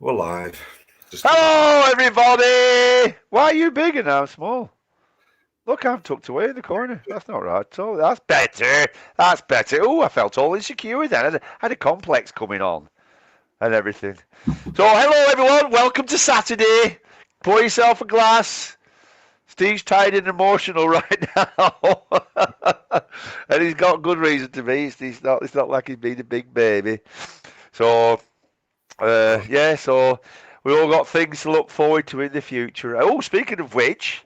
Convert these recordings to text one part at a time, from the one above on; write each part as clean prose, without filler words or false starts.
We're live. Hello, everybody! Why are you big and I'm small? Look, I'm tucked away in the corner. That's not right at all. That's better. That's better. Oh, I felt all insecure then. I had a complex coming on and everything. So, hello, everyone. Welcome to Saturday. Pour yourself a glass. Steve's tired and emotional right now. And he's got good reason to be. It's not like he's been a big baby. So, so we all got things to look forward to in the future. Oh, speaking of which,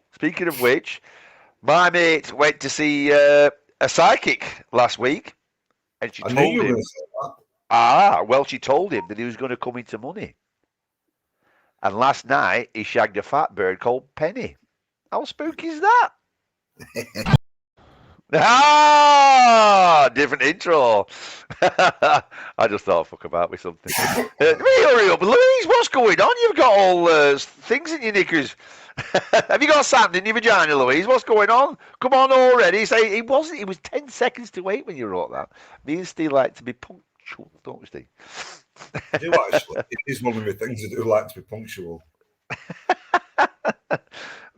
my mate went to see a psychic last week, and she I knew told you were him, going to say that. she told him that he was going to come into money. And last night he shagged a fat bird called Penny. How spooky is that? Different intro. I just thought I'd fuck about with something. Hurry up, Louise, what's going on? You've got all things in your knickers. Have you got sand in your vagina, Louise? What's going on? Come on already. Say it wasn't. It was 10 seconds to wait when you wrote that. Me and Steve like to be punctual, don't we, Steve? I do actually. It is one of my things. I do like to be punctual.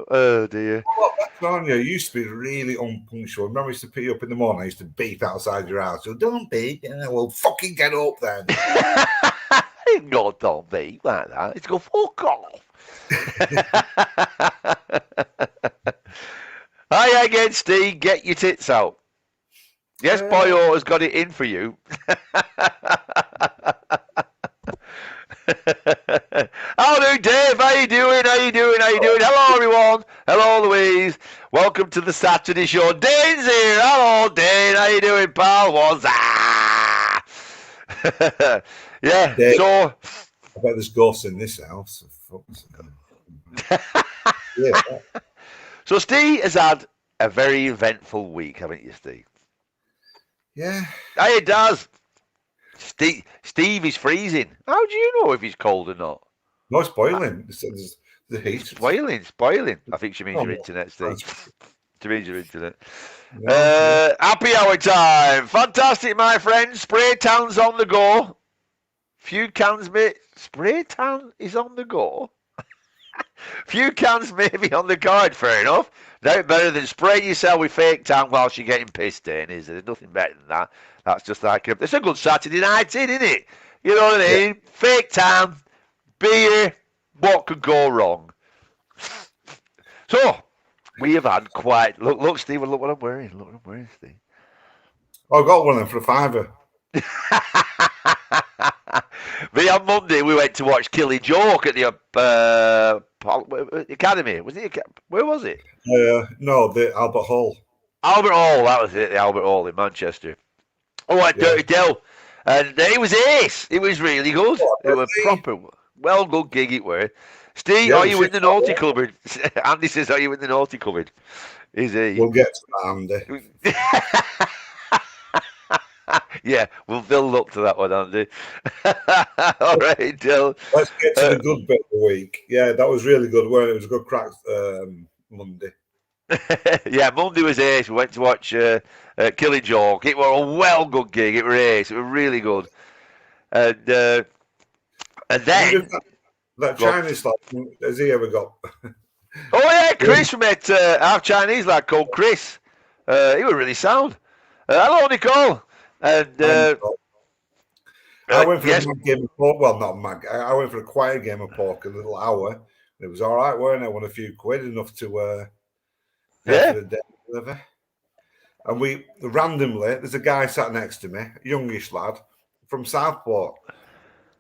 Oh dear. Well, back on you used to be really unpunctual. Remember, I used to pick you up in the morning. I used to beep outside your house. So don't beep. Well, fucking get up then. No, don't beep like that. It's go fuck off. Hi again, Steve. Get your tits out. Yes, Boyle has got it in for you. Hello, Dave. How you doing? Hello, everyone. Hello, Louise. Welcome to the Saturday show. Dane's here. Hello, Dane. How you doing, pal? What's that? Yeah. Dave, so I bet there's ghosts in this house. Yeah. So Steve has had a very eventful week, haven't you, Steve? Yeah. Hey, it does. Steve is freezing. How do you know if he's cold or not? No, it's boiling. It's the heat. It's boiling. I think she means your internet, Steve. She means your internet. Happy hour time. Fantastic, my friends. Spray tan's on the go. Few cans, mate. Spray tan is on the go. Few cans maybe on the card, fair enough. No better than spraying yourself with fake tan whilst you're getting pissed in, is there? There's nothing better than that. That's just like it's a good Saturday night in, isn't it? You know what I mean? Yeah. Fake tan, beer, what could go wrong? So, we have had quite... Look, Steve, look what I'm wearing. Look what I'm wearing, Steve. I got one of them for $5. Me on Monday, we went to watch Killing Joke at the Academy. Where was it? No, the Albert Hall. Albert Hall, that was it. The Albert Hall in Manchester. Oh, at Dirty Dill, and it was ace. It was really good. It was proper, well good gig. It were. Steve, are you in the naughty cupboard? Andy says, "Are you in the naughty cupboard?" Is he? We'll get to that, Andy. Yeah, we'll build up to that one, Andy. All right, Dill. Let's get to the good bit of the week. Yeah, that was really good. It was a good crack Monday. Yeah, Monday was ace. We went to watch Killing Joke. It was a well good gig. It was ace. It was really good. And then that Chinese lad, has he ever got? Oh yeah, Chris. We met half Chinese lad called Chris. He was really sound. Hello, Nicole. And I went for a mad game of poker. Well, not mad. I went for a quiet game of poker, a little hour. It was all right, weren't it? I won a few quid, enough to for the day, whatever. And we randomly, there's a guy sat next to me, a youngish lad from Southport,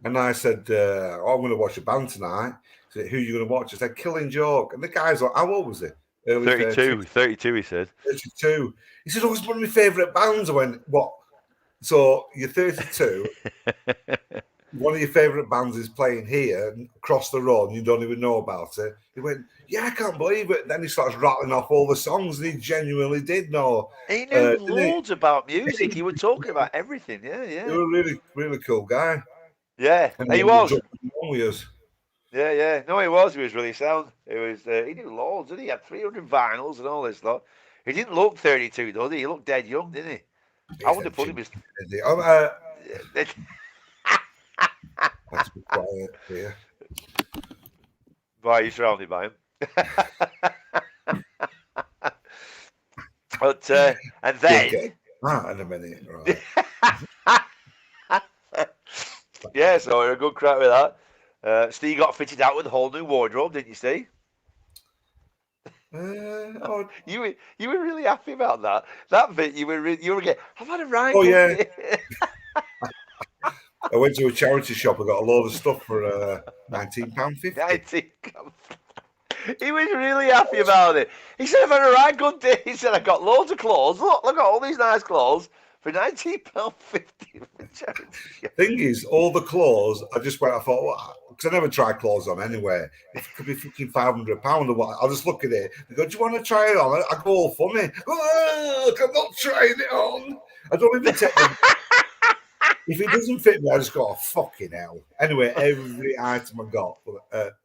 and I said, "Oh, I'm going to watch a band tonight." He said, "Who are you going to watch?" I said, "Killing Joke." And the guy's like, "How old was he?" 32, he said. 32. He said, "Oh, it's one of my favourite bands." I went, "What? So you're 32, one of your favourite bands is playing here across the road and you don't even know about it." He went, "Yeah, I can't believe it." Then he starts rattling off all the songs and he genuinely did know. He knew loads about music. He was talking about everything. Yeah. He was a really, really cool guy. Yeah, he was. Yeah. No, he was. He was really sound. He knew loads, didn't he? He had 300 vinyls and all this lot. He didn't look 32, though, did he? He looked dead young, didn't he? I would have put him as... Let's be quiet here. Why are you surrounded by him? But and You'll get then that in a minute, right? yeah, so a good crack with that. Steve got fitted out with a whole new wardrobe, didn't you, Steve? Oh, You were really happy about that. That bit you were getting. I've had a right oh good yeah. day. I went to a charity shop. I got a load of stuff for £19.50. 19. He was really happy about it. He said, I've had a right good day. He said, I got loads of clothes. Look at all these nice clothes for £19.50 for charity shop. Thing is, all the clothes, I just went, I thought, well, because I never try clothes on anyway. If it could be fucking £500 or what, I'll just look at it. They go, do you want to try it on? I go all funny. Look, I'm not trying it on. I don't even take them. If it doesn't fit me, I just go, oh, fucking hell. Anyway, every item I got,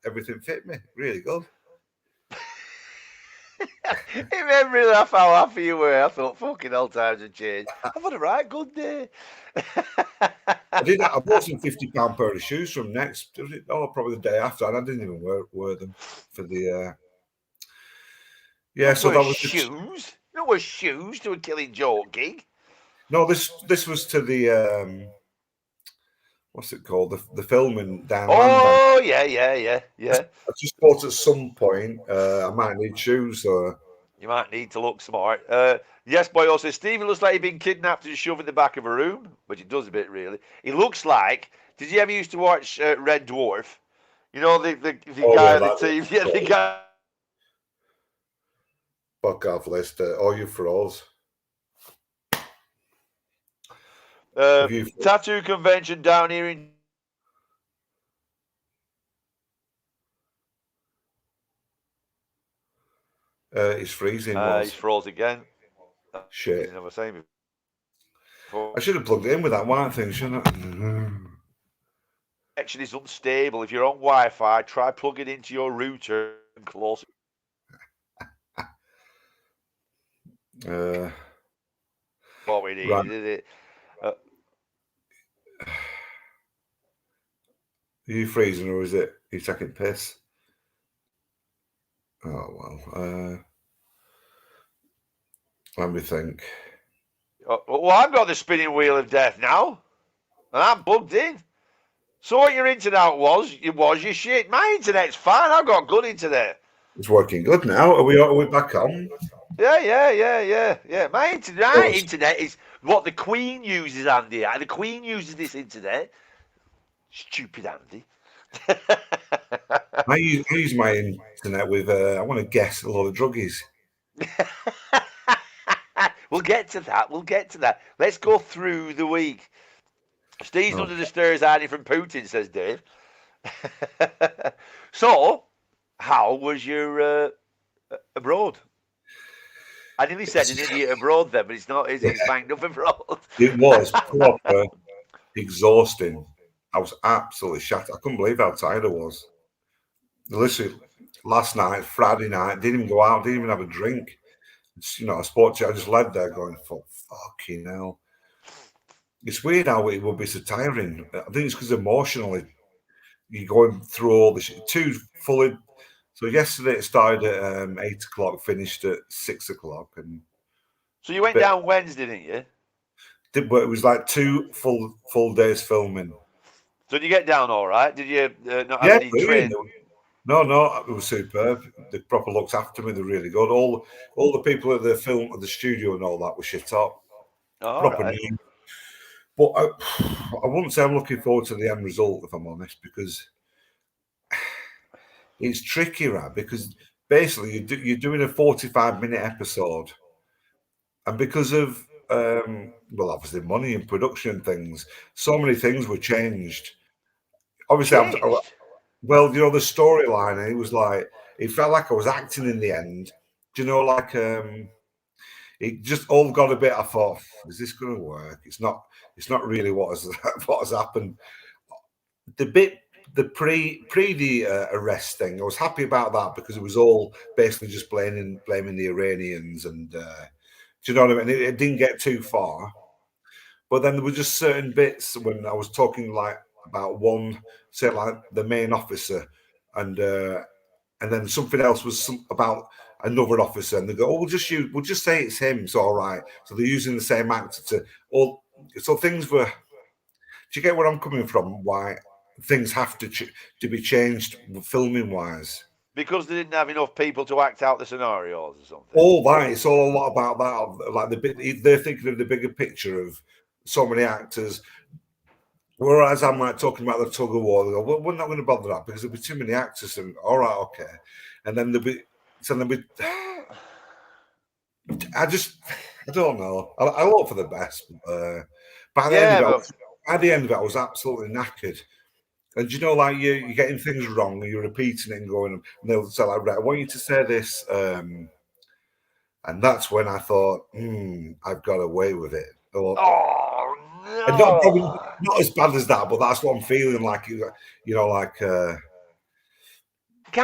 everything fit me. Really good. It made me laugh how happy you were. I thought, fucking hell, times have changed. I've had a right good day. I did. I bought some £50 pair of shoes from Next. Oh, probably the day after, and I didn't even wear them for the. Yeah, so that was shoes. You don't wear shoes to a Killing Joke gig. No, this was to the what's it called? The filming down. Oh yeah. I just thought at some point I might need shoes. So you might need to look smart. Yes, Boyle says Stephen looks like he's been kidnapped and shoved in the back of a room, which he does a bit really. He looks like. Did you ever used to watch Red Dwarf? You know the guy on the team. Yeah, the guy. Fuck off list. All you froze. Tattoo convention down here in. It's freezing. He's froze again. Shit. Never seen I should have plugged it in with that white thing, shouldn't I? Connection is unstable. If you're on Wi-Fi, try plugging into your router and close. What we need, right. is it? Are you freezing or is it you taking piss? Oh well. Let me think. Well, I've got the spinning wheel of death now, and I'm plugged in. So what your internet was your shit. My internet's fine. I've got good internet. It's working good now. Are we back on? Yeah. My internet is what the Queen uses, Andy. The Queen uses this internet. Stupid Andy. I use my internet with, I want to guess, a lot of druggies. We'll get to that. Let's go through the week. Steve's under the stairs hiding from Putin, says Dave. So, how was your abroad? I nearly said an idiot abroad then, but it's not, is it? It's banged up abroad. It was proper exhausting. I was absolutely shattered. I couldn't believe how tired I was. Literally, last night, Friday night, didn't even go out, didn't even have a drink. I spoke to you, I just led there going, fucking hell. It's weird how it would be so tiring. I think it's because emotionally, you're going through all this. So yesterday it started at 8 o'clock, finished at 6 o'clock. And so you went down Wednesday, didn't you? But it was like 2 full days filming. So did you get down all right? Did you not have any train? No, it was superb. They proper looked after me. They're really good. All the people at the film, at the studio and all that were shit up. Proper new. But I wouldn't say I'm looking forward to the end result, if I'm honest, because it's tricky, right? Because basically you're doing a 45-minute episode, and because of obviously money and production things, so many things were changed. Obviously, well, the storyline, it was like, it felt like I was acting in the end. Do you know, like, it just all got a bit, I thought, is this going to work? It's not really what has happened. The pre arrest thing, I was happy about that because it was all basically just blaming the Iranians. And, do you know what I mean? It didn't get too far. But then there were just certain bits when I was talking like about one, say like the main officer, and and then something else was about another officer, and they go, "Oh, we'll just say it's him. It's all right." So they're using the same actor to all. So things were. Do you get where I'm coming from? Why things have to be changed filming wise? Because they didn't have enough people to act out the scenarios or something. All that, it's all a lot about that. Like they're thinking of the bigger picture of so many actors. Whereas I'm like talking about the tug of war, they go, well, we're not going to bother that because there'll be too many actors. And all right, okay, and then there'll be. So then we, I don't know. I hope for the best. By the end of it, at the end of it, I was absolutely knackered. And you know, like you're getting things wrong, and you're repeating it and going, and they'll say, like, right, I want you to say this. And that's when I thought, I've got away with it. Or, Oh and no! not as bad as that, but that's what I'm feeling like. You know, like. Can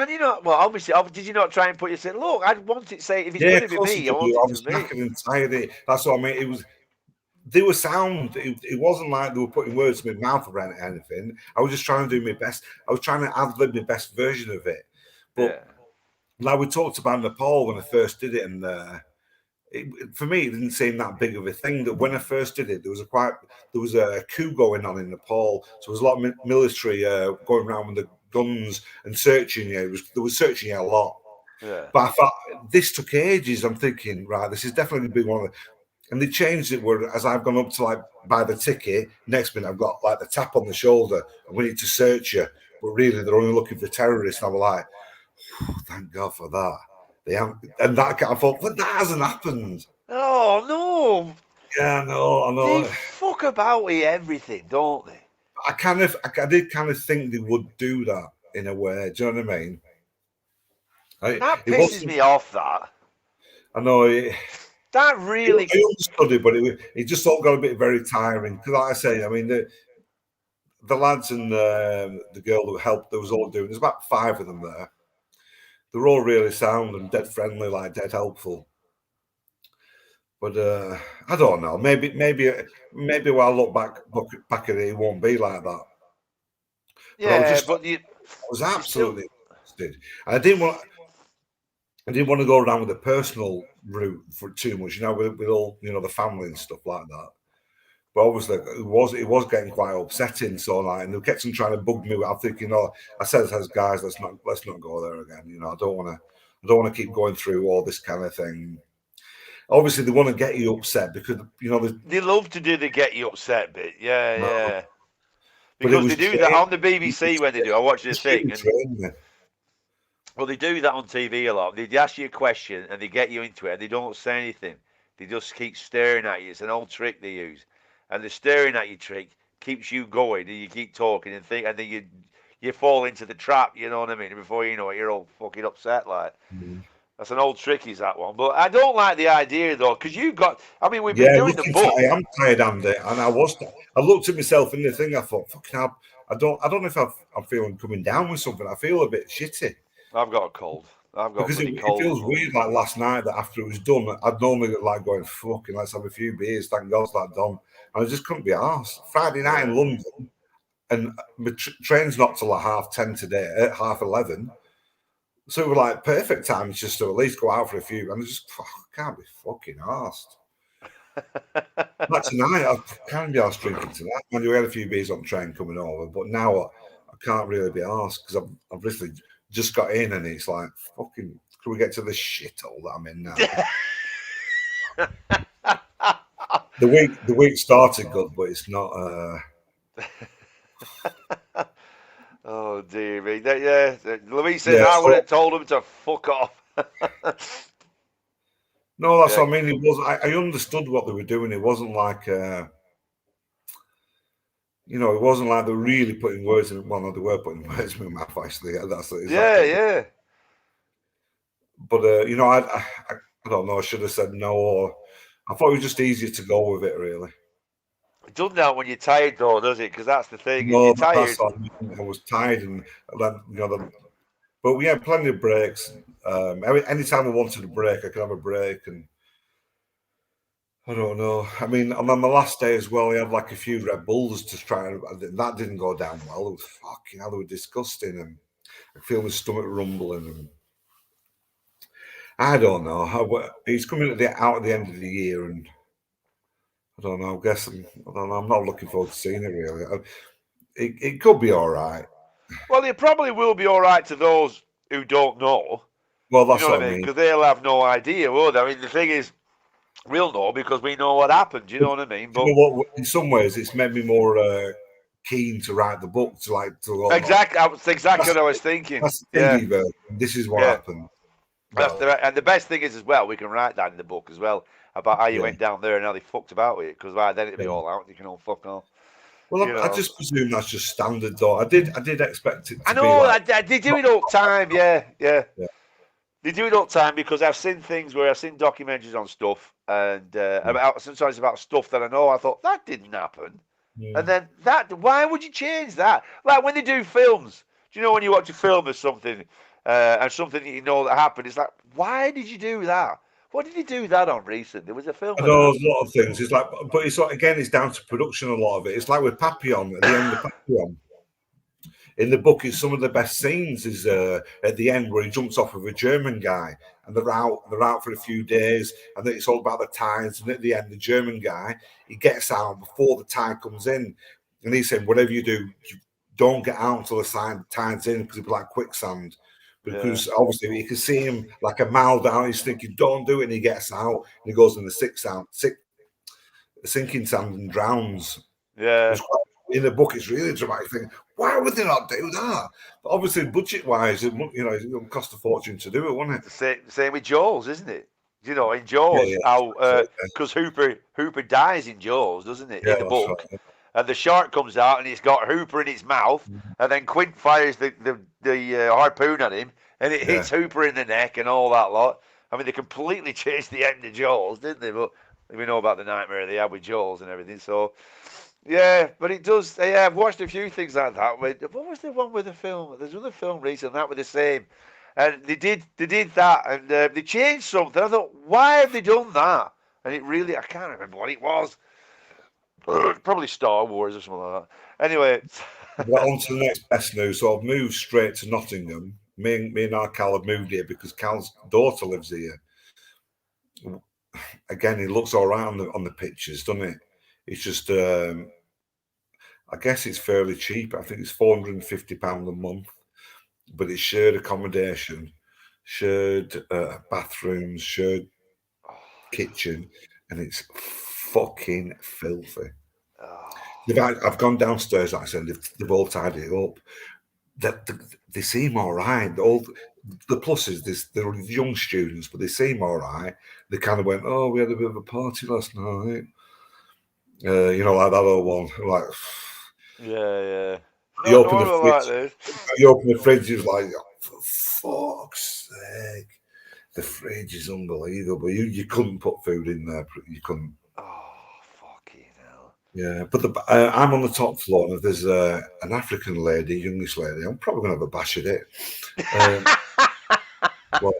you not? Well, obviously, did you not try and put yourself? Look, I'd want it. Say if it's Yeah, going of to be course me, I I want do. it I to was be. knackered and tired. That's what I mean. It was. They were sound. It wasn't like they were putting words in my mouth or anything. I was just trying to do my best. I was trying to ad-lib my best version of it. But like we talked about Nepal when I first did it, and for me, it didn't seem that big of a thing. That when I first did it, there was a coup going on in Nepal, so there was a lot of military going around with the guns and searching you. They were searching you a lot. Yeah. But I thought this took ages. I'm thinking, right, this is definitely going to be one of the. And they changed it where as I've gone up to like buy the ticket, next minute I've got like the tap on the shoulder and we need to search you. But really, they're only looking for terrorists. And I was like, thank God for that. They haven't, and that I thought, but that hasn't happened. Oh no! Yeah, I They know. fuck about with everything, don't they? I did kind of think they would do that in a way. Do you know what I mean? That It pisses wasn't. me off. That I really. understood it, but it just all got a bit very tiring. Because, like I say, I mean, the lads and the girl who helped, there was all doing. There's about 5 of them there. They're all really sound and dead friendly, like dead helpful. But I don't know. Maybe when I look back at it, it won't be like that. But Yeah, but I was you still. absolutely exhausted. And I didn't want to go around with a personal route for too much, with all the family and stuff like that. But obviously, it was getting quite upsetting. So like, and they kept on trying to bug me. I'm thinking, I said as guys, let's not go there again. I don't want to keep going through all this kind of thing. Obviously, they want to get you upset because they love to do the get you upset bit. Yeah. But it Because was they do that on the it BBC when they do. I watch the thing, and training. well, they do that on TV a lot. They ask you a question and they get you into it, and they don't say anything. They just keep staring at you. It's an old trick they use, and the staring at you trick keeps you going, and you keep talking and think, and then you fall into the trap. You know what I mean? And before you know it, you're all fucking upset. Like that's an old trick, is that one? But I don't like the idea though, because you got. I mean, we've been doing the book. I am tired, Andy, and I looked at myself in the thing. I thought, fucking hell, I don't know if I'm feeling coming down with something. I feel a bit shitty. I've got a cold. I've got a Because bloody it cold. feels weird, like last night, that after it was done, I'd normally like going, fucking, let's have a few beers, thank God it's that done. And I just couldn't be arsed. Friday night in London, and my train's not till like 10:30 today, at 11:30. So it was like perfect time just to at least go out for a few. And I just can't be fucking arsed. Like tonight, I can't be arsed drinking tonight. And we had a few beers on the train coming over, but now I can't really be arsed because I've literally just got in and it's like, fucking, can we get to the shithole that I'm in now? The week started good, but it's not. Oh dear me! Louise says I would have told him to fuck off. No, that's what I mean. It was. I understood what they were doing. It wasn't like. It wasn't like they were really putting words in. Well, no, they were putting words in my mouth. Actually, that's exactly. Yeah. But I don't know. I should have said no, or I thought it was just easier to go with it. Really. It doesn't that when you're tired, though, does it? Because that's the thing. If No, you're tired, that's what I mean. I was tired, and then but we had plenty of breaks. Anytime I wanted a break, I could have a break, and I don't know. I mean, and on the last day as well, we had like a few Red Bulls to try, and that didn't go down well. It was fucking hell, they were disgusting, and I feel my stomach rumbling. And I don't know. He's coming out at the end of the year, and I don't know. I don't know. I'm not looking forward to seeing it really. It could be all right. Well, it probably will be all right to those who don't know. Well, You that's know what what I I mean? mean. Because they'll have no idea, will they? I mean, the thing is, we'll know because we know what happened. You know what I mean? But You know what? In some ways, it's made me more keen to write the book. exactly, that's exactly That's, what I was thinking. that's the Yeah, TV version. This is what yeah. happened. And the best thing is as well, we can write that in the book as well about how you Yeah. went down there and how they fucked about with it. Because by then it'll be Yeah. all out. You can all fuck off. Well, You I know. just presume that's just standard, though. I did expect it I to be know. like. They do it all the time. Yeah, yeah. Yeah. They do it all the time because I've seen things where I've seen documentaries on stuff and about sometimes about stuff that I know. I thought that didn't happen, and then that. Why would you change that? Like when they do films. Do you know when you watch a film or something, and something that you know that happened? It's like, why did you do that? What did you do that on recent? There was a film I with know that. there's a lot of things. It's like, but it's like, again, it's down to production. A lot of it. It's like with Papillon at the end of Papillon. In the book, it's some of the best scenes is at the end where he jumps off of a German guy and they're out for a few days, and then it's all about the tides. And at the end, the German guy, he gets out before the tide comes in, and he's saying, whatever you do, don't get out until the tide's in because it'll be like quicksand. Because obviously you can see him like a mile down, he's thinking, don't do it, and he gets out and he goes in the sinking sand and drowns. Yeah. In the book, it's really a dramatic thing. Why would they not do that? But obviously, budget-wise, it would cost a fortune to do it, wouldn't it? Same with Jaws, isn't it? You know, in Yeah, Jaws, yeah, how because Hooper dies in Jaws, doesn't it? yeah, In the that's book, right. and the shark comes out and he's got Hooper in its mouth, and then Quint fires the harpoon at him, and it hits Hooper in the neck and all that lot. I mean, they completely changed the end of Jaws, didn't they? But we know about the nightmare they had with Jaws and everything. So yeah, but it does. Yeah, I've watched a few things like that. What was the one with the film? There's another film recently that was the same, and they did that, and they changed something. I thought, why have they done that? And it really, I can't remember what it was. Probably Star Wars or something like that. Anyway. Well, on to the next best news. So I've moved straight to Nottingham. Me and our Cal have moved here because Cal's daughter lives here. Again, it looks all right on the pictures, doesn't it? It's just, I guess it's fairly cheap. I think it's £450 a month, but it's shared accommodation, shared bathrooms, shared kitchen, and it's fucking filthy. I've gone downstairs, like I said, they've all tidied it up. They seem all right. All the pluses, they're young students, but they seem all right. They kind of went, oh, we had a bit of a party last night. Like that old one. Like, yeah. You open the fridge. Like this. You open the fridge. It's like, oh, for fuck's sake, the fridge is unbelievable. You couldn't put food in there. You couldn't. Oh, fucking hell. Yeah, but I'm on the top floor, and if there's an African lady, youngish lady, I'm probably going to have a bash at it. Well,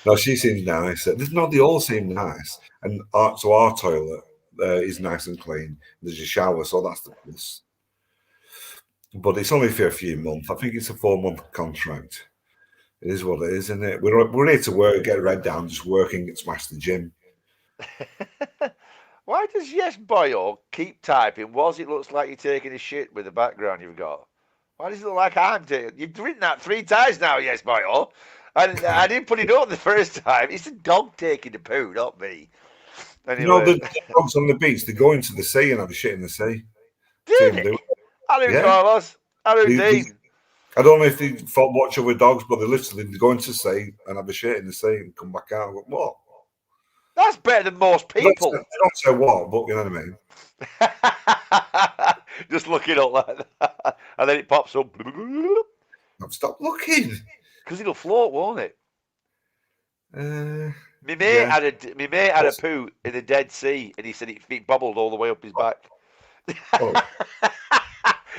no, she seems nice. They all seem nice. And so our toilet is nice and clean. There's a shower, so that's the plus. But it's only for a few months. I think it's a 4-month contract. It is what it is, isn't it? We're here to work, get red down, just working and smash the gym. Why does Yes Boyle keep typing? Was it looks like you're taking a shit with the background you've got? Why does it look like I'm taking? You've written that 3 times now, Yes Boyle. I didn't put it up the first time. It's the dog taking the poo, not me. Anyway. The dogs on the beach, they go into the sea and have a shit in the sea. Did it? Hello, Carlos. Hello, Dean. I don't know if they watch over dogs, but they literally go into the sea and have a shit in the sea and come back out. What? That's better than most people. They don't say what, but you know what I mean. Just look it up like that, and then it pops up. Stop looking. Because it'll float, won't it? My mate had a poo in the Dead Sea, and he said it bubbled all the way up his back. Oh.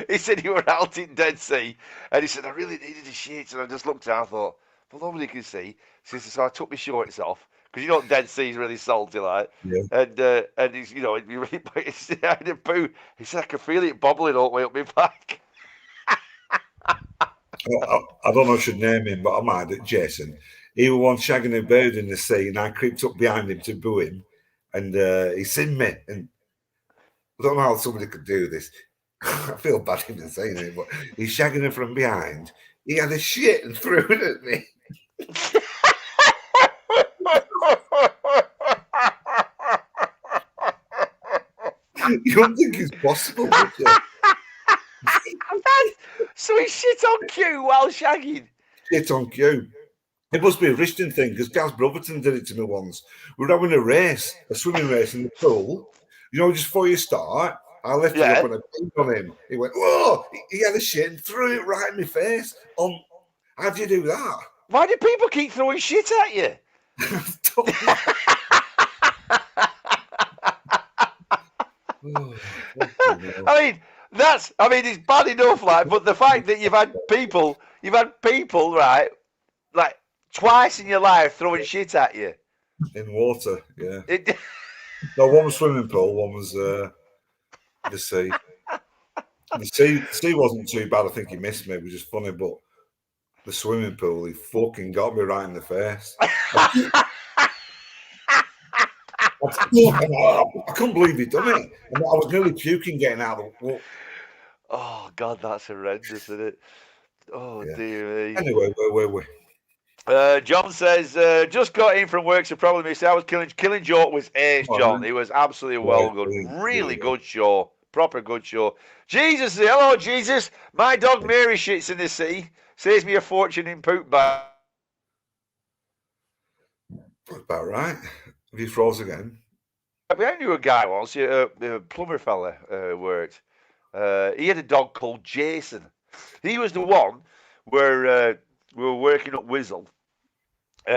He said he were out in Dead Sea, and he said I really needed a shit, and I just looked and I thought, well, nobody can see. So I took my shorts off because you know Dead Sea's really salty, like. Yeah. And he's he had a poo. He said I could feel it bubbling all the way up my back. I don't know if I should name him, but I might. Jason. He was one shagging a bird in the sea, and I creeped up behind him to boo him, and he seen me. And I don't know how somebody could do this. I feel bad even saying it, but he's shagging her from behind. He had a shit and threw it at me. You don't think it's possible, would you? So he shit on cue while shagging. Shit on cue. It must be a Rishton thing because Gaz Brotherton did it to me once. We were having a race, a swimming race in the pool. You know, just before you start, I lifted up and I peed on him. He went, "Whoa!" He had a shit and threw it right in my face. How do you do that? Why do people keep throwing shit at you? I mean, it's bad enough, like, but the fact that you've had people, right, like twice in your life throwing shit at you in water, yeah. No, one was swimming pool, one was the sea. The sea wasn't too bad. I think he missed me. It was just funny, but the swimming pool, he fucking got me right in the face. I couldn't believe he'd done it. I was nearly puking getting out of the pool. Oh God, that's horrendous, isn't it? Oh yeah. Dear me. Anyway, where were we? John says, just got in from work, so probably missed it. I was killing joke was ace, John. He was absolutely well good. Really good show. Proper good show. Jesus, hello, Jesus. My dog Mary shits in the sea. Saves me a fortune in poop bag. About right. Have you froze again? I knew a guy once, a plumber fella worked. He had a dog called Jason. He was the one where we were working up Whizzle.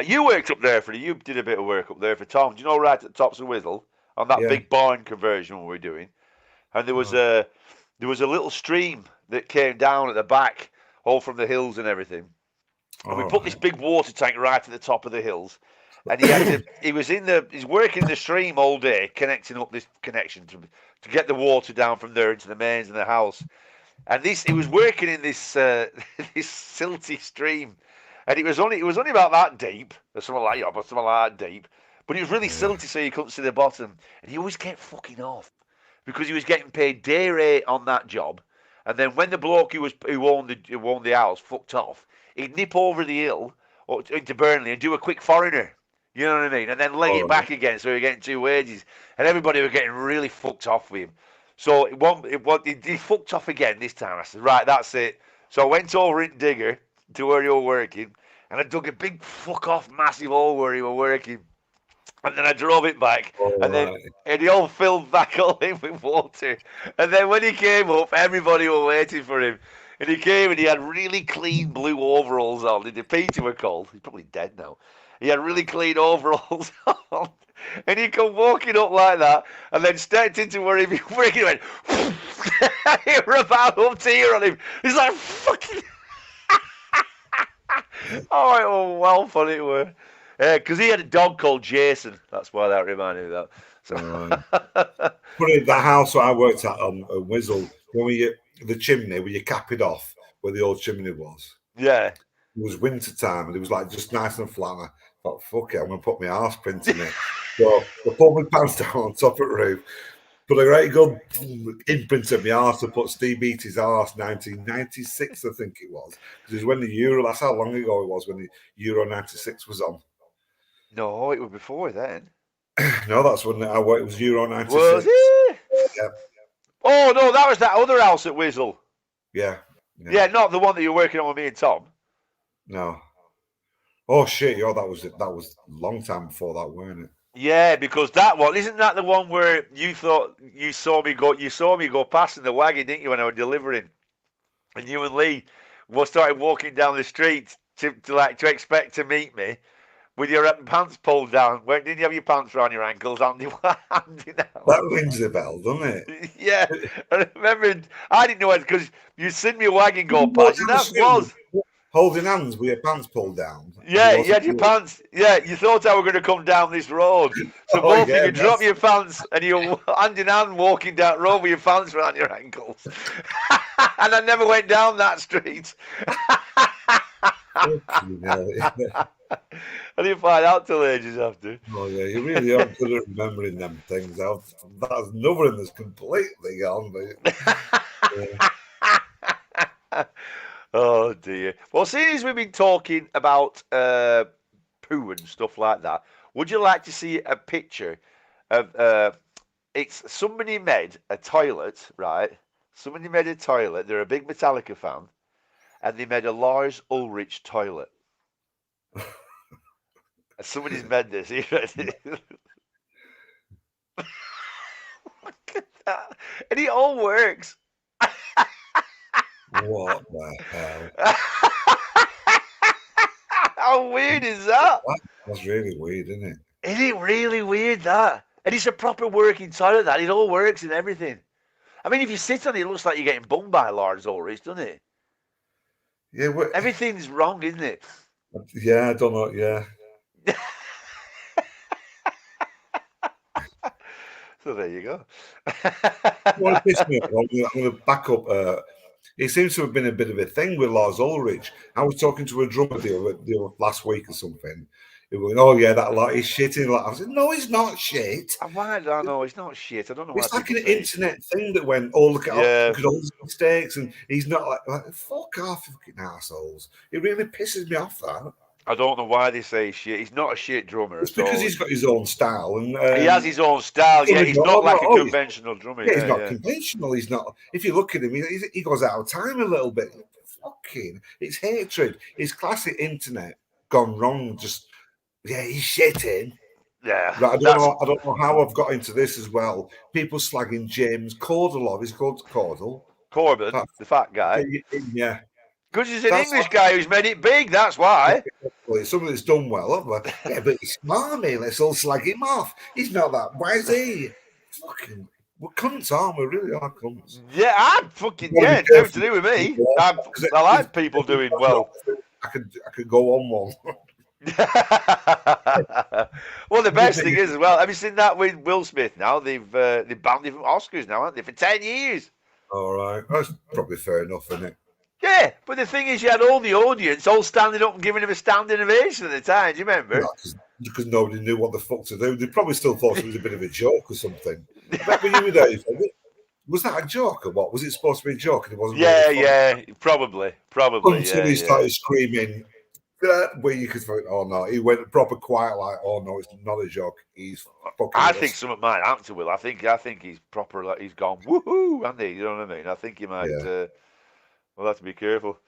You worked up there you did a bit of work up there for Tom. Do you know right at the tops of Whizzle on that big barn conversion we were doing? And there was a little stream that came down at the back, all from the hills and everything. And we put this big water tank right at the top of the hills. And he's working the stream all day, connecting up this connection to get the water down from there into the mains in the house. And he was working in this this silty stream, and it was only about that deep, or something like that deep. But it was really silty, so you couldn't see the bottom. And he always kept fucking off because he was getting paid day rate on that job. And then when the bloke who owned the house fucked off, he'd nip over the hill or into Burnley and do a quick foreigner. You know what I mean? And then leg it back again, so he was getting 2 wages. And everybody was getting really fucked off with him. So he fucked off again this time. I said, right, that's it. So I went over in Digger to where you were working, and I dug a big fuck off massive hole where you were working. And then I drove it back, and he all filled back all in with water. And then when he came up, everybody were waiting for him. And he came and he had really clean blue overalls on. And Peter were called. He's probably dead now. He had really clean overalls on. And he come walking up like that, and then stepped into where he went. He were about up to here on him. He's like, fucking. Oh, it was well funny it were. Because he had a dog called Jason. That's why that reminded me of that. So. But the house I worked at on Whizzle, the chimney where you cap it off, where the old chimney was. Yeah. It was winter time, and it was like just nice and flat. And I thought, fuck it, I'm going to put my arse print in it. So I pulled my pants down on top of the roof, put a great good imprint of my arse and put Steve Beatty's arse, 1996, I think it was. Because it was when the Euro, that's how long ago it was when the Euro 96 was on. No, it was before then. No, that's when I worked. It was Euro 96. Was it? Yeah. Oh, no, that was that other house at Whizzle. Yeah. Yeah, not the one that you're working on with me and Tom. No. Oh, shit. That was a long time before that, weren't it? Yeah, because that one, isn't that the one where you thought you saw me go past in the wagon, didn't you, when I was delivering? And you and Lee started walking down the street to expect to meet me with your pants pulled down. Didn't you have your pants around your ankles? That rings a bell, doesn't it? Yeah. I remember, I didn't know it because you seen me wagon go past, and that was... Holding hands with your pants pulled down. Yeah, you had your pants. Yeah, you thought I were going to come down this road. So both of you drop your pants and you're hand in hand walking down the road with your pants around your ankles. And I never went down that street. Fucking hell, yeah. I didn't find out till ages after. Oh yeah, you really are good at remembering them things. That's another one that's completely gone. But, yeah. Oh dear. Well, seeing as we've been talking about poo and stuff like that, would you like to see a picture of it's somebody made a toilet, right? Somebody made a toilet. They're a big Metallica fan, and they made a Lars Ulrich toilet. And somebody's made this. You ready? Look at that. And it all works. What the hell? How weird is that? That's really weird, isn't it? Isn't it really weird, that? And it's a proper working toilet, that. It all works and everything. I mean, if you sit on it, it looks like you're getting bummed by Lars Ulrich, doesn't it? Yeah. Everything's wrong, isn't it? Yeah, I don't know. Yeah. So there you go. Well, it pissed me off. I'm going to back up. It seems to have been a bit of a thing with Lars Ulrich. I was talking to a drummer the other last week or something. He was going, "Oh yeah, that lot is shitting." I said, "No, he's not shit. Why do I know it's not shit? I don't know why. It's like an internet thing that went, "Oh look at all his mistakes," and he's not like fuck off, fucking assholes. It really pisses me off that. I don't know why they say shit. He's not a shit drummer. It's because he's got his own style, and he has his own style. Yeah, he's not like a conventional drummer. Yeah, he's not conventional. He's not. If you look at him, he goes out of time a little bit. Fucking, it's hatred. It's classic internet gone wrong. Just he's shitting. Yeah, right, I don't know how I've got into this as well. People slagging James Cordell off. He's called Cordell. Corbin, the fat guy. Yeah. Because he's an English guy who's made it big, that's why. Well, it's something that's done well, yeah, but he's smarmy. Let's all slag him off. He's not that. Why is he? Fucking, we're cunts, aren't we? Really are cunts. Yeah, I'm fucking, nothing to do with me. I like people doing well. I could go on one. Well, the best thing is as well, have you seen that with Will Smith now? They've banned him from Oscars now, haven't they? For 10 years. All right. That's probably fair enough, isn't it? Yeah, but the thing is, you had all the audience all standing up and giving him a standing ovation at the time. Do you remember? Because nobody knew what the fuck to do. They probably still thought it was a bit of a joke or something. But when you were there, was that a joke or what? Was it supposed to be a joke? And it wasn't. Yeah, probably. Until he started screaming, where you could think, oh no, he went proper quiet, like, oh no, it's not a joke. He's fucking. I think something might happen to Will. I think he's proper, like he's gone woohoo, hasn't he? You know what I mean? I think he might. We'll have to be careful.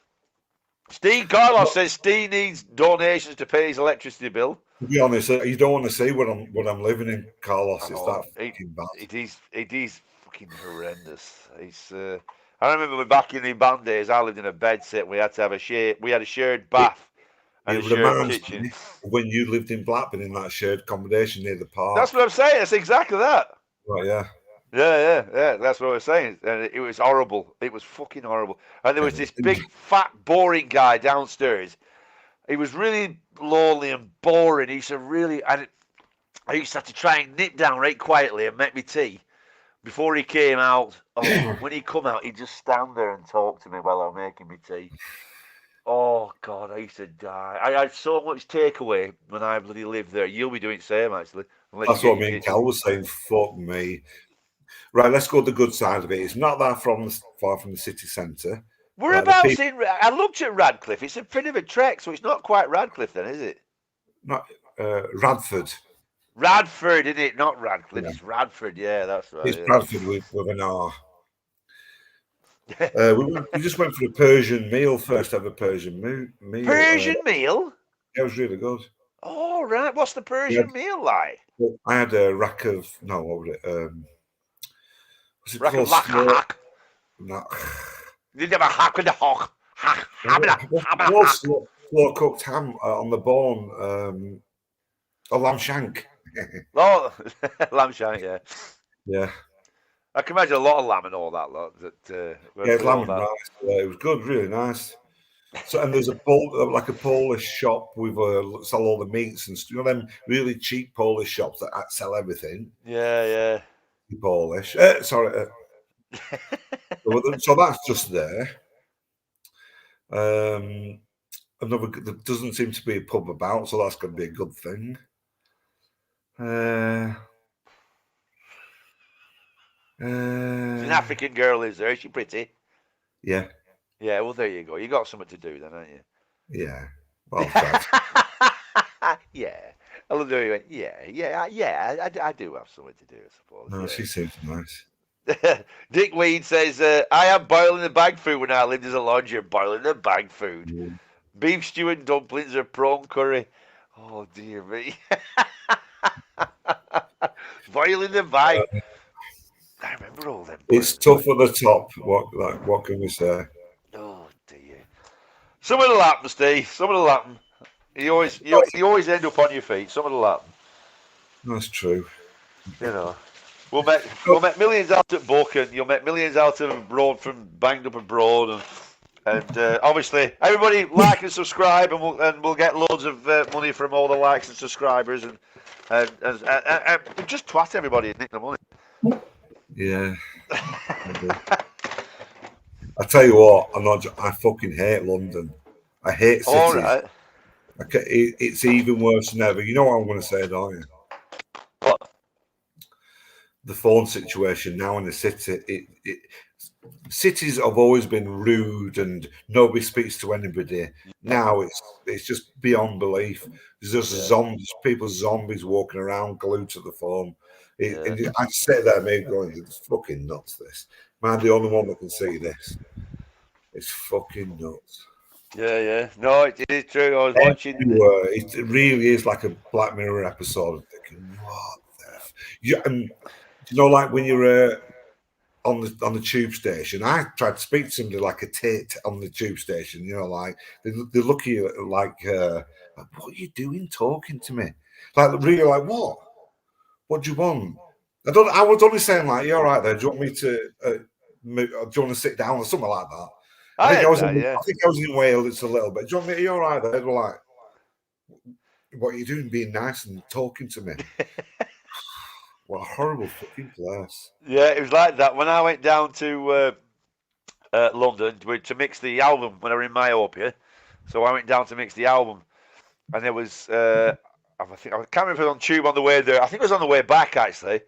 Carlos says Steve needs donations to pay his electricity bill. To be honest, you don't want to see what I'm living in, Carlos. It's that fucking bad. It is fucking horrendous. I remember back in the band days, I lived in a bed set. We had to have a shared bath and a shared kitchen. When you lived in Blackburn in that shared accommodation near the park. That's what I'm saying. It's exactly that. Right, yeah. Yeah. That's what I was saying. And it was horrible. It was fucking horrible. And there was this big, fat, boring guy downstairs. He was really lonely and boring. He used to I used to have to try and nip down right quietly and make me tea before he came out. Oh, when he come out, he'd just stand there and talk to me while I'm making me tea. Oh, God, I used to die. I had so much takeaway when I bloody lived there. You'll be doing the same, actually. That's what me and Cal was saying. Fuck me. Right, let's go to the good side of it. It's not that far from the city centre. Whereabouts I looked at Radcliffe. It's a bit of a trek, so it's not quite Radcliffe then, is it? Not Radford. Radford, isn't it? Not Radcliffe. Yeah. It's Radford. Yeah, that's right. It's Radford with an R. We just went for a Persian meal first. Have a Persian meal. Persian meal? It was really good. Oh, right. What's the Persian meal like? I had a rack of what was it? Rack of hack. No. Did you have a hack with the hock? Slow cooked ham on the bone. A lamb shank. Oh, lamb shank, yeah. Yeah. I can imagine a lot of lamb and all that lot. Lamb and rice. It was good, really nice. So, and there's a Polish shop with sell all the meats and stuff. You know them really cheap Polish shops that sell everything. Yeah. Polish. So that's just there. There doesn't seem to be a pub about, so that's going to be a good thing. There's an African girl, is there? Is she pretty? Yeah. Yeah, well, there you go. You got something to do then, haven't you? Yeah. Well, I've tried. Yeah. I love the way you went, yeah. I do have something to do, I suppose. No, yeah. she seems nice. Dick Weed says, I had Boyle in the bag food when I lived as a lodger. Boyle in the bag food. Mm. Beef stew and dumplings or prawn curry. Oh, dear me. Boyle in the bag. I remember all them. It's tough at the top. What can we say? Oh, dear. Some of it'll happen, Steve. Some of it'll happen. You always end up on your feet. Some of it'll happen. That's true. You know. We'll make millions out of Buck, and you'll make millions out of Broad from Banged Up Abroad, and obviously everybody like and subscribe, and we'll get loads of money from all the likes and subscribers, and just twat everybody and nick the money. Yeah. I tell you what, I fucking hate London. I hate cities. All right. It's even worse than ever. You know what I'm going to say, don't you? What? The phone situation now in the city. Cities have always been rude and nobody speaks to anybody. Now it's just beyond belief. There's just people's zombies walking around glued to the phone. And I sit there, maybe going, "It's fucking nuts. This man, the only one that can see this. It's fucking nuts." Yeah. No, it is true. I was watching. It really is like a Black Mirror episode. I'm thinking, what the you know, like when you're on the tube station, I tried to speak to somebody like a tit on the tube station. You know, like they look at you like, what are you doing talking to me? Like really, like what? What do you want? I was only saying like, "You're all right there. Do you want me to? Do you want to sit down or something like that?" I think I was in Wales. It's a little bit. Do you want me? Are you all right there? They were like, "What are you doing? Being nice and talking to me." What a horrible fucking place. Yeah, it was like that when I went down to London to mix the album when I were in Myopia. So I went down to mix the album, and there was I can't remember if it was on tube on the way there. I think it was on the way back actually.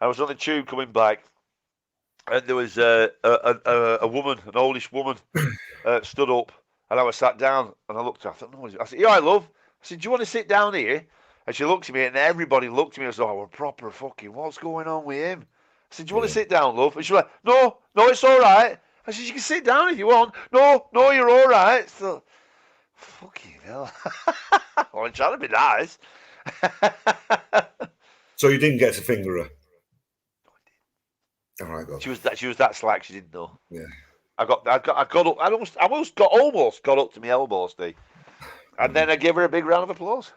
I was on the tube coming back, and there was a woman, an oldish woman, stood up, and I was sat down, and I looked at her. I thought, no, I said, "Yeah, I love." I said, "Do you want to sit down here?" And she looked at me, and everybody looked at me as though I were proper fucking. What's going on with him? I said, "Do you want to sit down, love?" And she was like, "No, it's all right." I said, "You can sit down if you want." No, you're all right. So, fucking hell. I'm trying to be nice. So you didn't get to finger her? All right, God. She was that slack. She didn't know. Yeah. I got up. I almost got up to my elbow, Steve, and then I gave her a big round of applause.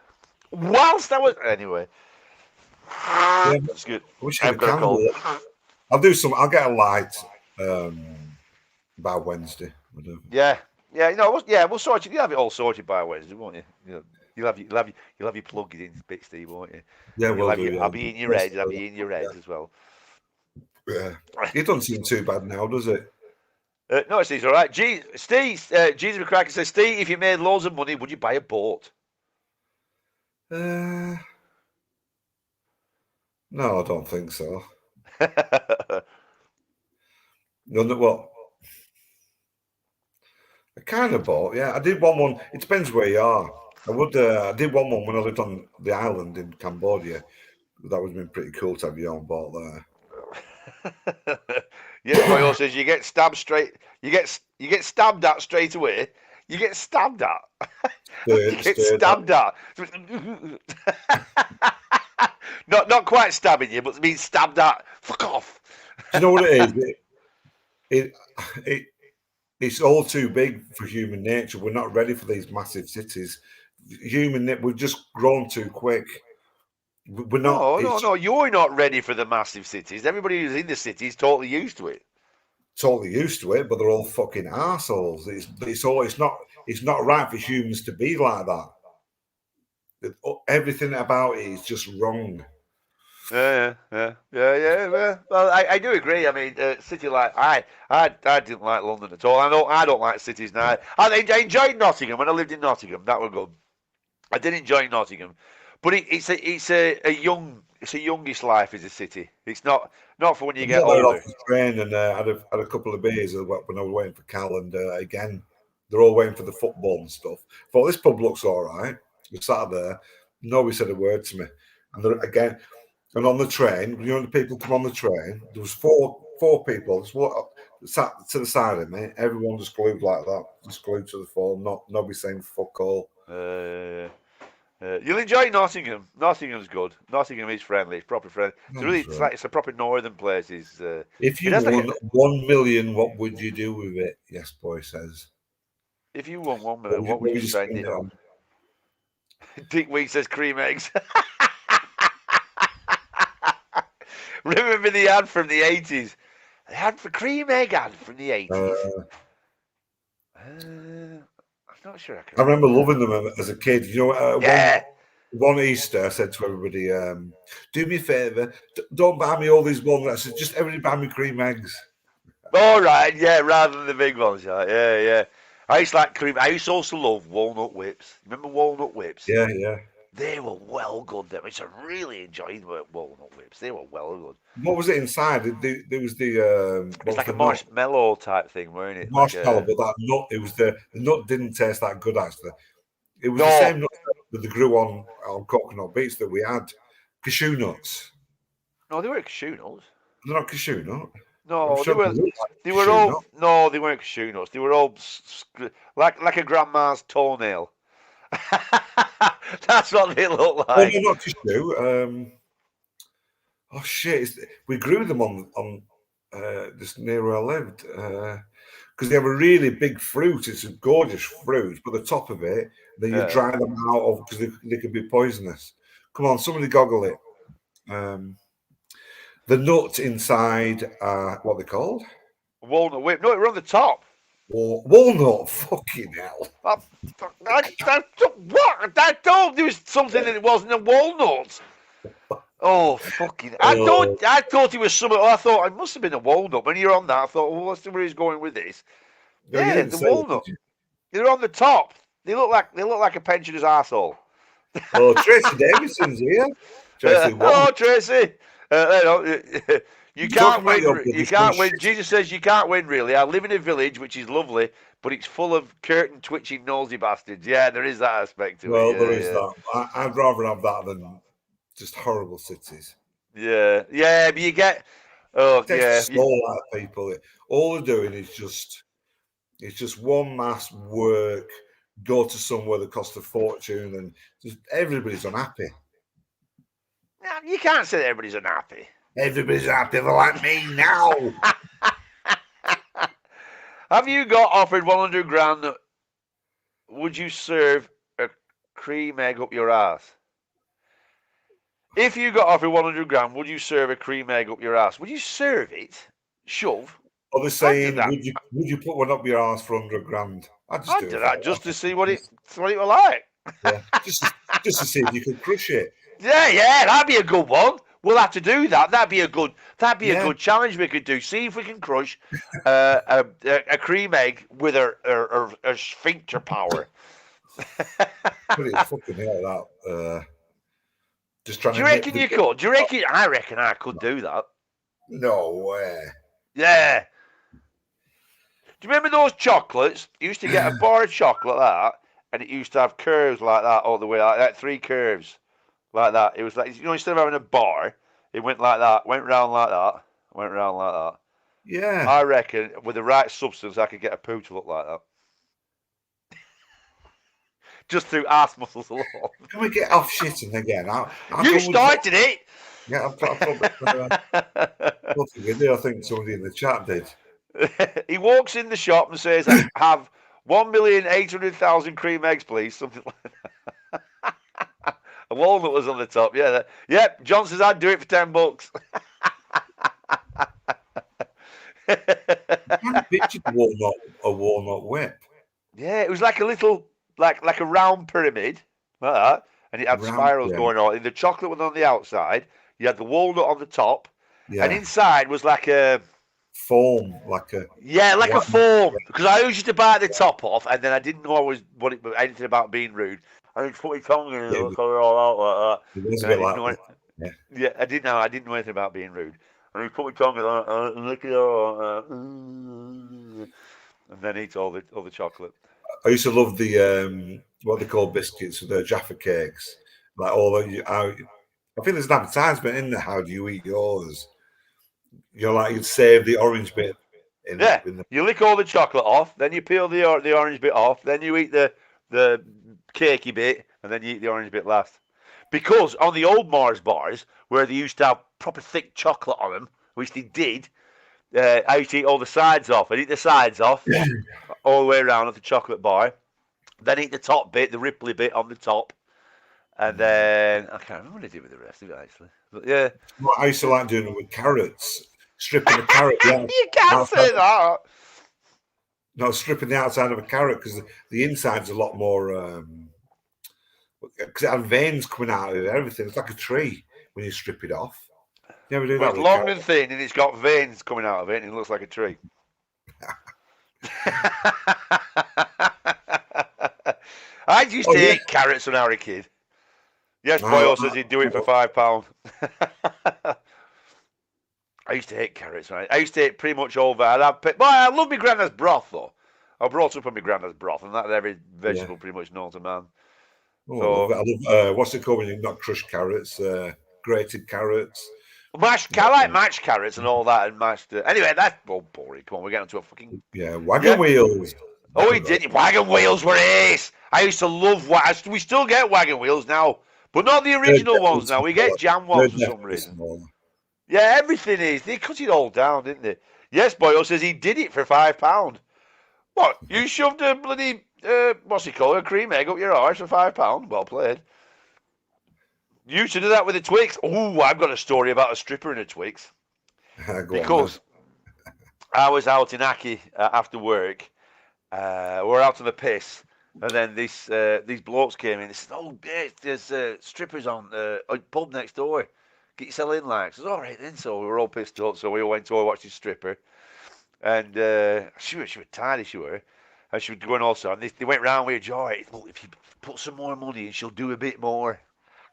Whilst I was anyway. Yeah, that's good. I'll do some. I'll get a light by Wednesday. Whatever. Yeah. We'll sort it. You'll have it all sorted by Wednesday, won't you? You'll have your plug in bit, Steve, won't you? Yeah, I'll be in your head. I'll be in your head as well. Yeah, it doesn't seem too bad now, does it? No, it's all right. Steve, Jesus McCracken says, Steve, if you made loads of money, would you buy a boat? No, I don't think so. No, well, I kind of bought. Yeah, I did want one. It depends where you are. I did want one when I lived on the island in Cambodia. That would have been pretty cool to have your own boat there. Yes, Boyle says you get stabbed straight. You get stabbed at straight away. You get stabbed at. Stabbed at. Not quite stabbing you, but being stabbed at. Fuck off. Do you know what it is? It's all too big for human nature. We're not ready for these massive cities. We've just grown too quick. We're not. No. You're not ready for the massive cities. Everybody who's in the city is totally used to it. Totally used to it, but they're all fucking assholes. It's not right for humans to be like that. Everything about it is just wrong. Yeah. Well, I do agree. I mean, city like I didn't like London at all. I don't like cities now. I enjoyed Nottingham when I lived in Nottingham. That was good. I did enjoy Nottingham, but it's a youngish life as a city. It's not for when you I get got there older. off the train and had a couple of beers when I was waiting for Cal, and again, they're all waiting for the football and stuff. Thought this pub looks all right. We sat there, nobody said a word to me, and again, and on the train, the people come on the train. There was four people sat to the side of me. Everyone just glued like that, just glued to the phone. Nobody saying fuck all. You'll enjoy Nottingham. Nottingham's good. Nottingham is friendly. It's proper friendly. It's a proper northern place. If It you has like won 1 million, what would you do with it? Yes, boy says. if you won 1 million, what would you spend it on? Dick Week says cream eggs. Remember the ad from the 80s? The ad for cream egg ad from the 80s. I'm not sure I can. I remember loving them as a kid. You know, Yeah. one Easter, I said to everybody, "Do me a favour, don't buy me all these walnuts. I said, just everybody buy me cream eggs." All right, yeah, rather than the big ones, yeah. I used to like cream. I used to also love walnut whips. Remember walnut whips? Yeah. They were well good. Them. I really enjoyed walnut whips. They were well good. What was it inside? There was the It's like a marshmallow type thing, weren't it? marshmallow, but that nut. It was the nut didn't taste that good actually. It was the No, same nut that they grew on coconut beets that we had. Cashew nuts. no, they weren't cashew nuts. They're not cashew nut. I'm No, they sure were. they look like They were cashew all. nut. No, they weren't cashew nuts. They were all like a grandma's toenail. That's what they look Oh like. no, not cashew. Oh shit! We grew them on just near where I lived because they have a really big fruit. It's a gorgeous fruit, but the top of it, then you dry them out of because they could be poisonous. Come on, somebody goggle it. The nut inside, what they called? Walnut whip. No, it were on the top. Walnut. Fucking hell! What? I told there was something that it wasn't a walnut. Oh fucking! I thought it was something. I thought it must have been a walnut. When you're on that, I thought, well, what's where he's going with this? No, you Yeah, didn't the say it, walnut. did you? They're on the top. They look like a pensioner's arsehole. Oh, Tracy Davidson's here. Tracy, what? Hello, Tracy. You can't win. You can't win. Jesus says you can't win. Really, I live in a village which is lovely, but it's full of curtain twitching nosy bastards. Yeah, there is that aspect to it. Well, Yeah, there is that. I'd rather have that than just horrible cities. Yeah, but you get. It takes the soul out of people. All they're doing is just one mass work, go to somewhere that costs a fortune, and just everybody's unhappy. You can't say that everybody's unhappy. Everybody's happy. They're like me now. Have you got offered 100 grand? Would you serve a cream egg up your ass? If you got offered 100 grand, would you serve a cream egg up your ass? Would you serve it? Shove? Are they saying, would you put one up your ass for 100 grand? I'd do that just to see what it was like. Yeah, just to see if you could crush it. Yeah, that'd be a good one. We'll have to do that. That'd be a good challenge we could do. See if we can crush a cream egg with a sphincter power. Pretty fucking hell that. Just trying. Do you reckon you could? Do you reckon? I reckon I could do that. No way. Yeah. Do you remember those chocolates? You used to get a bar of chocolate like that, and it used to have curves like that all the way, like that, 3 curves. Like that. It was like, instead of having a bar, it went like that, went round like that, went round like that. Yeah. I reckon with the right substance, I could get a poo to look like that. Just through ass muscles alone. Can we get off shitting again? You started it! Yeah, I think somebody in the chat did. He walks in the shop and says, have 1,800,000 cream eggs, please. Something like that. A walnut was on the top. Yeah. Yep. John says I'd do it for $10. I pictured a walnut whip. Yeah, it was like a little, like a round pyramid, like that, and it had spirals going on. And the chocolate was on the outside. You had the walnut on the top, Yeah. and inside was like a foam, like a a foam. Because I used to bite the top off, and then I didn't know anything about being rude. I just put my tongue in and look all out like that. It was a bit like Yeah, I didn't know anything about being rude. And I put my tongue in and lick it all, and then eat all the chocolate. I used to love the what they call biscuits, the Jaffa cakes. Like I think there's an advertisement in there. How do you eat yours? You'd save the orange bit. You lick all the chocolate off, then you peel the orange bit off, then you eat the cakey bit, and then you eat the orange bit last. Because on the old Mars bars, where they used to have proper thick chocolate on them, which they did, I used to eat all the sides off. I'd eat the sides off all the way around of the chocolate bar, then eat the top bit, the ripply bit on the top, and then I can't remember what I did with the rest of it actually. But yeah, well, I used to like doing it with carrots, stripping the carrot. You can't say that. No, stripping the outside of a carrot because the inside's a lot more. Because it had veins coming out of it, everything. It's like a tree when you strip it off. You ever do that? It's long and thin, and it's got veins coming out of it, and it looks like a tree. I used to eat carrots when I was a kid. Yes, Boyle says he'd do it for £5. I used to hate carrots. Right? I used to eat pretty much all that. I love my granddad's broth, though. I was brought up on my granddad's broth, and that's every vegetable pretty much known to man. Oh, I love what's it called when you not crushed carrots? Grated carrots. I like mashed carrots and all that, and mashed. Anyway, that's boring. Come on, we're getting to a fucking wagon wheels. Oh, he did. Wagon wheels were ace. I used to love. We still get wagon wheels now, but not the original ones. Now we get jam ones for some reason. Smaller. Yeah, everything is. They cut it all down, didn't they? Yes, Boyle says he did it for £5. What? You shoved a bloody what's it called? A cream egg up your arse for £5? Well played. You should do that with the Twix. Oh, I've got a story about a stripper in a Twix. Because I was out in Aki after work. We're out on the piss. And then these blokes came in. They said, "Oh, yeah, there's strippers on a pub next door. Get yourself in, like." I said, "All right then." So we were all pissed up. So we all went to watch this stripper. And she was tidy, she were. And she was going also. And they went round with joy. "Look, if you put some more money in, she'll do a bit more."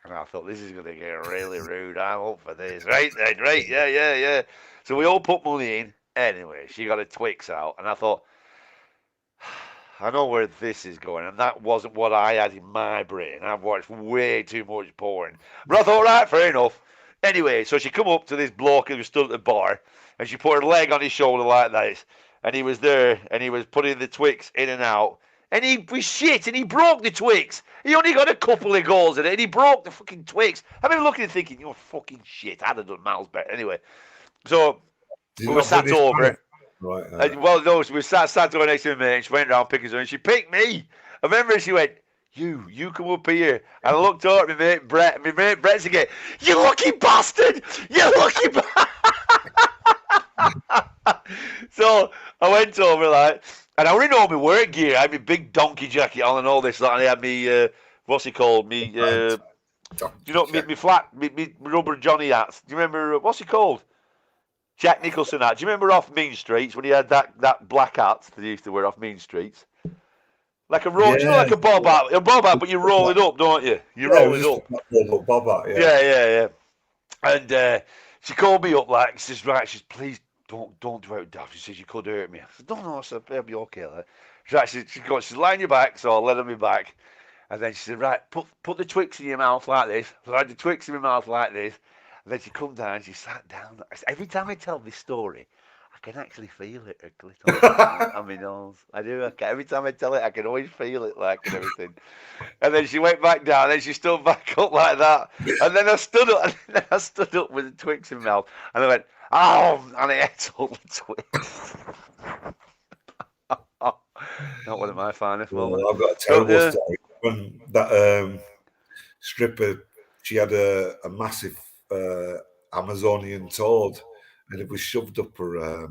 And I thought, this is going to get really rude. I'm up for this. Right then, right. Yeah. So we all put money in. Anyway, she got a Twix out. And I thought, I know where this is going. And that wasn't what I had in my brain. I've watched way too much porn. But I thought, right, fair enough. Anyway, so she come up to this bloke who was stood at the bar. And she put her leg on his shoulder like this. And he was there. And he was putting the Twix in and out. And he was shit, and he broke the Twix. He only got a couple of goals in it, and he broke the fucking Twix. I've been looking and thinking, you're fucking shit. I'd have done miles better. Anyway, so we were sat over. Right. Well, no, we sat over next to me, and she went around picking her, and she picked me. I remember she went, you come up here. And I looked over at my mate Brett. My mate Brett's again, "You lucky bastard! You lucky bastard!" So I went over like. And I already know my work gear. I had my big donkey jacket on and all this. And I had me, what's it called? Me, do you know, me rubber Johnny hats. Do you remember, what's it called? Jack Nicholson hat. Do you remember off Mean Streets when he had that black hat that he used to wear off Mean Streets? Like a roll, do you know, like a bob hat, but you roll it up, don't you? You roll it up. Bob hat, yeah. And she called me up like, she says, right, she says, "Please, don't do it, Daft." She says, "You could hurt me." I said, "No, I said, I'll be okay." Like. She's lying your back, so I let her me back. And then she said, "Right, put the Twix in your mouth like this." So I had the Twix in my mouth like this. And then she come down, she sat down. Every time I tell this story, I can actually feel it, her clit on my nose. I do. Every time I tell it, I can always feel it, like, and everything. And then she went back down, and then she stood back up like that. And then I stood up, with the Twix in my mouth. And I went, "Oh," and I ate all the Twix. Not one of my finest moments. I've got a terrible story. When that stripper, she had a massive Amazonian toad, and it was shoved up her,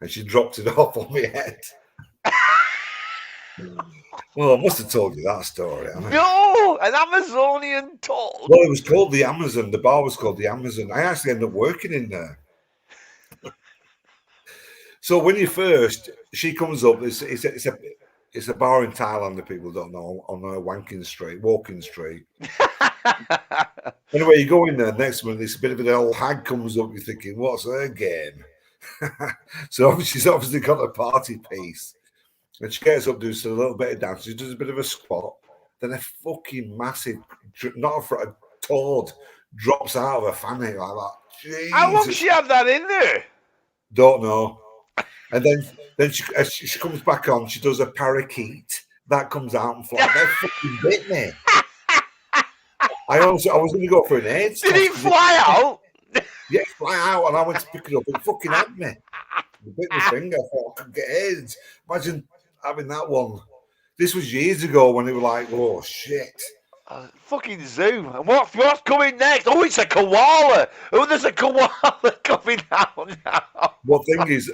and she dropped it off on my head. Well, I must have told you that story. No, An Amazonian toad. Well, it was called the Amazon. The bar was called the Amazon. I actually ended up working in there. So when she comes up. It's a bar in Thailand that people don't know, on Walking Street. Anyway, you go in there next month. It's a bit of an old hag comes up. You're thinking, what's her game? So she's obviously got a party piece, and she gets up, does a little bit of dance. She does a bit of a squat. Then a fucking massive, not a toad, drops out of her fanny like that. Jesus. How long she had that in there? Don't know. And then she comes back on. She does a parakeet that comes out and flies. That fucking bit me. I was going to go for an AIDS Did test. he fly out? Yeah, fly out, and I went to pick it up. It fucking had me. It bit my finger. I thought I could get AIDS. Imagine having that one. This was years ago when they were like, "Oh shit." Fucking zoo. And what's coming next? Oh, it's a koala. Oh, there's a koala coming out now. Well, thing is,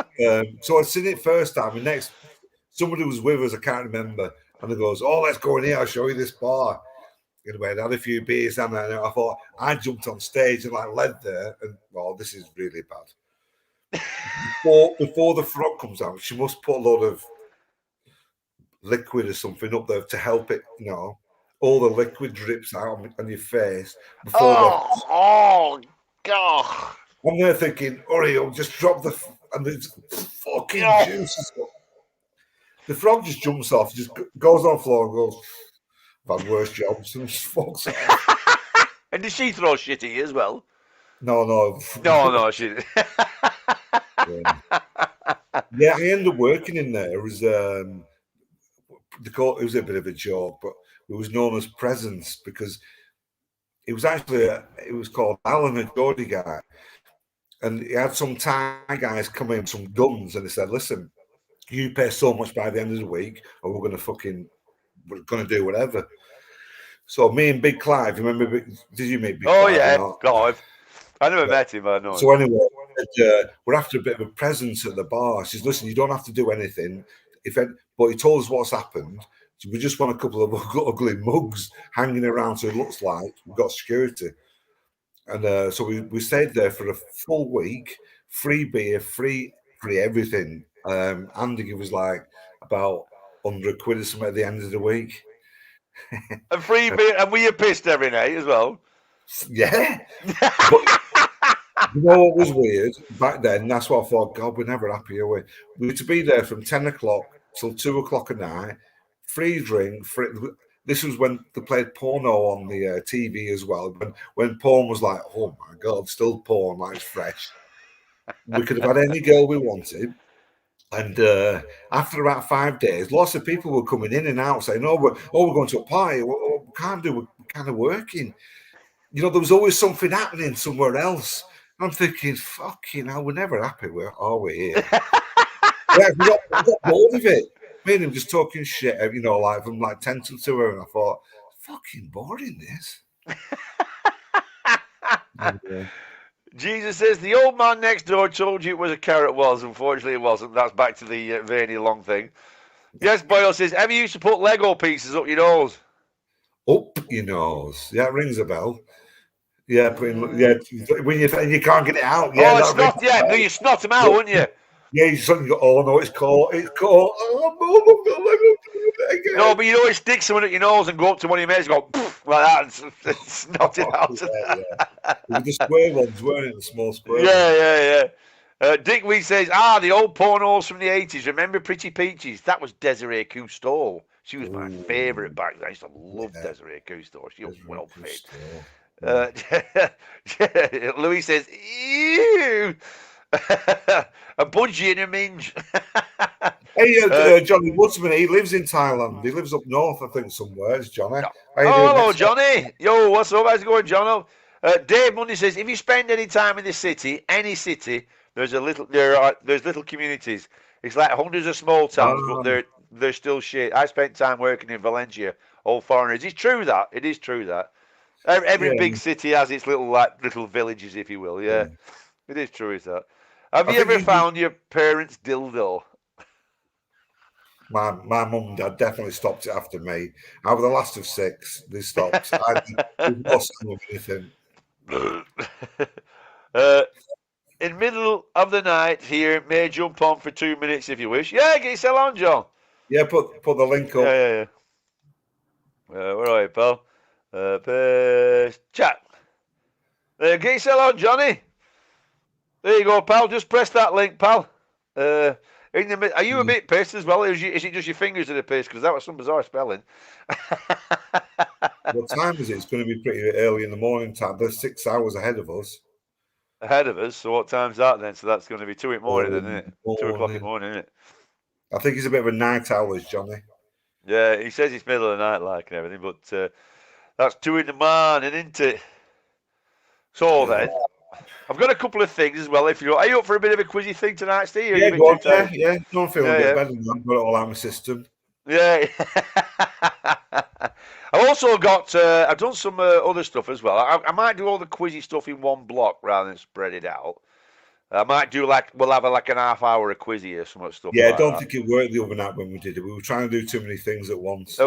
so I'd seen it first time, and somebody was with us, I can't remember, and he goes, "Oh, let's go in here, I'll show you this bar." Anyway, I had a few beers, and I thought, I jumped on stage and like led there, and well, this is really bad. Before the frog comes out, she must put a lot of liquid or something up there to help it, all the liquid drips out on your face before. Oh God! I'm there thinking, hurry up, just drop and there's fucking juices. The frog just jumps off, just goes on the floor and goes, "I've had worse jobs," and just fucks off. And did she throw shit at you as well? No, she didn't. Yeah, I ended up working in there. It was it was a bit of a joke, but it was known as Presence because it was called Alan, a Geordie guy, and he had some Thai guys come in with some guns, and they said, "Listen, you pay so much by the end of the week, or we're gonna do whatever." So me and Big Clive, remember? Did you meet Big Clive? Oh yeah, Clive. I never met him, I know. So anyway, we're after a bit of a presence at the bar. She says, "Listen, you don't have to do anything. But he told us what's happened. So we just want a couple of ugly mugs hanging around, so it looks like we've got security." And so we stayed there for a full week, free beer, free everything. Andy gave us like about 100 quid or something at the end of the week. And free beer, and were you pissed every night as well? Yeah. But, you know what was weird back then? That's what I thought. God, we're never happy, are we? We were to be there from 10 o'clock till 2 o'clock at night. Free drink. This was when they played porno on the TV as well. When porn was like, oh my God, still porn, like it's fresh. We could have had any girl we wanted. And after about 5 days, lots of people were coming in and out saying, we're going to a party. We can't do, we're kind of working. There was always something happening somewhere else. I'm thinking, fucking hell, we're never happy, are we here? Yeah, we got bored of it. Me and him just talking shit, like from like 10 till 2, and I thought, fucking boring this. Jesus says, the old man next door told you it was a carrot. Was. Unfortunately, it wasn't. That's back to the veiny long thing. Yes, Boyle says, ever used to put Lego pieces up your nose? Up your nose. Yeah, it rings a bell. Yeah, when you can't get it out. Yeah, you snot them out, wouldn't you? Yeah, you suddenly go, oh no, it's caught. No, but you always stick someone at your nose and go up to one of your mates and go like that and snot it out. Yeah. The square ones, weren't it? The small square Yeah. Dick Wee says, the old pornos from the 80s. Remember Pretty Peaches? That was Desiree Cousteau. She was my favourite back then. I used to love Desiree Cousteau. She was well fit. Louis says, ew. A budgie and a minge. Hey, Johnny Woodsman, he lives in Thailand. He lives up north, I think, somewhere. It's Johnny. Hello, Johnny. Yo, what's up? How's it going, John? Dave Mundy says, if you spend any time in the city, any city, there's little communities. It's like hundreds of small towns, but they're still shit. I spent time working in Valencia, all foreigners. It's true that. It is true that. Every big city has its little villages, if you will. Yeah. It is true, is that. Have you ever found your parents' dildo? My mum and dad definitely stopped it after me. I was the last of 6. They stopped. There's no sound of anything. In middle of the night here, may jump on for 2 minutes if you wish. Yeah, get yourself on, John. Yeah, put the link up. Yeah. Where are you, pal? Paste. Chat. Get yourself on, Johnny. There you go, pal. Just press that link, pal. Are you a bit pissed as well? Is it just your fingers that are pissed? Because that was some bizarre spelling. What time is it? It's going to be pretty early in the morning time. They're 6 hours ahead of us. Ahead of us. So what time's that then? So that's going to be 2 in the morning, then, isn't it? 2 o'clock in the morning, isn't it? I think he's a bit of a night owl, is Johnny. Yeah, he says it's middle of the night, like and everything, but that's 2 in the morning, isn't it? So then, I've got a couple of things as well. Are you up for a bit of a quizzy thing tonight, Steve? Yeah, go on, yeah. Don't feel a bit better than that. I've got it all out of my system. Yeah. I've also got, I've done some other stuff as well. I might do all the quizzy stuff in one block rather than spread it out. I might do we'll have an half hour of quizzy or some stuff. Yeah, I don't think it worked the other night when we did it. We were trying to do too many things at once.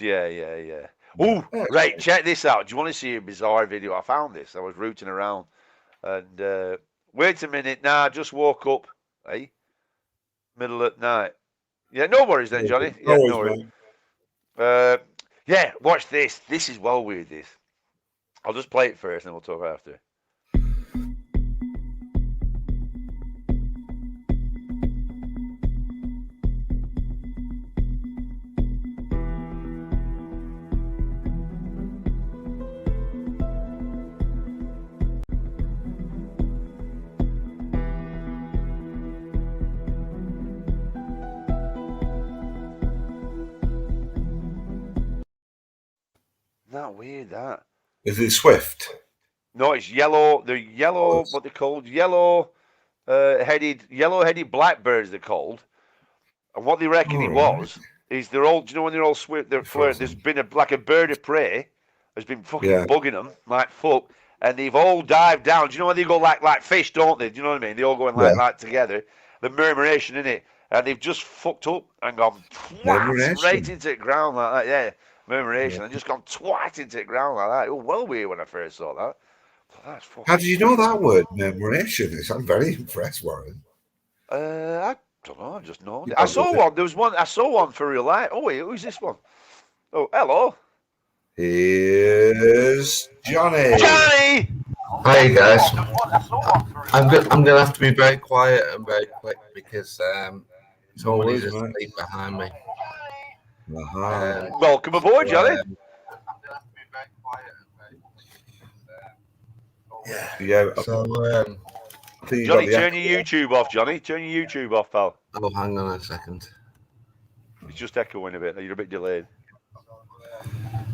Yeah. Ooh, right, check this out. Do you want to see a bizarre video? I found this. I was rooting around. And wait a minute. Nah, I just woke up. Hey? Middle of the night. Yeah, no worries then, Johnny. Yeah, no worries. Yeah, watch this. This is well weird, this. I'll just play it first and we'll talk after. Not weird, that. Is it swift? No, it's yellow. They're yellow, what they're called? Yellow-headed blackbirds, they're called. And what they reckon it was is they're all, do you know when they're all swift, they're flirting, there's been a bird of prey has been fucking bugging them, like fuck, and they've all dived down. Do you know when they go like fish, don't they? Do you know what I mean? They all go in like together. The murmuration, in it. And they've just fucked up and gone right into the ground like that, yeah. Murmuration, and just gone twat into the ground like that. It was well weird when I first saw that. That's How did you know that word, murmuration? I'm very impressed, Warren. I don't know. I just know. I saw one. There was one. I saw one for real life. Oh wait, who's this one? Oh, hello. Here's Johnny. Johnny. Hi guys. I'm gonna have to be very quiet and very quick because somebody's asleep behind me. Welcome aboard, Johnny. Yeah. So, Johnny, turn your YouTube off, Johnny. Turn your YouTube off, pal. Oh, hang on a second. It's just echoing a bit. You're a bit delayed.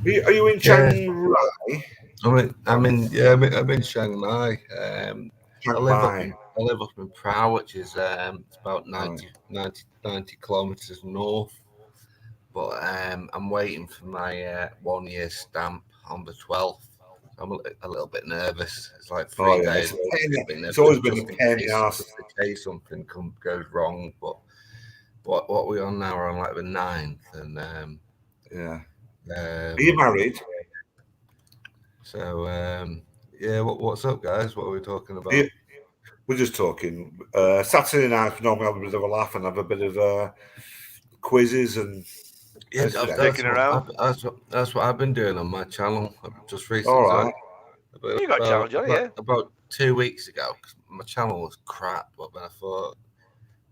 Are you in Shanghai? I'm in Shanghai. I live up in Prao, which is it's about 90 kilometers north. But I'm waiting for my 1 year stamp on the 12th. I'm a little bit nervous. It's like 3 days. It's always been a pain in the ass. In case something goes wrong. But what we're on now, we're on like the 9th. And are you married? So what's up, guys? What are we talking about? We're just talking. Saturday night, we normally have a bit of a laugh and have a bit of quizzes and. Yeah, that's what I've been doing on my channel. Just recently. All right. You got a channel, Johnny, yeah? About 2 weeks ago, because my channel was crap, but then I thought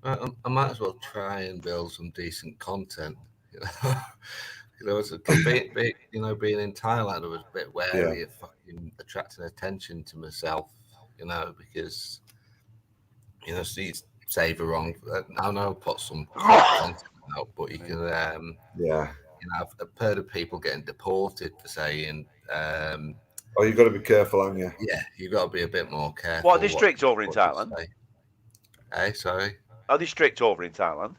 I might as well try and build some decent content. Being in Thailand, I was a bit wary of fucking attracting attention to myself, because say the wrong. I know I'll put some content out, but you can I've heard of people getting deported for saying you've got to be careful, haven't you? Yeah, you've got to be a bit more careful. What are they strict over in Thailand? Sorry, are they strict over in Thailand?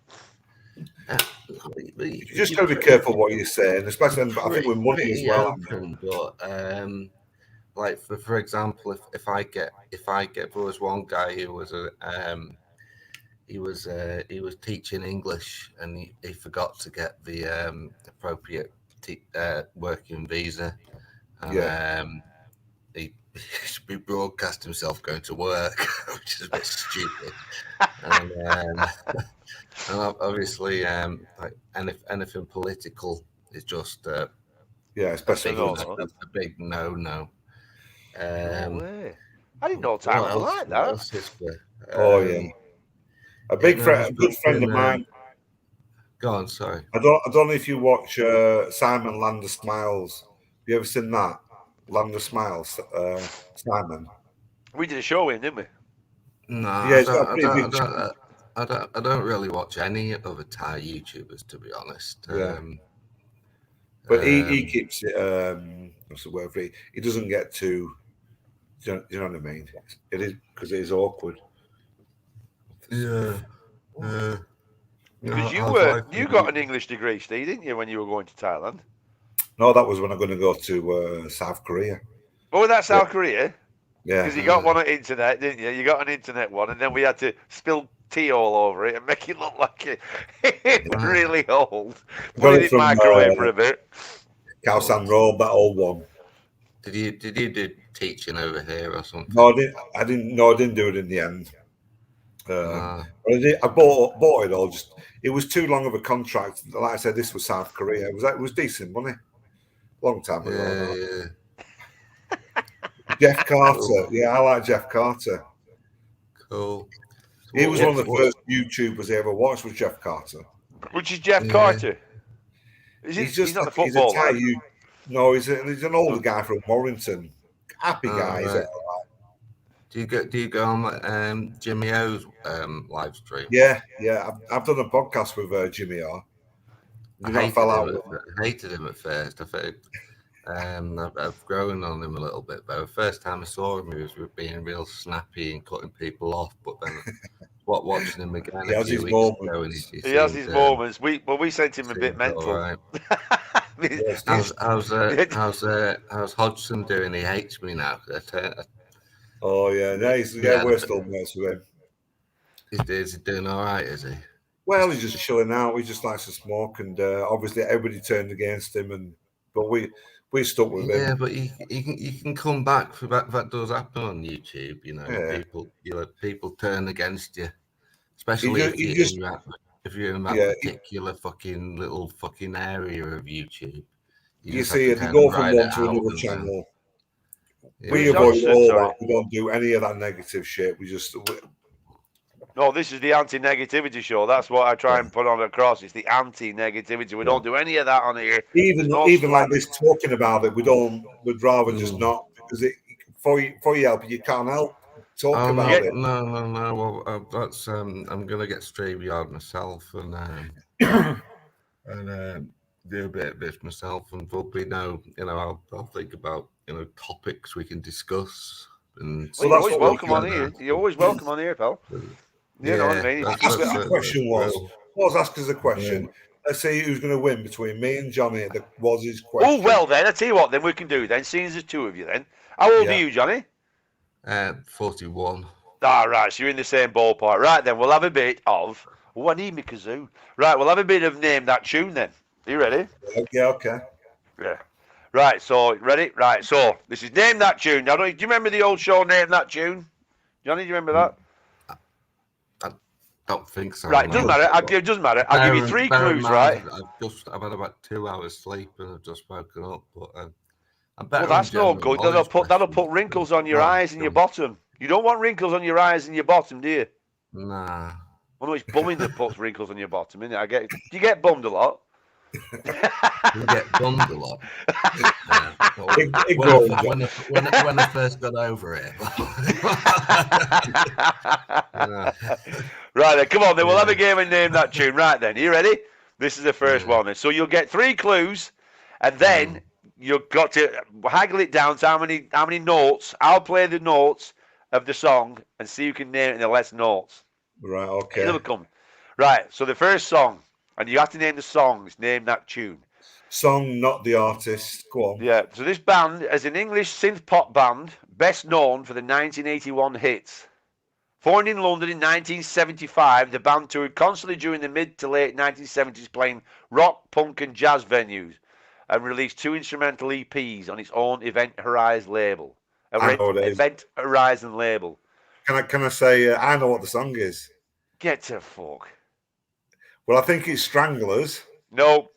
You just got to be careful what you're saying, especially I think with money as well. But like for example, if I get there was one guy who was he was teaching English, and he forgot to get the appropriate working visa, and he broadcast himself going to work, which is a bit stupid. And obviously, like anything political is just especially a big no. No way. I didn't know What Thailand was else? like What that. else is there? Oh yeah, a good friend of mine. Go on, sorry. I don't know if you watch Simon Land of Smiles. Have you ever seen that? Land of Smiles, Simon. We did a show with him, didn't we? No, Yeah, it's got a pretty big channel. I don't really watch any other Thai YouTubers, to be honest. Yeah. But he keeps it. What's the word for it? He doesn't get too. Do you know what I mean? It is because it is awkward. Yeah. Because you got an English degree, Steve, didn't you, when you were going to Thailand? No, that was when I'm going to go to South Korea. Oh, that's South Korea? Yeah. Because you got one on internet, didn't you? You got an internet one, and then we had to spill tea all over it and make it look like it was really old. Put it in microwave for a bit. Khao San Road, that old one. Did you do teaching over here or something? No, I didn't do it in the end. I bought it all. It was too long of a contract. Like I said, this was South Korea. It was decent money. Long time ago. Yeah. Jeff Carter. Yeah, I like Jeff Carter. Cool. He was one of the first YouTubers I ever watched. Was Jeff Carter. Which is Jeff Carter? He's not a footballer. No, he's an older guy from Warrington. Happy guy. Right. Do you go on Jimmy O's live stream? Yeah. I've done a podcast with Jimmy O. I hated him at first. I think I've grown on him a little bit though. First time I saw him, he was being real snappy and cutting people off. But then, watching him again, he has his moments. He has his moments. We sent him a bit mental. Right. How's Hodgson doing? He hates me now. Oh yeah, we're still mates with him. Is he doing all right? Is he? Well, he's just chilling out. He just likes to smoke, and obviously everybody turned against him, but we stuck with him. Yeah, but you can come back. That does happen on YouTube. You know, people turn against you, especially if you're in that particular fucking little fucking area of YouTube. You see, if you go from one to another channel, we avoid all that. We don't do any of that negative shit. No, this is the anti-negativity show. That's what I try and put on across. It's the anti-negativity. We don't do any of that on here. Even like this, talking about it, we'd rather just not, because for your help, you can't help talk about it. No. Well, that's I'm gonna get StreamYard myself and do a bit of this myself, and probably I'll think about topics we can discuss. And you're always welcome on here. You're always welcome on here, pal. You know what I mean? The question was asked as a question. Yeah. Let's see who's going to win between me and Johnny. That was his question. Oh, well, then, I'll tell you what, then we can do then, seeing as there's two of you then. How old are you, Johnny? 41. Right, so you're in the same ballpark. Right, then, we'll have a bit of... Oh, I need my kazoo. Right, we'll have a bit of Name That Tune then. Are you ready? Yeah, okay. Yeah. Right, so, ready? Right, so, this is Name That Tune. Now, do you remember the old show, Name That Tune? Johnny, do you remember that? Don't think so. Right, it doesn't matter. It doesn't matter. I'll give you three clues, right? I've had about 2 hours sleep and I've just woken up, but I'm Well, better. that's no good. That'll put wrinkles on your eyes and your bottom. You don't want wrinkles on your eyes and your bottom, do you? Nah. Well, no, it's bumming that puts wrinkles on your bottom, isn't it? Do you get bummed a lot? You get bummed a lot. When I first got over it. Right then, come on then, we'll have a game and Name That Tune. Right then, are you ready? This is the first one then. So you'll get 3 clues, and then you've got to haggle it down to how many notes. I'll play the notes of the song and see who can name it in the less notes. Right, okay. It'll come. Right, so the first song, and you have to name the song, it's Name That Tune. Song, not the artist. Go on. Yeah, so this band is an English synth pop band, best known for the 1981 hits Formed in London in 1975, the band toured constantly during the mid to late 1970s, playing rock, punk, and jazz venues, and released 2 instrumental EPs on its own Event Horizon label. I know what it is. Event Horizon label. Can I say I know what the song is? Get to fuck. Well, I think it's Stranglers. No.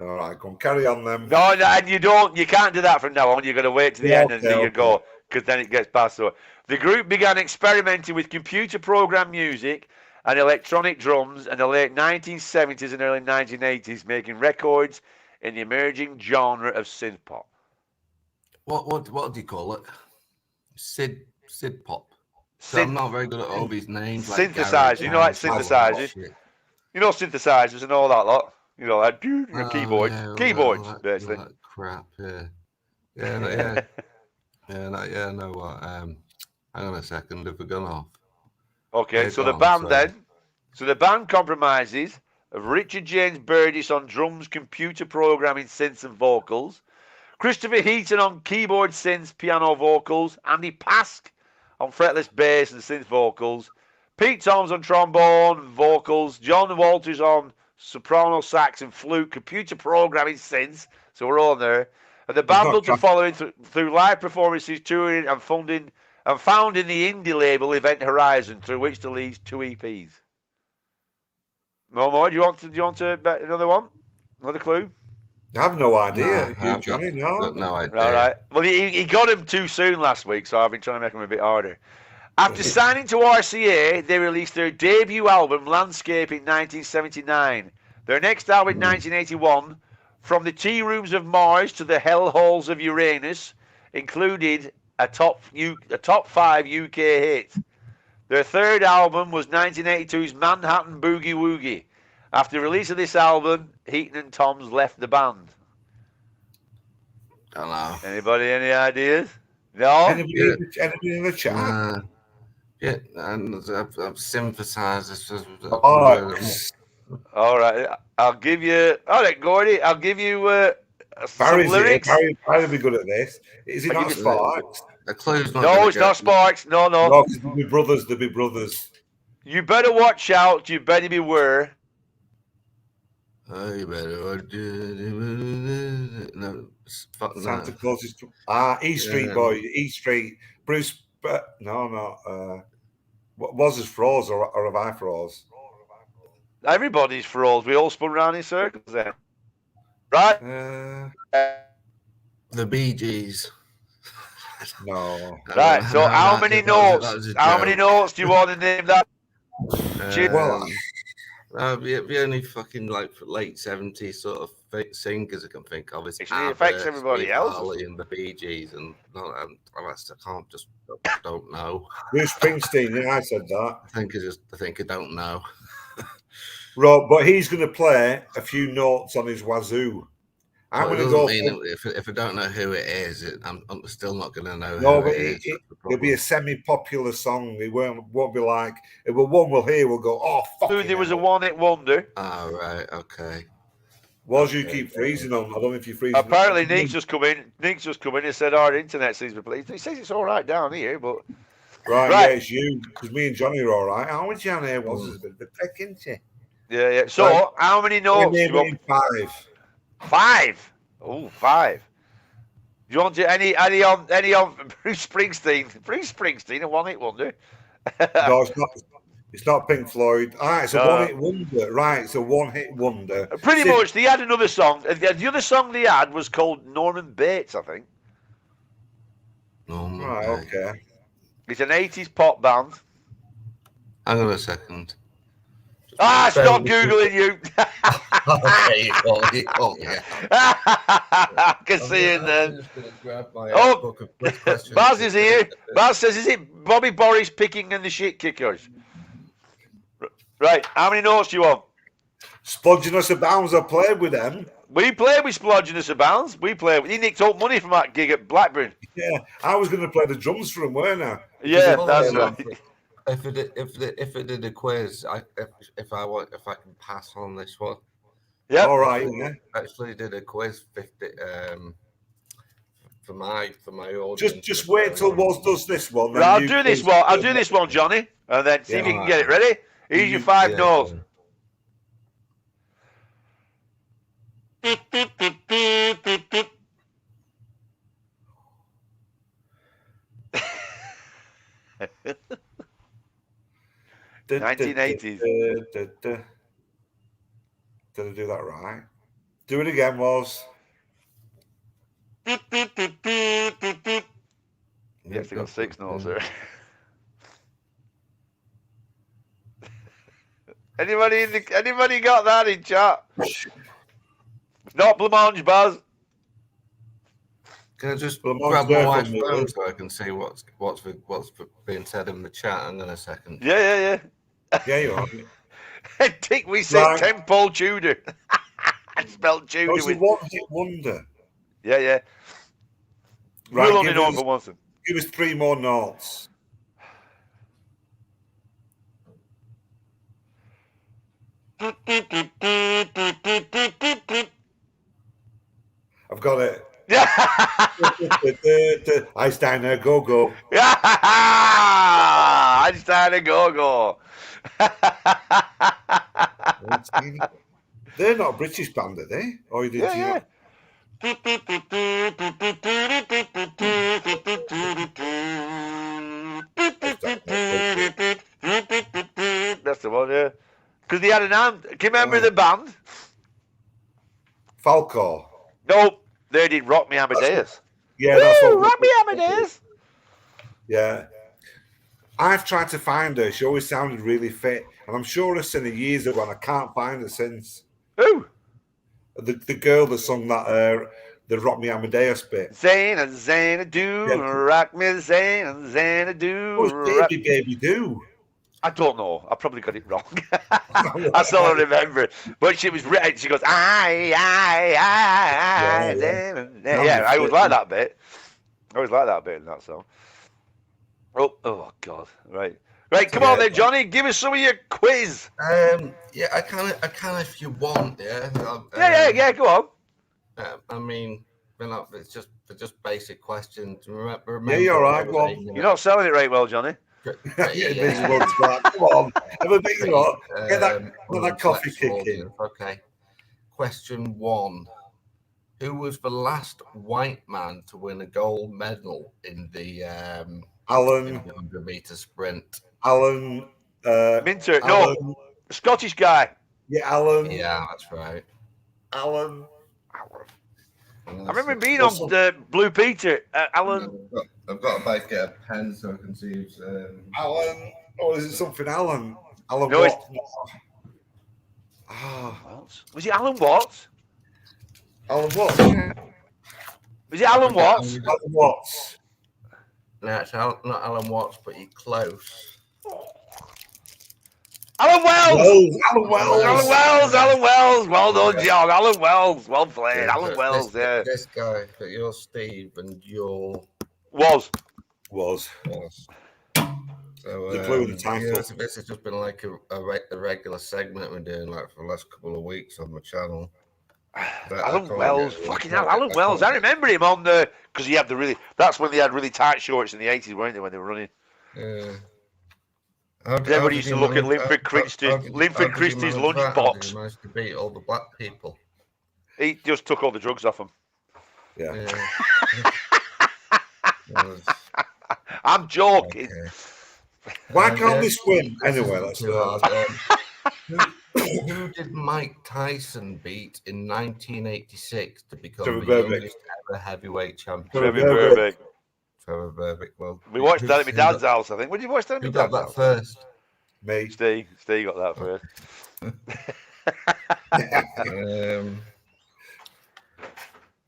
All right, go on, carry on then. No, and you can't do that from now on. You're going to wait to the end and do your go, because then it gets past. So the group began experimenting with computer program music and electronic drums in the late 1970s and early 1980s, making records in the emerging genre of synth pop. What do you call it? Synth pop. So I'm not very good at all these names. Synthesizers, you know, like synthesizers. You know, synthesizers and all that lot. You know, like keyboards, basically. That crap, yeah. No. What? Hang on a second. Have we gone off? Okay, so the band compromises of Richard James Burdis on drums, computer programming, synths, and vocals. Christopher Heaton on keyboard, synths, piano, vocals. Andy Pask on fretless bass and synth vocals. Pete Toms on trombone, vocals. John Walters on soprano, sax, and flute, computer programming, synths. So we're all there. And the band built a following through live performances, touring, and founding the indie label Event Horizon, through which to release 2 EPs. No more? Do you want to bet another one? Another clue? I have no idea. Johnny, no. No idea. All right. Well, he got him too soon last week, so I've been trying to make him a bit harder. After signing to RCA, they released their debut album, Landscape, in 1979. Their next album, in 1981, From the Tea Rooms of Mars to the Hell Halls of Uranus, included a top 5 UK hit. Their third album was 1982's Manhattan Boogie Woogie. After the release of this album, Heaton and Toms left the band. Don't know. Anybody, any ideas? No? Anybody in the chat? Yeah, and I've sympathised. All right, I'll give you. All right, Gordy, I'll give you some lyrics. Barry will be good at this. Is it not Sparks? No, it's not Sparks. No. No, because they'll be brothers. You better watch out. You better beware. You better Santa Claus is E Street Boy. E Street. Bruce. No. What was his froze or have I froze? Everybody's froze. We all spun around in circles then. Right? The Bee Gees. No. Right. So how many notes? How many notes do you want to name that? The only fucking like late 70s sort of singers I can think of is it affects everybody else. Marley and the Bee Gees, and I can't just don't know. Bruce Springsteen, yeah, I said that. I think I don't know. Right, but he's going to play a few notes on his wazoo. I'm going to go. If I don't know who it is, I'm still not going to know. No, but it'll be a semi-popular song. It won't be like if one we'll hear, we'll go, oh fuck. There was a one-hit wonder. Oh right, okay. You keep freezing on. I don't know if you're freezing. Apparently, Nick's just come in. And said our internet seems to play. He says it's all right down here, but right. Yeah, it's you because me and Johnny are all right. How much Johnny was a bit of a peck, isn't she? Yeah. So right. How many notes? Do you want? 5. 5. Oh, 5. Do you want to any on Bruce Springsteen? Bruce Springsteen, a one-hit wonder. No, it's not. It's not Pink Floyd. It's a one-hit wonder. Right, it's a one-hit wonder. Pretty much. They had another song. The other song they had was called Norman Bates, I think. Right, okay. It's an 80s pop band. Hang on a second. Stop Googling you. Yeah. I can see it then. Baz is here. Baz says, is it Bobby Boris picking and the shit kickers? Right, how many notes do you want? Splodginess of Bounds, I played with them. We played with Splodginess of Bounds. He nicked up money from that gig at Blackburn. Yeah, I was going to play the drums for him, weren't I? Yeah, that's right. If it did a quiz, if I can pass on this one. Yeah. All right. Yeah. Actually, did a quiz for my audience. Just wait till Woz does this one. Right, I'll do this one. I'll do this one, Johnny, and then see if you can get it. Ready? Here's your 5 notes. Yeah. 1980s. Did I do that right? Do it again, Woz. You actually got 6 notes there. Anybody got that in chat? Not blancmange, Baz. Can I just grab my wife's phone so I can see what's being said in the chat? Hang on a second. Yeah. Yeah, you are. I think we said Temple Tudor. I spelled Tudor It's a one-hit wonder. Yeah. Right, We'll only know for once. Give us 3 more notes. I've got it. Einstein, go. Einstein, go. They're not a British band, are they? Or did Yeah. That's the one, yeah. Because they had an name. Can you remember the band? Falco. No, they did Rock Me Amadeus. Yeah, that's what. Rock Me Amadeus. Yeah. I've tried to find her. She always sounded really fit. And I'm sure I've seen her years ago and I can't find her since. Who? The girl that sung that the Rock Me Amadeus bit. Xanadu, rock me, Xanadu. Oh, it's Baby Do. I don't know. I probably got it wrong. That's all I remember. But she was written. She goes, yeah, I always like that bit. I always like that bit in that song. Oh God. Right, come on then, Johnny. Give us some of your quiz. Yeah, I can if you want. Yeah. Yeah. Go on. I mean, it's just basic questions. Remember, yeah, you're right. Go on. You're not selling it right well, Johnny. Yeah. Come on. Have a big look. Get that coffee kicking. Okay. Question 1. Who was the last white man to win a gold medal in the Alan 100-meter sprint? Alan Minter. Alan, No, Scottish guy. Yeah, Alan. Yeah, that's right. Alan. I remember being on the Blue Peter. Alan. I've got to both get a pen so I can see. Alan. Oh, is it something Alan? Alan No, Watts. Was it Alan Watts? Alan Watts. Yeah. Was it Alan Watts? Alan Watts. No, it's not Alan Watts, but you're close. Alan Wells! Alan Wells! Well done, John. Alan Wells. Well played. Yeah, Alan Wells, yeah. This guy, but you're Steve and you're... Was. So, the clue in the title. Yeah, this has just been like a regular segment we're doing like for the last couple of weeks on my channel. Alan Wells, fucking hell, Alan Wells. I remember him on the... Because he had that's when they had really tight shorts in the 80s, weren't they, when they were running? Yeah. Everybody used to look at Linford Christie's lunchbox. He managed to beat all the black people. He just took all the drugs off them. Yeah. I'm joking. Okay. Why can't they swim? Anyway, let's do that. Who did Mike Tyson beat in 1986 to become Trevor the Berbick. youngest ever heavyweight champion? Trevor Berbick. Well, we watched that at my dad's house, I think. When did you watch that at my Who dad's got house? that first? Me. Steve got that first.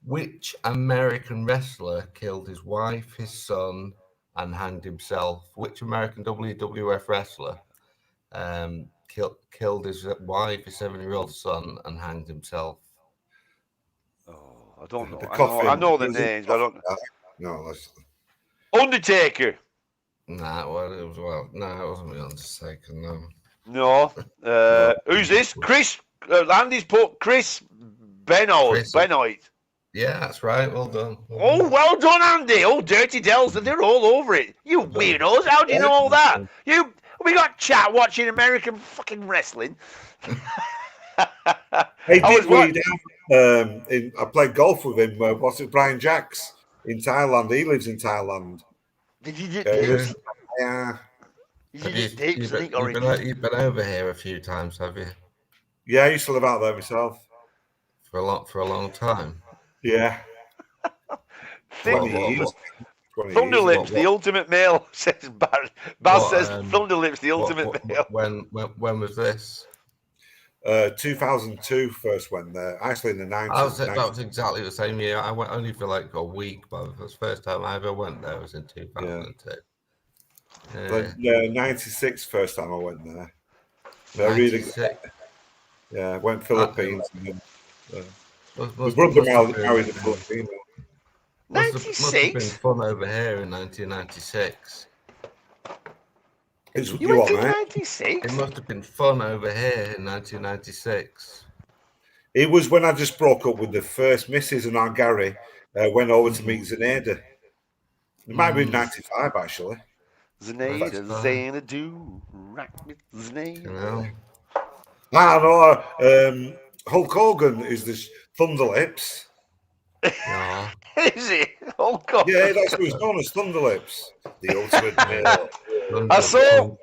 Which American wrestler killed his wife, his son, and hanged himself? Which American WWF wrestler killed his wife, his 7-year-old son, and hanged himself? Oh, I don't know. I know the names, but I don't know. No, that's... Undertaker. It wasn't the Undertaker, no. No. Who's this? Chris. Andy's put Chris Benoit. Yeah, that's right. Well done. Oh, well done, Andy. Oh, Dirty Dells, they're all over it. You weirdos, how do you know all that? We got chat watching American fucking wrestling. Hey, did we? I played golf with him. What's it, Brian Jacks in Thailand? He lives in Thailand. Did you get Yeah. You've been over here a few times, have you? Yeah, I used to live out there myself. For a long time. Yeah. 20 years. Thunderlips, the ultimate male, says Baz says Thunderlips, the ultimate male. When was this? 2002 first went there. Actually, in the 90s. That was exactly the same year. I went only for like a week, but the first time I ever went there was in 2002. Yeah. 96 first time I went there. Yeah, went Philippines. My brother married a Filipino. Must have been fun over here in 1996. You went to 96? It must have been fun over here in 1996. It was when I just broke up with the first Mrs. and our Gary went over to meet Zenaida. It might be 95 actually. Zenaida, Xanadu, rock with Zenaida. I know. Hulk Hogan is the Thunderlips. Yeah. Is it? Hulk Hogan? Yeah, that's what he's known as, Thunderlips. The ultimate male. I saw,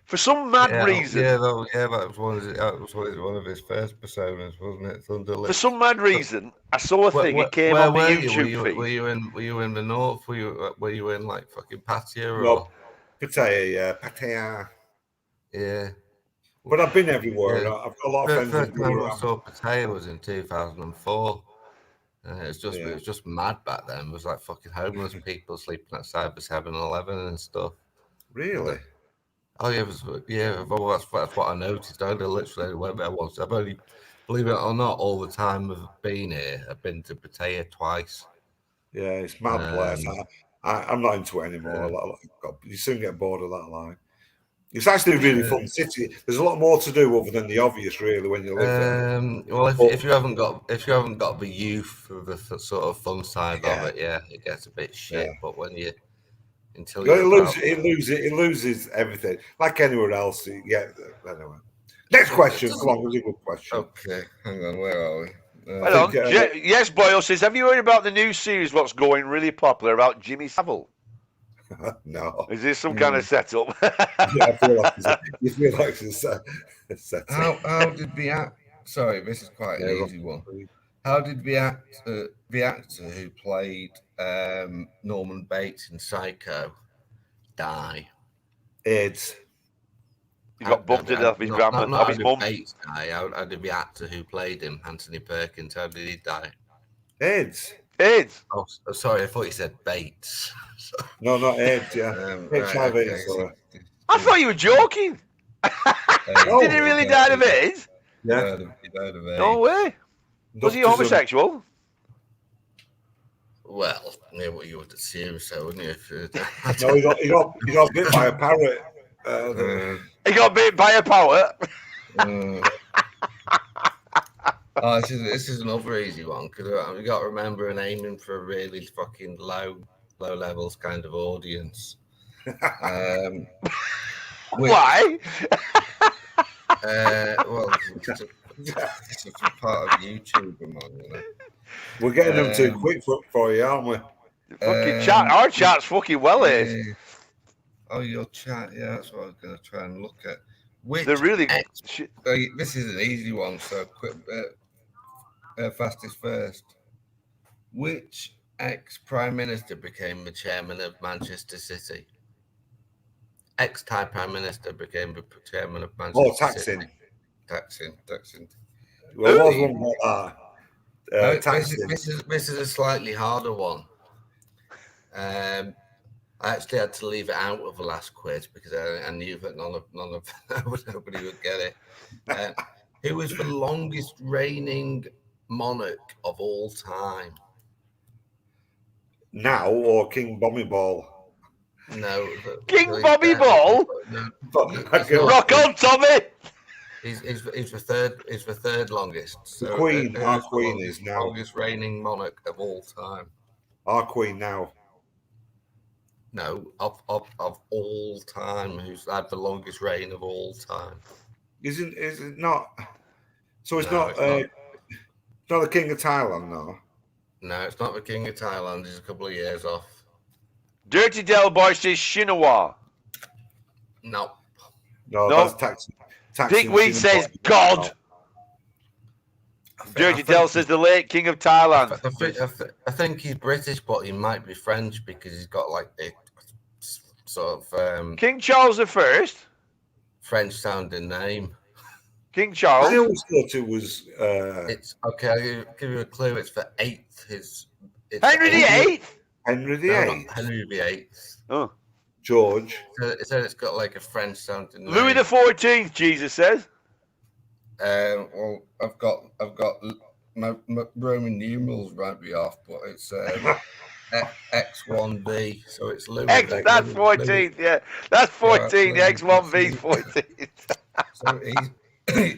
for some mad reason. That was one of his first personas, wasn't it? Thunderlips. For some mad reason, I saw a thing. It came on the YouTube feed. Were you in the north? Were you in like fucking Pattaya? No, Pattaya, Pattaya. Yeah. But I've been everywhere. Yeah. I've got a lot of friends. First time I saw Pattaya was in 2004. It was just mad back then. It was like fucking homeless people sleeping outside the 7-Eleven and stuff. Really? Oh yeah, that's what I noticed. I literally went there once. I've only, believe it or not, all the time I've been here, I've been to Pattaya twice. Yeah, it's mad place. I'm not into it anymore. You soon get bored of that life. It's actually a really fun city. There's a lot more to do other than the obvious, really, when you live there. Well, if you haven't got the youth of the sort of fun side of it, it gets a bit shit. Yeah. But when it loses everything, like anywhere else. Yeah. Anyway, next question. Come on, was a good question. Okay, hang on. Where are we? Yes, Boyle says, have you heard about the new series? What's going really popular about Jimmy Savile? No. Is this some kind of setup? I feel like it's a setup. How did the act? Sorry, this is quite an easy one. How did the actor who played Norman Bates in Psycho die? AIDS. He got bumped to death of his grandma, of his mum. Bates die. How did the actor who played him, Anthony Perkins, how did he die? AIDS. Oh, sorry, I thought you said Bates. No, not AIDS, yeah. HIV. Sorry. I thought you were joking. Did he really die of AIDS? Yeah. He died of AIDS. No way. Was he homosexual? Well, what you would assume so, wouldn't you? No, he got bit by a parrot. He got bit by a parrot. This is another easy one because we got to remember and aiming for a really fucking low levels kind of audience. Why? Well, it's a part of YouTube, We're getting them too quick for you, aren't we? Fucking chat. Our chat's fucking well here. Your chat, yeah, that's what I was going to try and look at. They're really. This is an easy one, so quick. Fastest first. Which ex-Prime Minister became the chairman of Manchester City? Ex-Thai Prime Minister became the chairman of Manchester City. Taksin. Well, there was one more. This is a slightly harder one. I actually had to leave it out of the last quiz because I knew that nobody would get it. Who was the longest reigning monarch of all time? Now or King Bommy Ball? No. King Bobby Ball? No. Rock on, Tommy! He's the third longest. The So Queen, our who's the Queen is now. longest reigning monarch of all time. Our Queen now. No, of all time, who's had the longest reign of all time? Is it not? So it's No, not. it's not. Not the King of Thailand, no. No, it's not the King of Thailand. He's a couple of years off. Dirty Del Boy says Shinawara. No. No, No. that's taxi. Dick Weed says God. Dirty Del says the late King of Thailand. I think he's British, but he might be French because he's got like a sort of King Charles I. French-sounding name. King Charles. I always thought it was. It's okay. I'll give you a clue. It's the 8th. It's Henry VIII. Henry No, VIII. not Henry VIII. Oh. George. It said it's got like a French-sounding name. Louis XIV. Jesus says. Well, I've got my Roman numerals might be off, but it's X1B, so it's Louis. That's 14th, yeah. That's 14. Yeah, X1B's 14th. So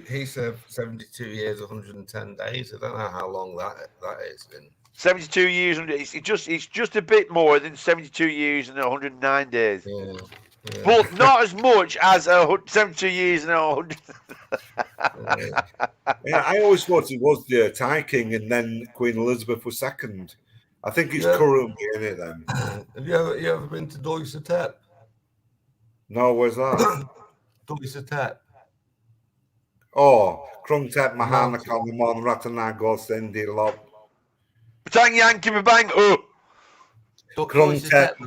he's 72 years, 110 days. I don't know how long that is. 72 years, it's just a bit more than 72 years and 109 days. Yeah. But not as much as 72 years and 100. Yeah, I always thought it was the Thai King, and then Queen Elizabeth was second. I think it's currently in it then. Have you ever been to Doisetep? No, where's that? Doisetep. Oh, Krungtep Mahana Kalamon Ratanagor Sendi Lob. Batang Yankee Bang. Oh. Doisetep,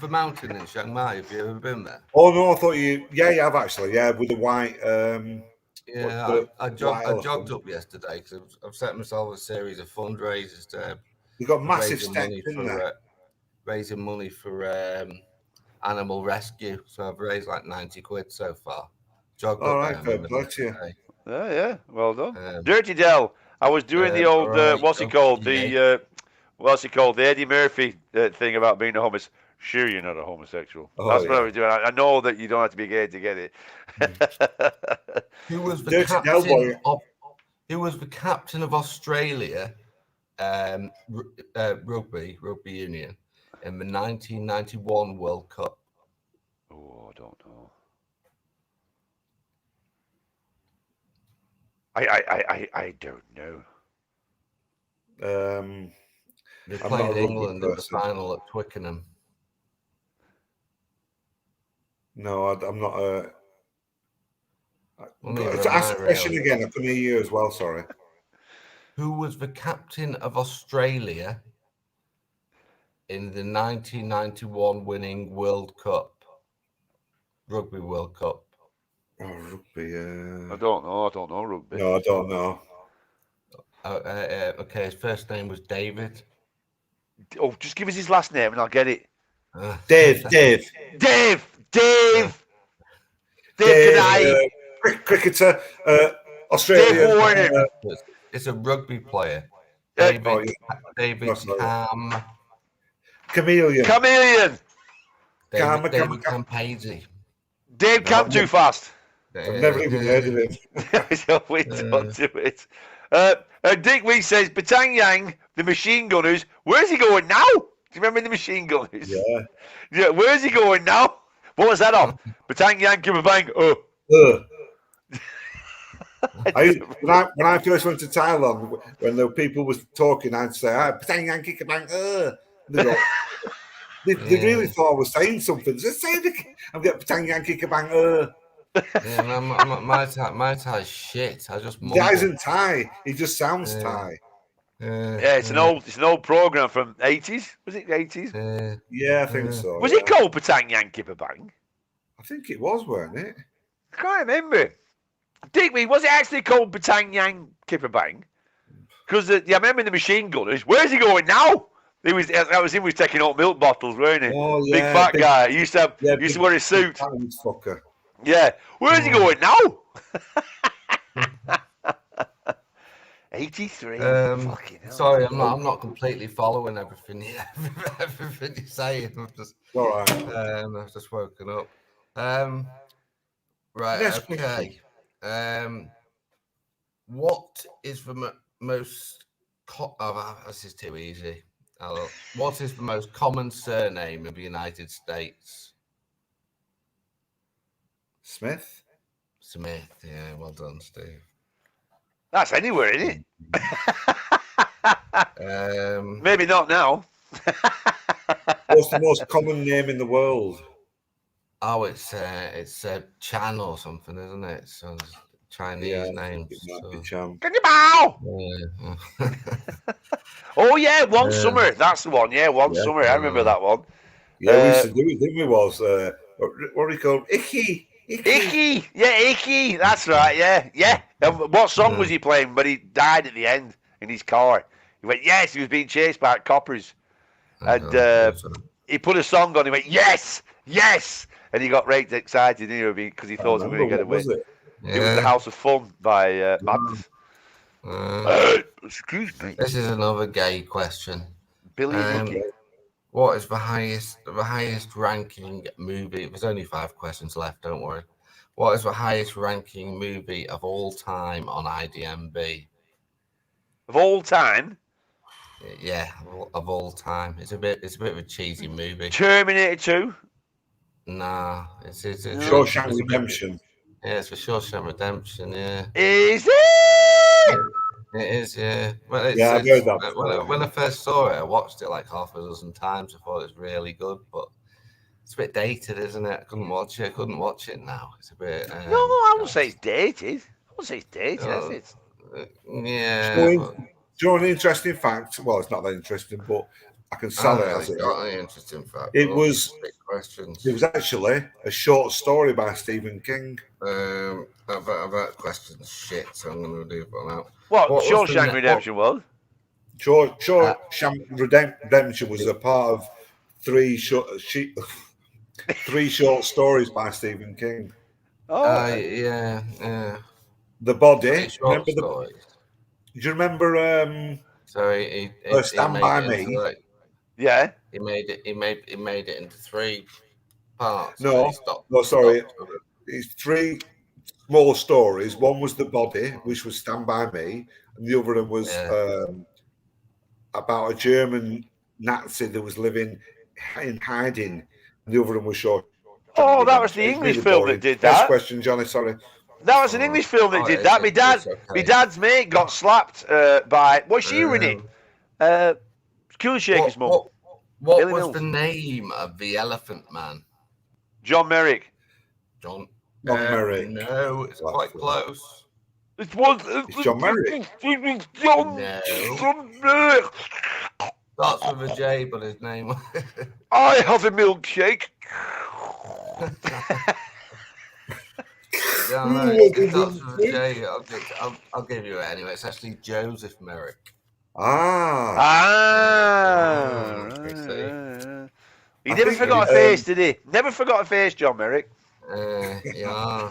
the mountain in Chiang Mai. Have you ever been there? Oh no, I thought you. Yeah, you have actually. Yeah, with the white. Yeah, I jogged up yesterday because I've set myself a series of fundraisers to. You got massive steps in there. Raising money for animal rescue. So I've raised like 90 quid so far. Jogged All up right, fair play to you. Yeah, well done. Dirty Del, I was doing the old, what's it called? The Eddie Murphy thing about being a homosexual. Sure, you're not a homosexual. That's what I was doing. I know that you don't have to be gay to get it. Who was the captain of Australia rugby union in the 1991 World Cup? Oh, I don't know. I don't know. They played England in the final at Twickenham. No, I'm not. Ask the question again. I couldn't hear you as well. Sorry. Who was the captain of Australia in the 1991 winning World Cup? Rugby World Cup. Oh, rugby. I don't know rugby. No, I don't know. Okay, his first name was David. Oh, just give us his last name and I'll get it. Dave. Cricketer, Australia. It's a rugby player. David Chameleon. David Campese. Dave Camp too fast. I've never even heard of him. We don't do it. Dick Wee says, Batang Yang, the machine gunners, where's he going now? Do you remember the machine gunners? Yeah, where's he going now? What was that on? Batang Yang, give a bang. When I first went to Thailand, when the people was talking, I'd say, Batang Yang, kick a bang. They really thought I was saying something. Just say it again. I'm getting Batang Yang, kick a bang. Yeah, my Thai's shit. I just mumble. That isn't Thai. He just sounds Thai. Yeah, it's an old program from 80s. Was it 80s? Yeah, I think so. Was it called Batang Yang Kipper Bang? I think it was, weren't it? I can't remember. Dick me, was it actually called Batang Yang Kipper Bang? Because I remember the machine gunners. Where's he going now? He was taking out milk bottles, weren't he? Oh, yeah, big fat guy. He used to wear a suit. Fucker. Yeah. Where's he going now? 83. Sorry, I'm not completely following everything you're saying. All right. I've just woken up. Right. Yes, okay. What is the most? This is too easy. What is the most common surname of the United States? Smith. Smith. Yeah, well done, Steve. That's anywhere, isn't it? Maybe not now. What's the most common name in the world? Oh, it's Chan or something, isn't it? So Chinese names. It might be So. Chan. Can you bow? Yeah. Oh yeah, One Summer. That's the one. Yeah, One Summer. I remember that one. Yeah, we used to do it, didn't we? Was what do you call Icky? Icky. Yeah, Icky. That's right. Yeah. What song was he playing? But he died at the end in his car. He went, yes. He was being chased by coppers, and he put a song on. He went, yes, and he got raked excited, because he thought he was going to get away. Was it? It was The House of Fun by Madness. Excuse me. This is another gay question. Billy and Mickey. What is the highest ranking movie? There's only 5 questions left, don't worry. What is the highest ranking movie of all time on IMDb? Of all time? Yeah, of all time. It's a bit of a cheesy movie. Terminator 2? Nah, it's Shawshank Redemption. Yeah, it's for Shawshank Redemption, yeah. Is it? It is, yeah. Well, I've heard that. When I first saw it, I watched it like half a dozen times. I thought it was really good, but it's a bit dated, isn't it? I couldn't watch it now. It's a bit... no, I won't say it's dated. Yeah. Do you know an interesting fact? Well, it's not that interesting, but I can sell it as got an interesting fact. It was actually a short story by Stephen King. I've got questions shit, so I'm going to leave that out. What Shawshank Redemption was? Shawshank Redemption was a part of 3 short stories by Stephen King. Oh, yeah. The Body. Do you remember? Stand By Me. Yeah. He made it into 3 parts. No, sorry. It's 3 small stories. One was The Body, which was Stand By Me, and the other one was about a German Nazi that was living in hiding. And the other one was short. Oh, that was the English film that did that. Next question, Johnny. Sorry. That was an English film that did that. My dad's mate got slapped by. What's she in it? Cool Shaker's mum. What was the name of the Elephant Man? John Merrick. John Merrick. No, it's quite close. It's John Merrick. John Merrick. Starts with a J, but his name. I have a milkshake. It starts with a J. I'll give you it anyway. It's actually Joseph Merrick. He never forgot a face, did he? Never forgot a face, John Merrick. Do you know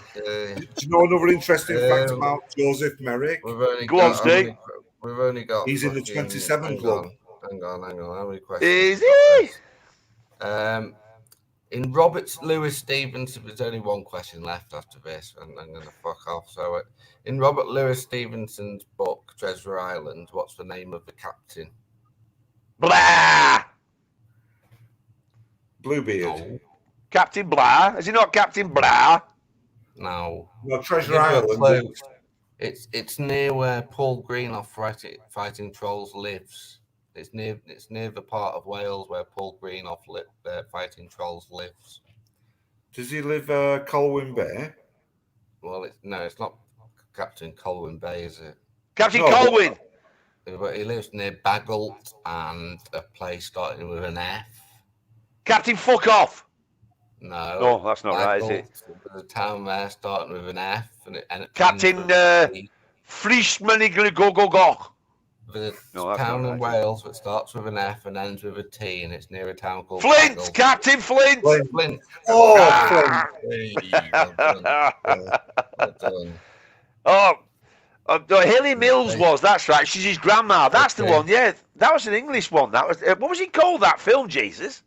another interesting fact about Joseph Merrick? Go on, Steve. We've only got. He's in the 27 club. Hang on. How many questions? Is he? In Robert Louis Stevenson, there's only 1 question left after this, and I'm going to fuck off. So, in Robert Louis Stevenson's book, Treasure Island, what's the name of the captain? Blah! Bluebeard. No. Captain Blah? Is he not Captain Blah? No. No, Treasure Island. It's near where Paul Greenough fighting trolls lives. It's near the part of Wales where Paul Greenough fighting trolls lives. Does he live Colwyn Bay? Well, it's not Captain Colwyn Bay, is it? Captain Colwyn. But he lives near Bagalt and a place starting with an F. Captain Fuck Off. No. No, that's not right, is it? There's a town there starting with an F. And Captain Frischmann Go Go Go. There's a town in Wales that starts with an F and ends with a T, and it's near a town called Flint. Bagel. Captain Flint. Flint. Oh, Flint. Well done. No, Haley Mills was. That's right. She's his grandma. That's the one. Yeah, that was an English one. That was. What was he called? That film, Jesus?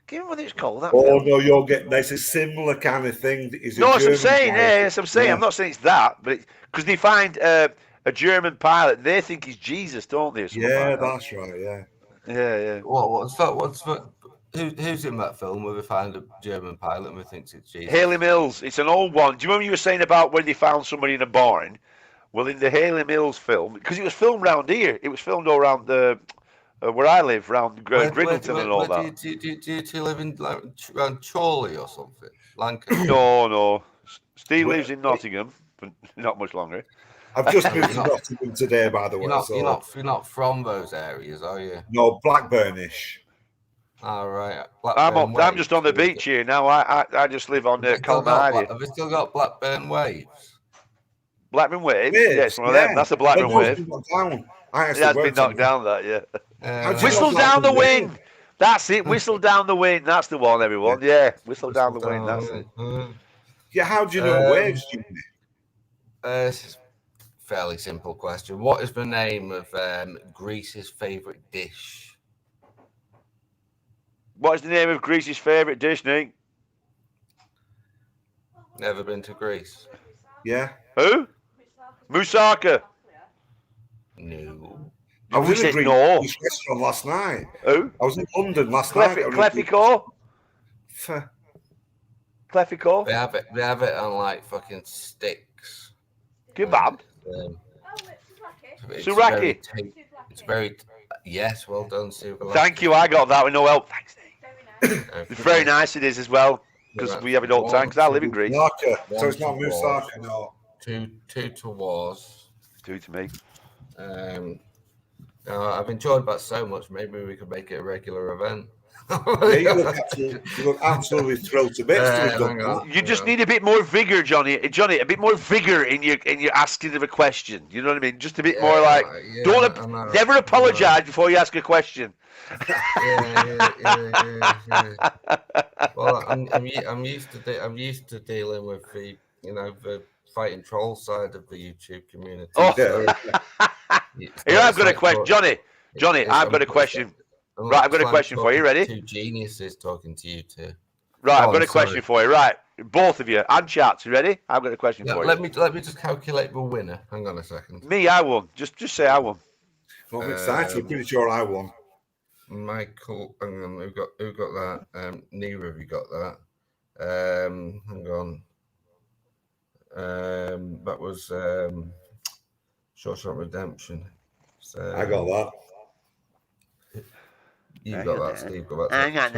Give him what it's called. That Oh film. no, you're getting. That's a similar kind of thing. Is No, a that's what I'm German saying. pilot. Yeah, that's what I'm saying. Yeah. I'm not saying it's that, but because they find a German pilot, they think he's Jesus, don't they? Or something Yeah, like that. that's right. Yeah. Yeah. What's that? Who's in that film where we find a German pilot and we think it's Jesus? Haley Mills. It's an old one. Do you remember you were saying about when they found somebody in a barn? Well, in the Haley Mills film, because it was filmed round here, it was filmed all around the where I live, around Griggleton and all that. Do you two live in like around Chorley or something? Lancaster? No. Steve Where- lives in Nottingham, but not much longer. I've just moved to Nottingham today, by the way. You're not from those areas, are you? No, Blackburnish. All right. I'm just on the beach here now. I just live on the Colmar. Have we still got Blackburn Waves? Blackburn Wave? Yeah, it's one of them. That's a Blackburn Wave. It has been knocked down, that, Uh, Whistle down the wind. That's it. Whistle down the wind. That's the one, everyone. Yeah, whistle down the wind. That's it. Yeah, how do you know waves, Jimmy? It's a fairly simple question. What is the name of Greece's favourite dish? What is the name of Greece's favourite dish, Nick? Never been to Greece? Yeah. Who? Moussaka. No. I was in a Greek no. restaurant last night. Who? I was in London last night. Cleffico? Cleffico? They have it on like fucking sticks. Kebab? Suraki. It's very yes, well done, Souvlaki. Thank you, I got that with no help. Thanks, Nick. It's very nice it is as well, because we have it all the time, because I live in Greece. So it's not moussaka, no. Two to Wars. Two to me. I've enjoyed that so much, maybe we could make it a regular event. Yeah, you look absolutely thrilled to bits. You just need a bit more vigor, Johnny. Johnny, a bit more vigor in your asking of a question. You know what I mean? Just a bit more like never apologize before you ask a question. Well, I'm used to dealing with the fighting troll side of the YouTube community. Oh. Here, I've got a question, Johnny. I've got a question. Right, I've got a question for you. Ready? Two geniuses talking to you two. Right, I've got a question for you. Right, both of you and chat. You ready? I've got a question for you. Let me just calculate the winner. Hang on a second. Me, I won. Just say I won. I'm excited. I'm pretty sure I won. Michael, hang on. Who got that? Neither of you got that. Hang on. That was Shawshank Redemption. So I got that. You got that, Steve. Got that. I got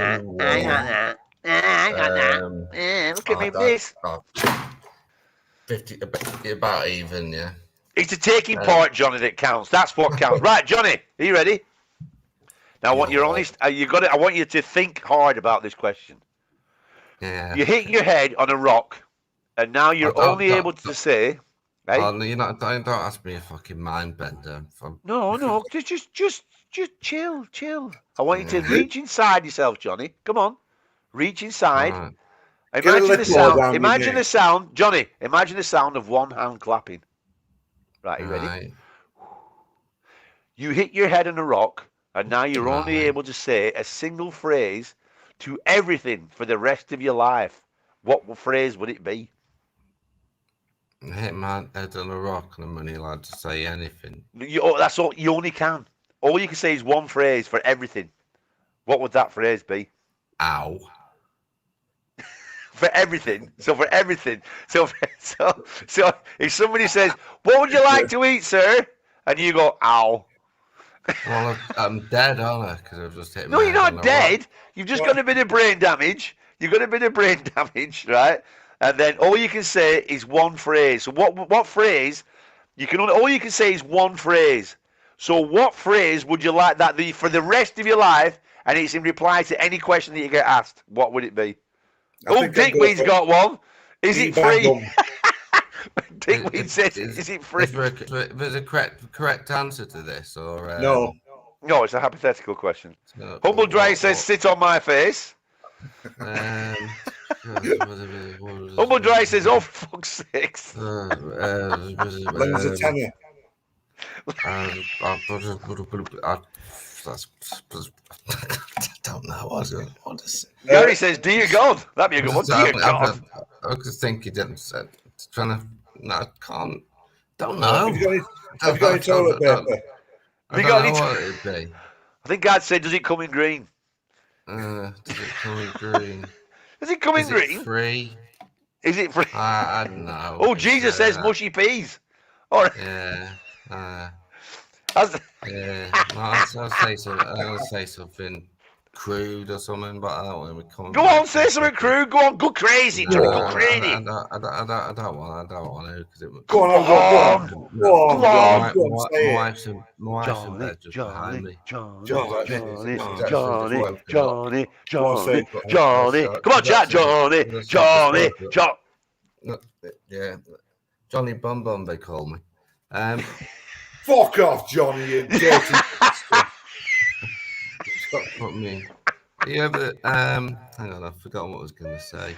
that. Look at me, please. 50, about even, yeah. It's the taking part, Johnny, that counts. That's what counts. Right, Johnny, are you ready? Now, I want your honest. I want you to think hard about this question. Yeah. You hit your head on a rock, and now you're only able to say. Hey? Oh, don't ask me a fucking mind bender. No, just chill. I want you to reach inside yourself, Johnny. Come on, reach inside. Right. Imagine the sound. Imagine the sound, Johnny. Imagine the sound of one hand clapping. Right, you ready? Right. You hit your head on a rock, and now you're only able to say a single phrase to everything for the rest of your life. What phrase would it be? Hit my head on a rock, and I'm only allowed to say anything. That's all. You only can. All you can say is one phrase for everything. What would that phrase be? Ow. For everything. So for everything. So if somebody says, "What would you like to eat, sir?" and you go, "Ow." Well, I'm dead, aren't I? Because I've just hit. No, you're not dead. You've just got a bit of brain damage. You've got a bit of brain damage, right? And then all you can say is one phrase. So what phrase? All you can say is one phrase. So what phrase would you like that for the rest of your life? And it's in reply to any question that you get asked. What would it be? Dickween's got one. Is it free? Dickween says, "Is it free?" There's a correct answer to this, or No. No, it's a hypothetical question. Humble Dry says, "Sit on my face." Humble Dry says, "Oh, fuck's sakes." Lends a tenner. don't know. What is Gary says, "Dear God." That'd be a good one. Dear God. I just think he didn't say. Trying to. No, I can't. Don't know. Have you got any toilet paper? I don't know what it'd be. I think God said, "Does it come in green?" Does it come in green? Does it come in Is green? it free? Is it free? I don't know. Oh, Jesus says mushy peas. All right. Yeah. Yeah. No, I'll say something crude or something, but I don't want to come. Go on, say something crude. Go on, go crazy, Johnny. Go crazy. I don't want to because it would. Go on. My wife's in bed just behind me. Johnny. Come on, chat, Johnny. Yeah, Johnny Bum Bum they call me. Fuck off, Johnny, you dirty bastard. What me? Yeah, but hang on, I've forgotten what I was going to say.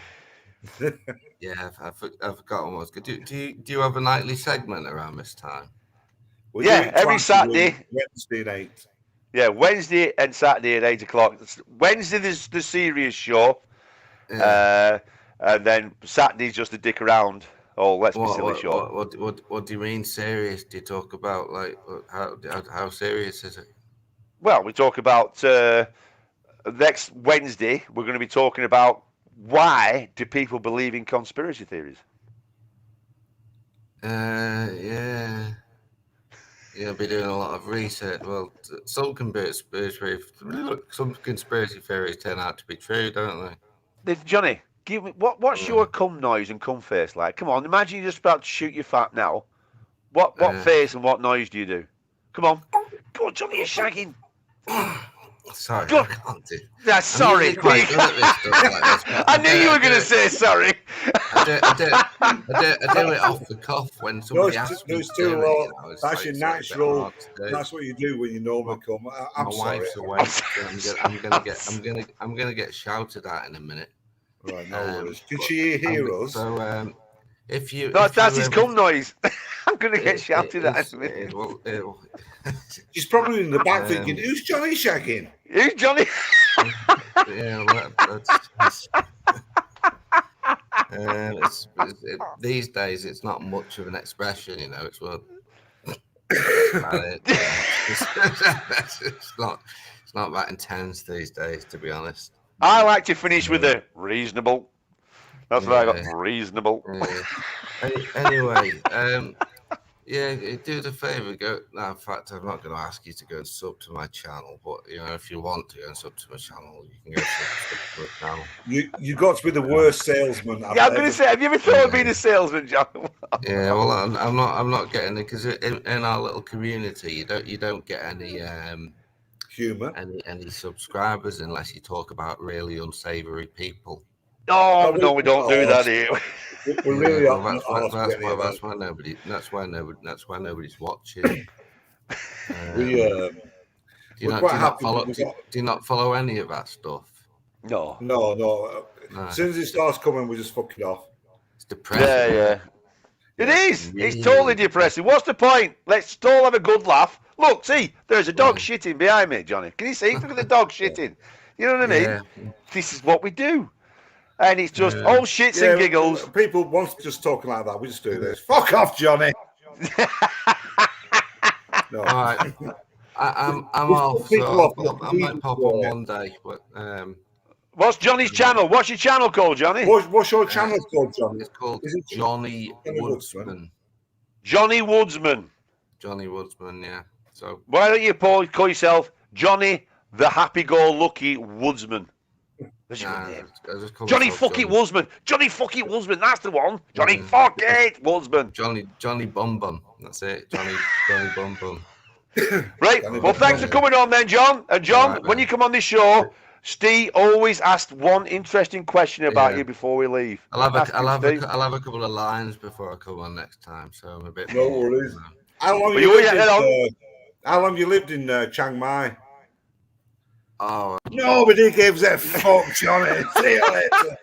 Yeah, I've forgotten what I was going to do. Do you have a nightly segment around this time? Yeah, every Saturday. Wednesday at 8. Yeah, Wednesday and Saturday at 8 o'clock. Wednesday there's the serious show. Yeah. And then Saturday's just a dick around. Oh, let's be silly show. What do you mean serious? Do you talk about like how serious is it? Well, we talk about next Wednesday. We're going to be talking about why do people believe in conspiracy theories? Yeah. You'll be doing a lot of research. Well, some conspiracy theories turn out to be true, don't they? Johnny, give me what's your cum noise and cum face like? Come on, imagine you're just about to shoot your fat now. What face and what noise do you do? Come on, Johnny, you're shagging. Sorry, I can't do. Yeah, sorry. I knew you were going to say sorry. I do it off the cuff when somebody asks me to do it. That's your natural. That's what you do when you normally come. I'm sorry. Wife's awake. So I'm gonna get shouted at in a minute. Right, no worries. Can she hear us? So if you that's his cum noise. I'm gonna get shouted at in a minute. She's probably in the back thinking, "Who's Johnny shagging? Who's Johnny?" These days, it's not much of an expression, you know. It's what it's not that intense these days, to be honest. I like to finish with a reasonable. That's what I got. Reasonable. Anyway, do us a favour. Go. No, in fact, I'm not going to ask you to go and sub to my channel, but if you want to go and sub to my channel, you can go sub to my channel. You got to be the worst salesman. I'm going to say, have you ever thought of being a salesman, John? Yeah, well, I'm not getting it because in our little community, you don't get any humour, any subscribers unless you talk about really unsavoury people. Oh no, we don't do that here. We're really that's why nobody's watching. Do you not follow any of that stuff? No. As soon as it starts coming, we just fuck it off. It's depressing. Yeah. It is. It's totally depressing. What's the point? Let's all have a good laugh. Look, see, there's a dog shitting behind me, Johnny. Can you see? Look at the dog shitting. You know what I mean? Yeah. This is what we do. And it's just all shits and giggles. People want to just talk like that. We just do this. Fuck off, Johnny. No. All right. I'm off. So I might pop on one day. But what's Johnny's channel? What's your channel called, Johnny? What's your channel called, Johnny? It's called Johnny Woodsman. Johnny Woodsman. Johnny Woodsman, yeah. So why don't you call yourself Johnny the Happy-Go-Lucky Woodsman? Johnny fucking Woodsman. Johnny fucking Woodsman. That's the one. Johnny fucking Woodsman. Johnny Bum Bum. That's it. Johnny Bum Bum. Right. Well, thanks for coming on then, John. And John, when you come on this show, Steve always asked one interesting question about you before we leave. I'll have a couple of lines before I come on next time. So I'm a bit. No worries. How long you lived in Chiang Mai? Oh, nobody gives a fuck, Johnny. See you later.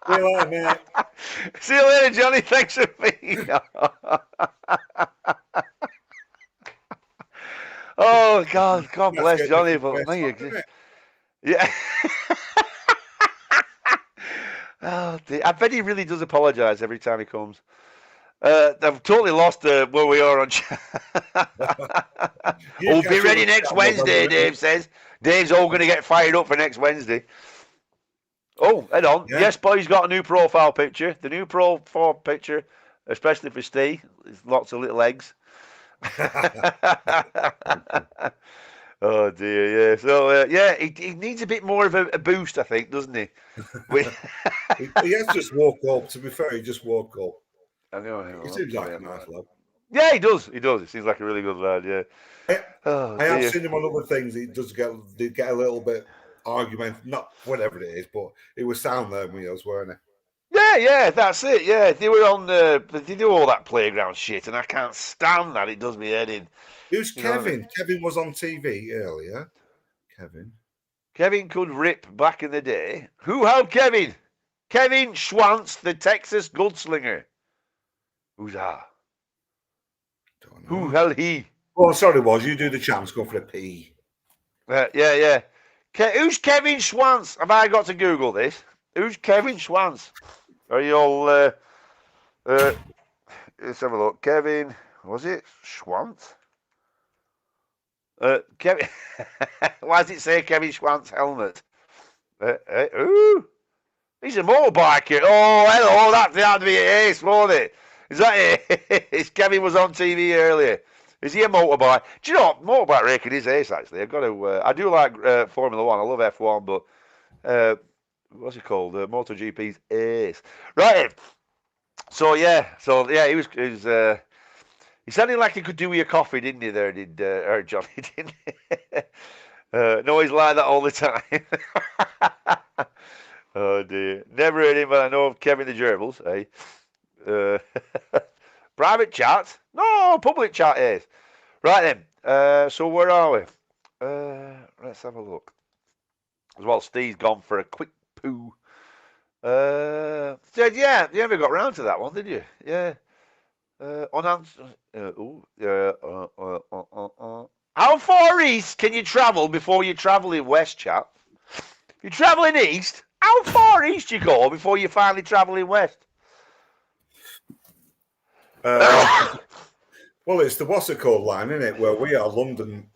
See you later, mate. See you later, Johnny. Thanks for being. Oh God bless That's Johnny, getting but the me, best, isn't it? yeah. Oh, dear. I bet he really does apologise every time he comes. I've totally lost where we are on chat. You Oh, be catch up ready with next Cam, Wednesday, November, Dave says. Dave's all going to get fired up for next Wednesday. Oh, head on. Yeah. Yes, boy, he's got a new profile picture. The new profile picture, especially for Steve, is lots of little eggs. Oh dear, yeah. So yeah, he needs a bit more of a boost, I think, doesn't he? He has just woke up. To be fair, he just woke up. I know. He seems like a nice lad. Yeah, he does. He does. He seems like a really good lad. Yeah. Oh, I have dear. seen him on other things. He does get a little bit argument, not whatever it is, but it was sound there when he was, weren't it? Yeah, that's it. Yeah, they were on they do all that playground shit, and I can't stand that. It does me head in. Who's You know what I Kevin? mean? Kevin was on TV earlier. Kevin could rip back in the day. Who held Kevin? Kevin Schwantz, the Texas gunslinger. Who's that? Don't know. Who held he? Oh, sorry, was you do the chance? Go for a P. Yeah. Who's Kevin Schwantz? Have I got to Google this? Who's Kevin Schwantz? Are you all? Let's have a look. Kevin, was it Schwantz? Kevin. Why does it say Kevin Schwantz helmet? Ooh, he's a motorbiker. Oh, hello, that'd be an ace, won't it? Is that it? Kevin was on TV earlier. Is he a motorbike? Do you know what? Motorbike racing is ace, actually. I've got to. I do like Formula One. I love F1, but what's it called? MotoGP's ace. Right. So yeah, he was. He sounded like he could do with your coffee, didn't he? There, Johnny, didn't he? No, he's like that all the time. Oh dear, never heard him, but I know of Kevin the Gerbils. Eh? Private chat? No, public chat is. Right then. So where are we? Let's have a look. As well, Steve's gone for a quick poo. Said yeah, you never got round to that one, did you? Yeah. Unanswered. How far east can you travel before you travel in west, chat? If you're travelling east, how far east you go before you finally travel in west? Well, it's the what's it called line, isn't it? Where we are, London.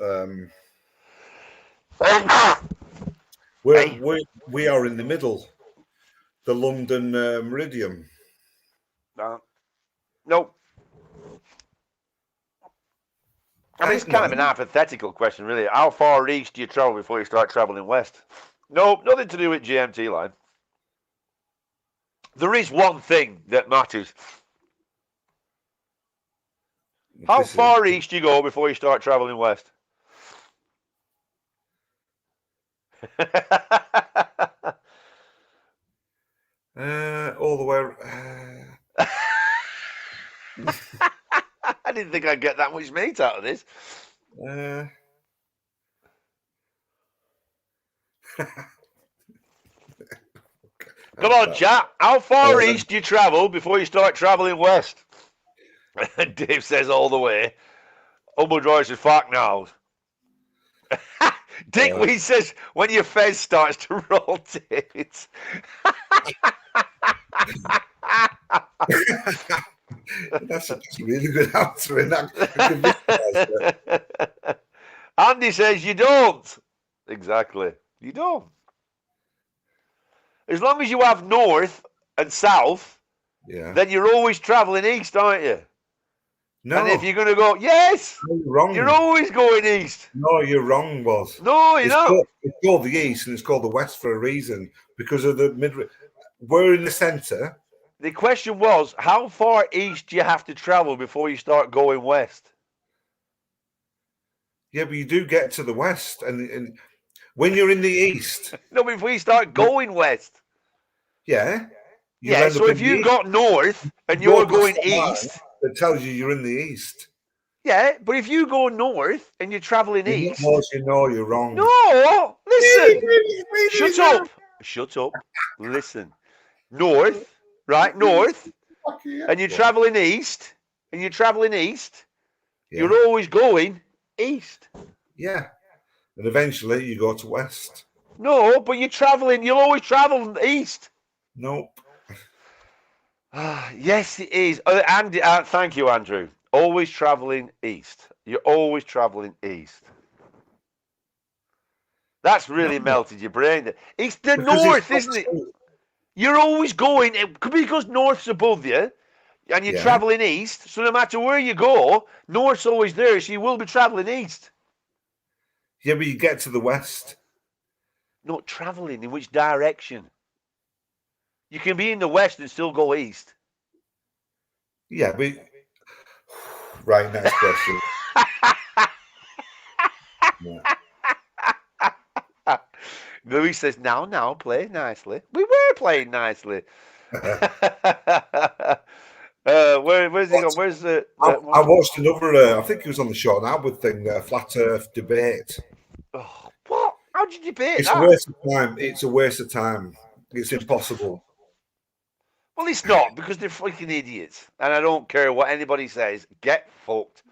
We are in the middle, the London Meridian. Nope. I mean, it's kind of an hypothetical question, really. How far east do you travel before you start travelling west? Nope, nothing to do with GMT line. There is one thing that matters. How far east do you go before you start travelling west? All the way. I didn't think I'd get that much meat out of this. Come on, chat. How far east do you travel before you start travelling west? Dave says all the way. Humble Droid says, fuck no. Dick Wee says, when your fez starts to rotate. That's a really good answer. In that. Andy says, you don't. Exactly. You don't. As long as you have north and south, then you're always travelling east, aren't you? No. And if you're going to go, yes, no, you're wrong. You're always going east. No, you're wrong, Boz. No, you're not. It's called the east and it's called the west for a reason because of the mid. We're in the centre. The question was, how far east do you have to travel before you start going west? Yeah, but you do get to the west, and when you're in the east. No, but if we start going west. Yeah. Yeah, so if you've got north and you're going east. It tells you you're in the east. Yeah, but if you go north and you're travelling east. You know you're wrong. No, listen. Shut up. Shut up. Listen. North, right? North. And you're travelling east. You're always going East. Yeah. And eventually you go to west. No, but you'll always travel east. Nope. Yes, it is. Andy, thank you, Andrew. Always traveling east. You're always traveling east. That's really melted your brain. It's the north, isn't it? You're always going, because north's above you, and you're traveling east, so no matter where you go, north's always there, so you will be traveling east. Yeah, but you get to the west. Not traveling, in which direction? You can be in the west and still go east. Yeah, but... Right, next question. Louis says, now, play nicely. We were playing nicely. Where's he gone? Where's the... I watched another, I think it was on the Short and Outward thing, Flat Earth debate. Oh, what? How did you debate It's that? a waste of time. It's a waste of time. It's impossible. Well, it's not, because they're freaking idiots. And I don't care what anybody says. Get fucked.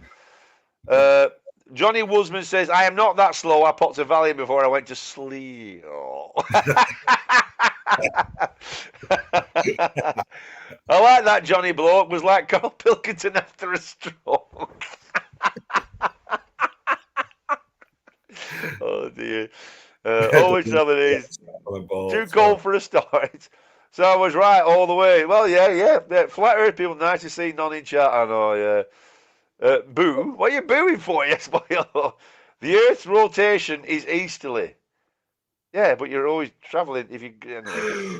Johnny Woosman says, I am not that slow. I popped a Valium before I went to sleep. Oh. I like that Johnny bloke. Was like Carl Pilkington after a stroke. Oh, dear. Always telling these. Too cold for a start. So I was right all the way. Well, yeah. Flat Earth people, nice to see none in chat. I know, yeah. Boo? What are you booing for? Yes, Boyle. The Earth's rotation is easterly. Yeah, but you're always travelling if you... Anyway.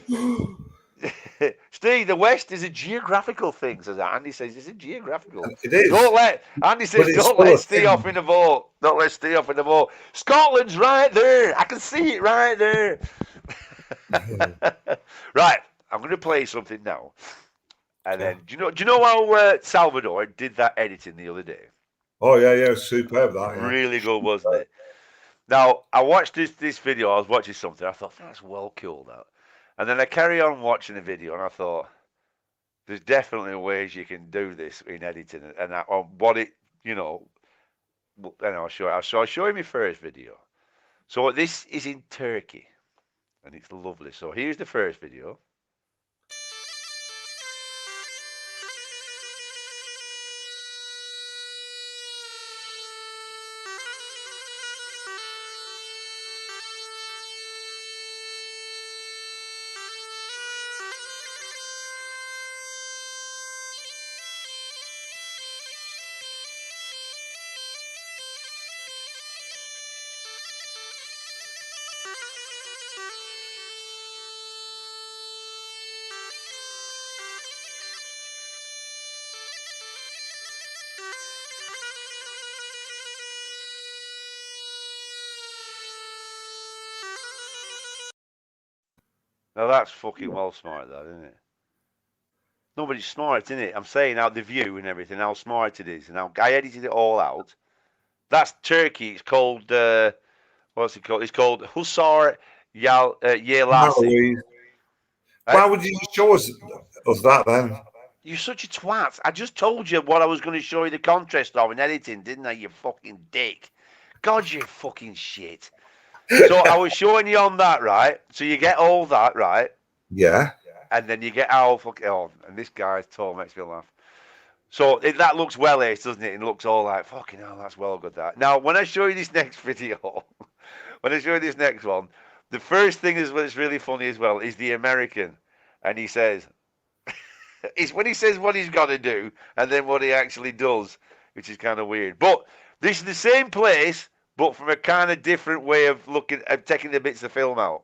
Steve, the West is a geographical thing, says Andy says. It's a geographical. It is. Andy says, don't let Steve off in the vote. Don't let Steve off in the vote. Scotland's right there. I can see it right there. Right, I'm going to play something now. And then, do you know how Salvador did that editing the other day? Oh, yeah, superb that. Yeah. Really good, wasn't it? Now, I watched this video, I was watching something, I thought, that's well cool, that. And then I carry on watching the video, and I thought, there's definitely ways you can do this in editing, and what it, and I'll show you my first video. So this is in Turkey, and it's lovely. So here's the first video. Now that's fucking well smart, that, isn't it? Nobody's smart, isn't it? I'm saying out the view and everything, how smart it is. And I edited it all out. That's Turkey. It's called, what's it called? It's called Hussar Yelasi. Why would you show us that then? You're such a twat. I just told you what I was going to show you the contrast of in editing, didn't I, you fucking dick? God, you're fucking shit. So I was showing you on that, right? So you get all that, right? Yeah. And then you get how fucking... Oh, and this guy's tall makes me laugh. So that looks well aced, doesn't it? And it looks all like, fucking hell, that's well good, that. Now, when I show you this next video, when I show you this next one, the first thing is what's really funny as well is the American. And he says... it's when he says what he's got to do and then what he actually does, which is kind of weird. But this is the same place... but from a kind of different way of looking at taking the bits of film out.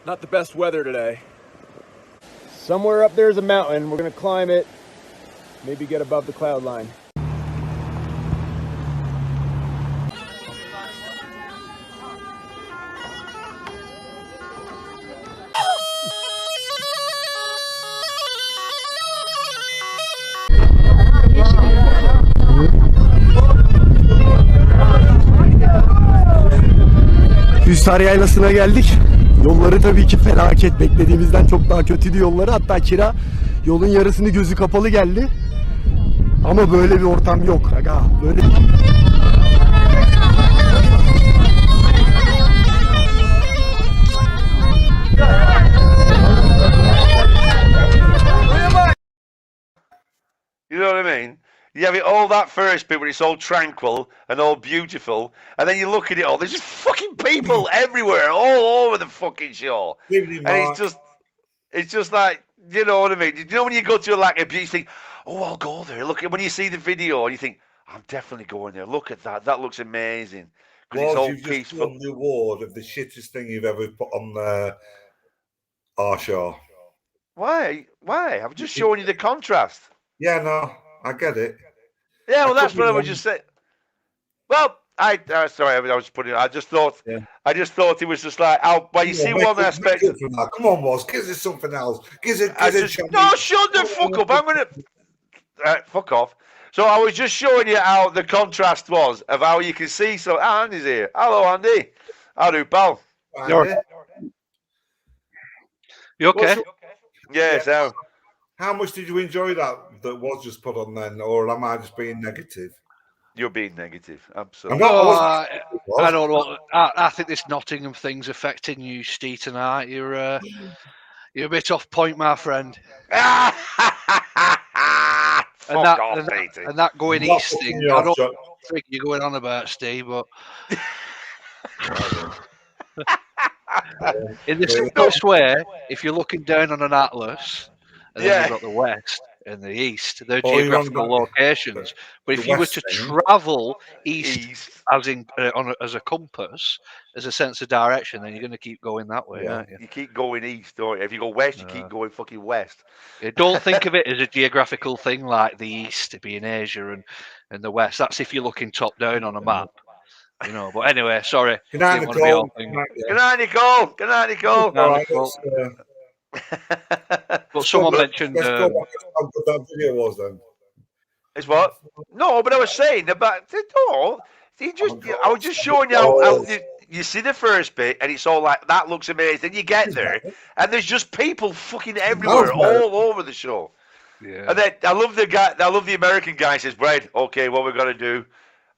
Not the best weather today. Somewhere up there's a mountain. We're going to climb it. Maybe get above the cloud line. Hüsar Yaylası'na geldik. Yolları tabii ki felaket. Beklediğimizden çok daha kötüydü yolları. Hatta kira yolun yarısını gözü kapalı geldi. Ama böyle bir ortam yok aga. Böyle You know what I mean? You have it all that first bit where it's all tranquil and all beautiful, and then you look at it all. There's just fucking people everywhere, all over the fucking show, and it's just like, you know what I mean? You know when you go to like a beach, you think, oh, I'll go there. Look, when you see the video, and you think, I'm definitely going there. Look at that. That looks amazing. Because it's all you've just peaceful. won the award of the shittest thing you've ever put on our show. Why? I'm just showing you the contrast. Yeah, no, I get it. Yeah, well, that's what I was just saying. Well, sorry, I was putting. I just thought it was just like, well, you see one aspect. Come on, boss, give us something else. No, shut the fuck up. I'm gonna fuck off. So I was just showing you how the contrast was of how you can see. So Andy's here. Hello, Andy. How do, pal? You okay? Yes. How much did you enjoy that was just put on then, or am I just being negative? You're being negative, absolutely. I don't know. I think this Nottingham thing's affecting you, Steve, tonight. You're a bit off point, my friend. and that going east thing. I don't think you're going on about, Steve, but in the simplest way, if you're looking down on an atlas, and then you've got the west and the east, they're geographical locations. But if you were to travel east as in as a compass, as a sense of direction, then you're going to keep going that way, aren't you? You keep going east, don't you? If you go west, you keep going fucking west. Don't think of it as a geographical thing like the east being Asia and the west. That's if you're looking top down on a map. You know, but anyway, sorry. Good night, Nicole. Good night, Nicole. Good night, Nicole. But someone mentioned how good that video was then. It's what? No, but I was saying about I was just showing you how you see the first bit and it's all like that looks amazing. Then you get there and there's just people fucking everywhere, all over the show. Yeah. And then I love the American guy says, right, okay, what we're gonna do,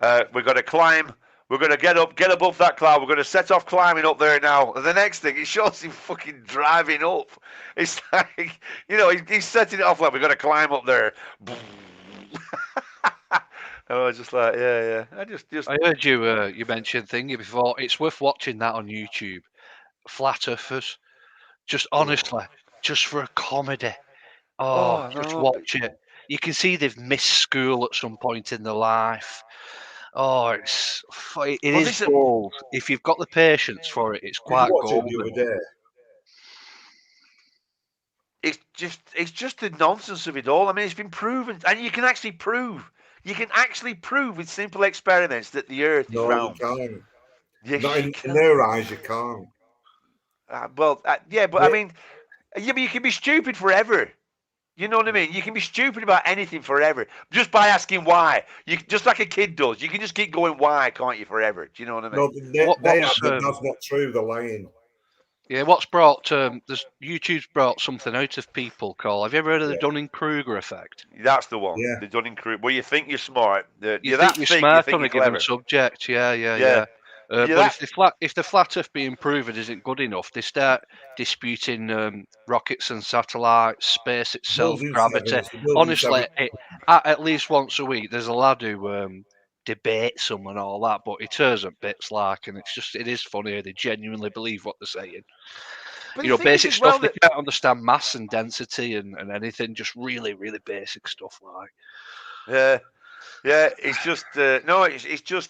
we're gonna climb. We're going to get above that cloud. We're going to set off climbing up there now. And the next thing, it shows him fucking driving up. It's like, you know, he's setting it off like, we're going to climb up there. I was just like, yeah. I heard you mention thingy before. It's worth watching that on YouTube. Flat Earthers. Just honestly, just for a comedy. Just watch it. You can see they've missed school at some point in their life. Oh, it is gold. If you've got the patience for it, it's quite gold. It's just the nonsense of it all. I mean, it's been proven, and you can actually prove with simple experiments that the Earth is round. No, you can't. Yes, not in their eyes, you can't. But I mean, but you can be stupid forever. You know what I mean? You can be stupid about anything forever just by asking why. You just like a kid does. You can just keep going why, can't you? Forever. Do you know what I mean? No, that's not true. They're lying. Yeah, what's brought YouTube's brought something out of people called. Have you ever heard of the Dunning-Kruger effect? That's the one. Yeah. The Dunning-Kruger. Well, you think you're smart. You think you're smart on a given subject. Yeah. But if the flat Earth being proven isn't good enough, they start disputing rockets and satellites, space itself, gravity. Honestly, at least once a week, there's a lad who debates them and all that, but he tears up bits like, and it is funny. They genuinely believe what they're saying. But basic stuff. They can't understand mass and density and anything. Just really, really basic stuff like. Yeah, it's just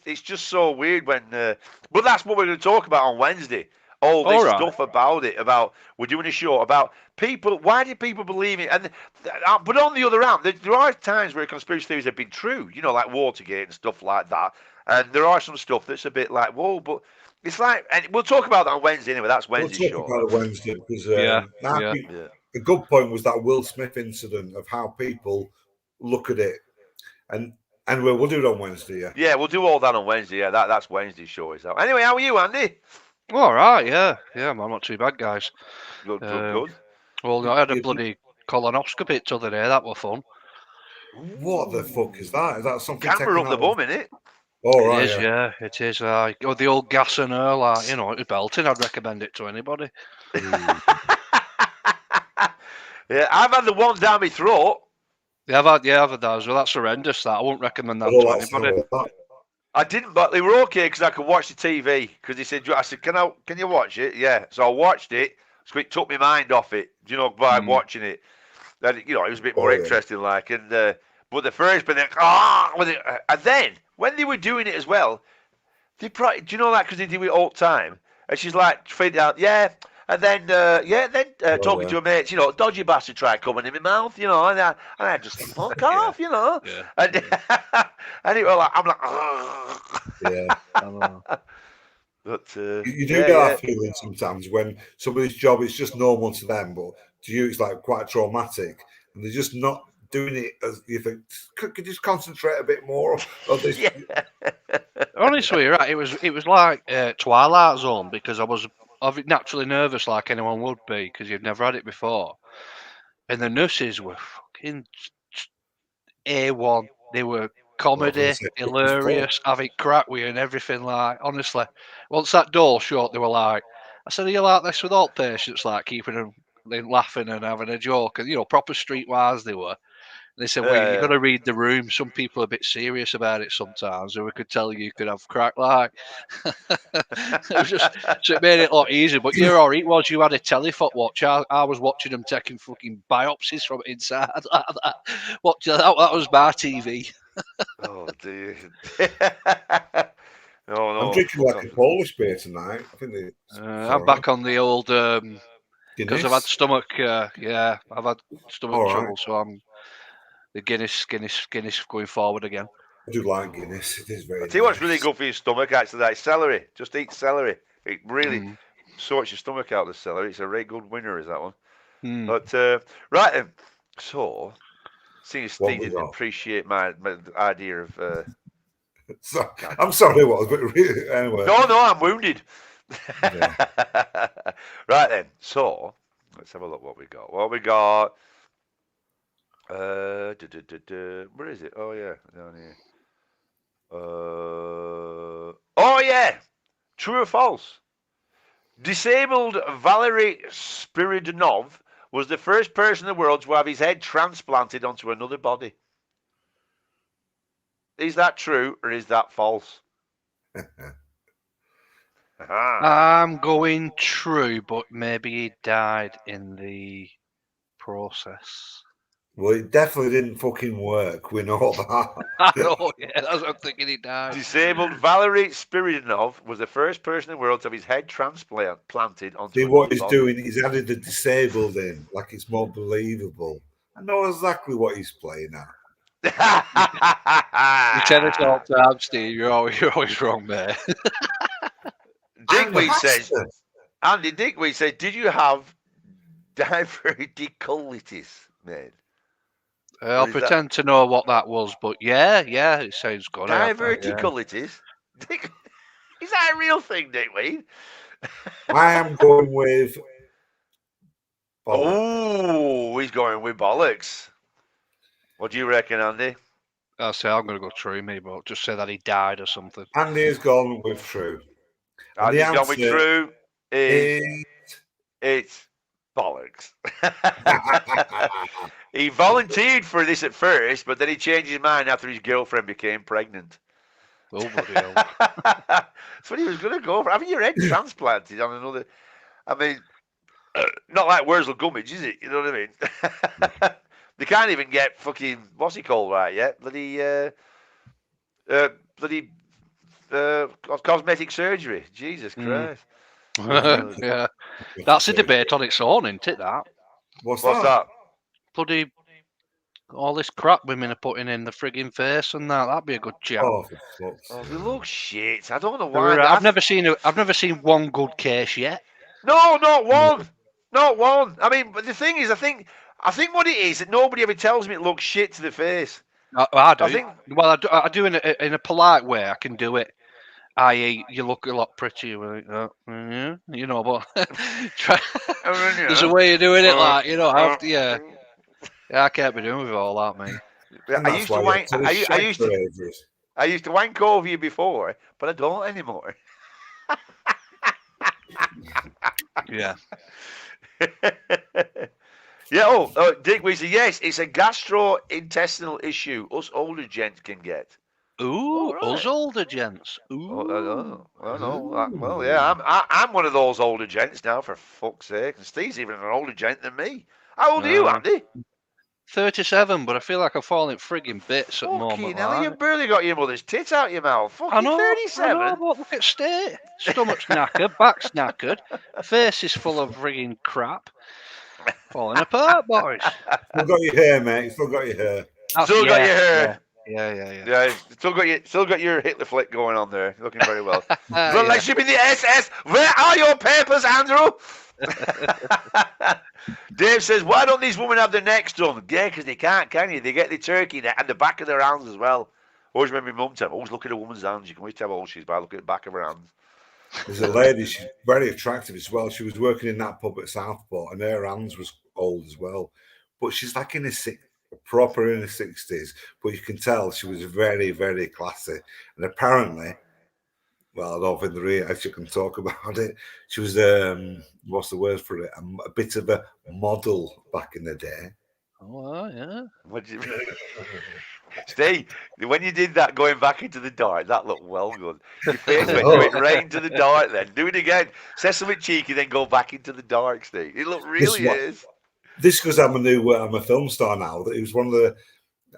it's just so weird when. But that's what we're going to talk about on Wednesday. All this stuff about it. About we're doing a show about people. Why do people believe it? And but on the other hand, there are times where conspiracy theories have been true. You know, like Watergate and stuff like that. And there are some stuff that's a bit like whoa, but it's like, and we'll talk about that on Wednesday anyway. That's Wednesday's show. We'll talk about it Wednesday because the good point was that Will Smith incident of how people look at it and we'll do it on Wednesday, yeah. We'll do all that on Wednesday, yeah. That's Wednesday's show, is that? Anyway, how are you, Andy? All right, yeah. I'm not too bad, guys. Good. Well, I had a bloody colonoscopy the other day. That was fun. What the fuck is that? Is that something Camera taken up the out of- bum, innit? Oh, right, It is, yeah, it is. The old gas and air, like, you know, it's belting. I'd recommend it to anybody. Yeah, I've had the ones down my throat. Yeah, I've had that as well. That's horrendous. That I wouldn't recommend that I don't to like anybody. some of that. I didn't, but they were okay because I could watch the TV. Because he said, I said, can you watch it? Yeah. So I watched it. So it took my mind off it, you know, by watching it. Then, you know, it was a bit more interesting, like. And but the first, but then, and then when they were doing it as well, they probably, do you know that because they do it all the time? And she's like, feeding out, yeah. And then, talking to her mates, you know, dodgy bastard tried coming in my mouth, you know, and I just fuck off, you know. Yeah. And, and it was like, I'm like, Yeah. I know. But You do get that feeling sometimes when somebody's job is just normal to them, but to you it's like quite traumatic, and they're just not doing it as you think. Could you just concentrate a bit more? Or this, Honestly, you're right. It was like Twilight Zone because I was naturally nervous, like anyone would be, because you've never had it before. And the nurses were fucking A1. They were comedy, hilarious, having crack with you and everything. Like, honestly, once that door shut, they were like, I said, are you like this with all patients, like keeping them laughing and having a joke? And, you know, proper streetwise they were. They said, well, you've got to read the room. Some people are a bit serious about it sometimes, and we could tell you could have crack like. It was just, so it made it a lot easier. But you're all right, was you had a telephone watch. I was watching them taking fucking biopsies from inside like that. That was my TV. oh dear. No. I'm drinking like a Polish beer tonight. I think I'm back on the old because I've had stomach. I've had stomach trouble, so I'm the Guinness going forward again. I do like Guinness. It is very. I tell you what's really good for your stomach, actually, that is celery. Just eat celery. It really sorts your stomach out, the celery. It's a very good winner, is that one. But, right then. So, seeing Steve didn't appreciate my idea of... So, I'm sorry, it was, but really, anyway. No, I'm wounded. Yeah. Right then. So, let's have a look what we got. Where is it? Oh, yeah. Down here. Oh, yeah. True or false? Disabled Valery Spiridonov was the first person in the world to have his head transplanted onto another body. Is that true or is that false? I'm going true, but maybe he died in the process. Well, it definitely didn't fucking work. We know that. I know, yeah, that's what I'm thinking. He died. Disabled Valery Spiridonov was the first person in the world to have his head transplanted onto. See what he's doing? He's added the disabled in, like it's more believable. I know exactly what he's playing at. You said it all the time, Steve. You're always wrong there. Digweed says, Andy Digweed said, did you have diverticulitis, man? I'll pretend to know what that was, but yeah, it sounds good. Diverticulitis? Yeah. Is that a real thing, Digweed? I am going with bollocks. Oh, he's going with bollocks. What do you reckon, Andy? I'll say I'm going to go true, me, but just say that he died or something. Andy has gone with true. Andy's gone with true. It's bollocks. He volunteered for this at first, but then he changed his mind after his girlfriend became pregnant. Oh, bloody hell. That's what he was going to go for. Having your head transplanted on another... I mean, not like Wurzel Gummidge, is it? You know what I mean? They can't even get fucking... What's he called right yet? Bloody cosmetic surgery. Jesus Christ. Yeah. That's a debate on its own, isn't it, that? What's that? Bloody all this crap women are putting in the frigging face and that. That'd be a good chat. Oh, they look shit. I don't know why. I've never seen one good case yet. No, not one. Not one. I mean, but the thing is, I think what it is that nobody ever tells me it looks shit to the face. I do. I do in a polite way. I can do it. I.e., you look a lot prettier. You know, but there's a way of doing it. Like, you know, I can't be doing with all that, mate. I used to wank. I used to wank over you before, but I don't anymore. Yeah. Yeah. Dick, we say yes. It's a gastrointestinal issue. Us older gents can get. Ooh, us older gents. Ooh. Well, yeah. I'm one of those older gents now. For fuck's sake, and Steve's even an older gent than me. How old are you, Andy? 37, but I feel like I'm falling frigging bits at the moment. Now you barely got your mother's tit out your mouth. Fucking I know, 37. I know, but look at state. Stomach's knackered, back's knackered, face is full of frigging crap. Falling apart, boys. Still got your hair, mate. Still got your hair. Still got your hair. Yeah. Still got your Hitler flick going on there. Looking very well. Relationship in the SS. Where are your papers, Andrew? Dave says, why don't these women have their necks done? Yeah, because they can't, can you? They get the turkey neck and the back of their hands as well. Always remember my mum said, always look at a woman's hands. You can always tell how old she is by looking at the back of her hands. There's a lady, she's very attractive as well. She was working in that pub at Southport, and her hands was old as well. But she's like proper in her 60s. But you can tell she was very, very classy. And apparently, well, I don't think there actually can talk about it. She was, what's the word for it? A bit of a model back in the day. Oh, yeah. What do you mean? Steve, when you did that going back into the dark, that looked well good. Your face went right into the dark then. Do it again. Say something cheeky, then go back into the dark, Steve. It looked really is. This because I'm a film star now. That it was one of the.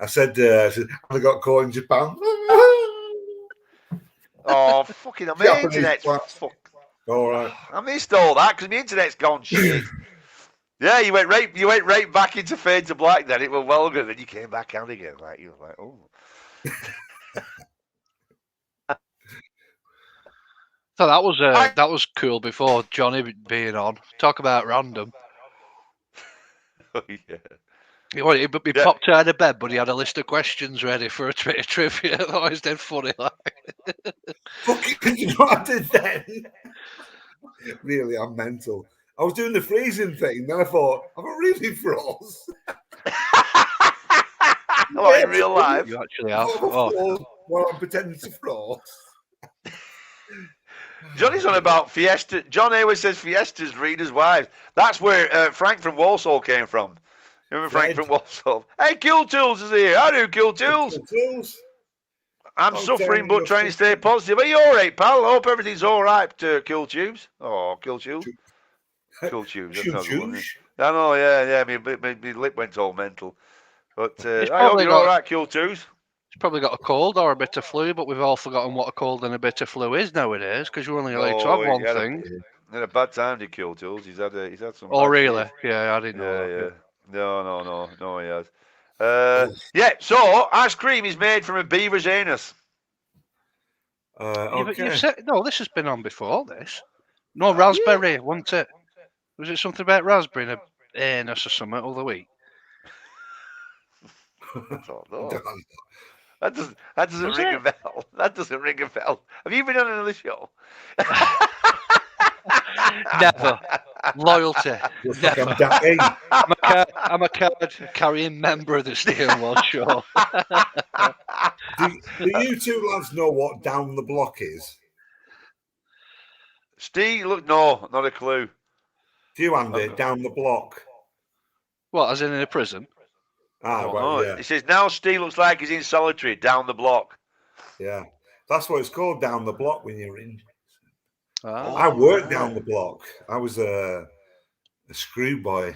I said I got caught in Japan. Oh, fucking my internet's fuck. All right. I missed all that because my internet's gone shit. Yeah, you went right back into Fade to Black then. It was well good. Then you came back out again. Like you were like, oh. So that was cool before Johnny being on. Talk about random. Oh yeah. He popped out of bed, but he had a list of questions ready for a bit of trivia. That was dead funny. Like. Fucking, you know what I did then? Really, I'm mental. I was doing the freezing thing, then I thought, I'm really froze. Like in real life? You actually have. While I'm pretending to froze. Johnny's on about Fiesta. John always says Fiesta's Reader's wives. That's where Frank from Walsall came from. Remember Frank from Walsall? Hey, Kill Tools is here. I do Kill Tools. I'm suffering but trying to stay positive. Are you all right, pal? I hope everything's all right to Kill Tubes. Oh, Kill Tubes. Kill Tubes. I know, yeah. My lip went all mental. But I hope you're all right, Kill Tubes. He's probably got a cold or a bit of flu, but we've all forgotten what a cold and a bit of flu is nowadays because you're only allowed to have one thing. He had a bad time to Kill Tools. He's had some. Oh, really? Yeah, I didn't know. Yeah. No, he has. Yeah, so ice cream is made from a beaver's anus. Okay. You've said, no, this has been on before, this. No, raspberry, wasn't it? Was it something about raspberry in an anus or something all the week? I don't know. That doesn't ring a bell. That doesn't ring a bell. Have you been on another show? Never. Loyalty. Never. I'm a card-carrying member of the Steel World Show. Do you two lads know what down the block is? Steve, look, no, not a clue. Do you, Andy, down the block? What, as in a prison? Yeah. It says, now Steve looks like he's in solitary, down the block. Yeah. That's what it's called, down the block, when you're in. Oh, I worked down the block. I was a screw boy.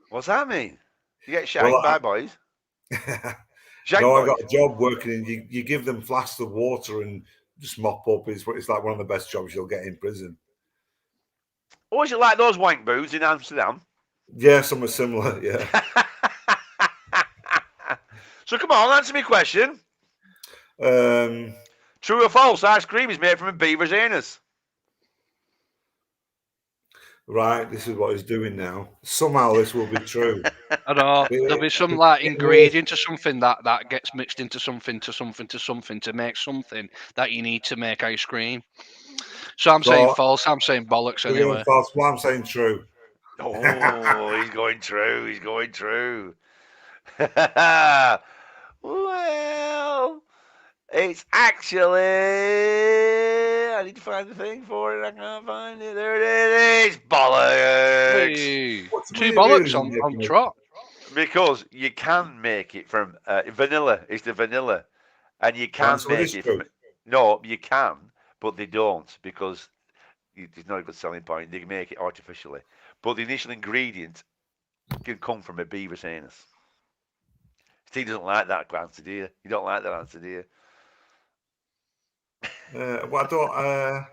What's that mean? You get shagged by boys? No, I got a job working in. You give them flasks of water and just mop up. It's like one of the best jobs you'll get in prison. Or is it like those wank booths in Amsterdam? Yeah, something similar. Yeah. So come on, answer me question. True or false? Ice cream is made from a beaver's anus. Right, this is what he's doing now. Somehow this will be true. I know. There'll be some like ingredient or something that gets mixed into something to make something that you need to make ice cream. So I'm saying false. I'm saying bollocks anyway. False. Well, I'm saying true. Oh, he's going true. Well, it's actually. I need to find the thing for it. I can't find it. There it is. Bollocks. Hey, 2 bollocks on trot. Because you can make it from vanilla. It's the vanilla, and you can make it from. No, you can, but they don't because it's not a good selling point. They make it artificially, but the initial ingredient can come from a beaver's anus. Steve doesn't like that answer, do you? You don't like that answer, do you? Well, I don't. I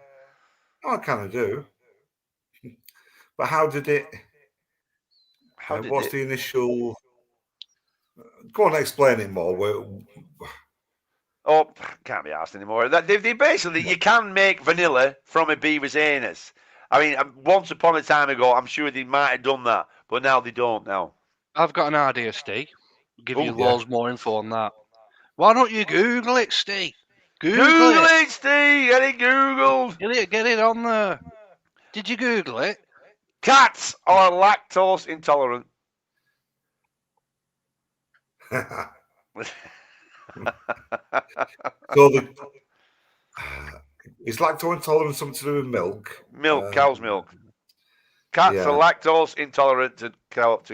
kind of do. But how did it? What's the initial? Go on, explain it more. Oh, can't be asked anymore. They basically, you can make vanilla from a beaver's anus. I mean, once upon a time ago, I'm sure they might have done that, but now they don't. Now I've got an idea, Steve. Give you loads more info on that. Why don't you Google it, Steve? Google it, Steve. Get it Googled. Get it on there. Did you Google it? Cats are lactose intolerant. So is lactose intolerant something to do with milk? Milk, cow's milk. Cats are lactose intolerant to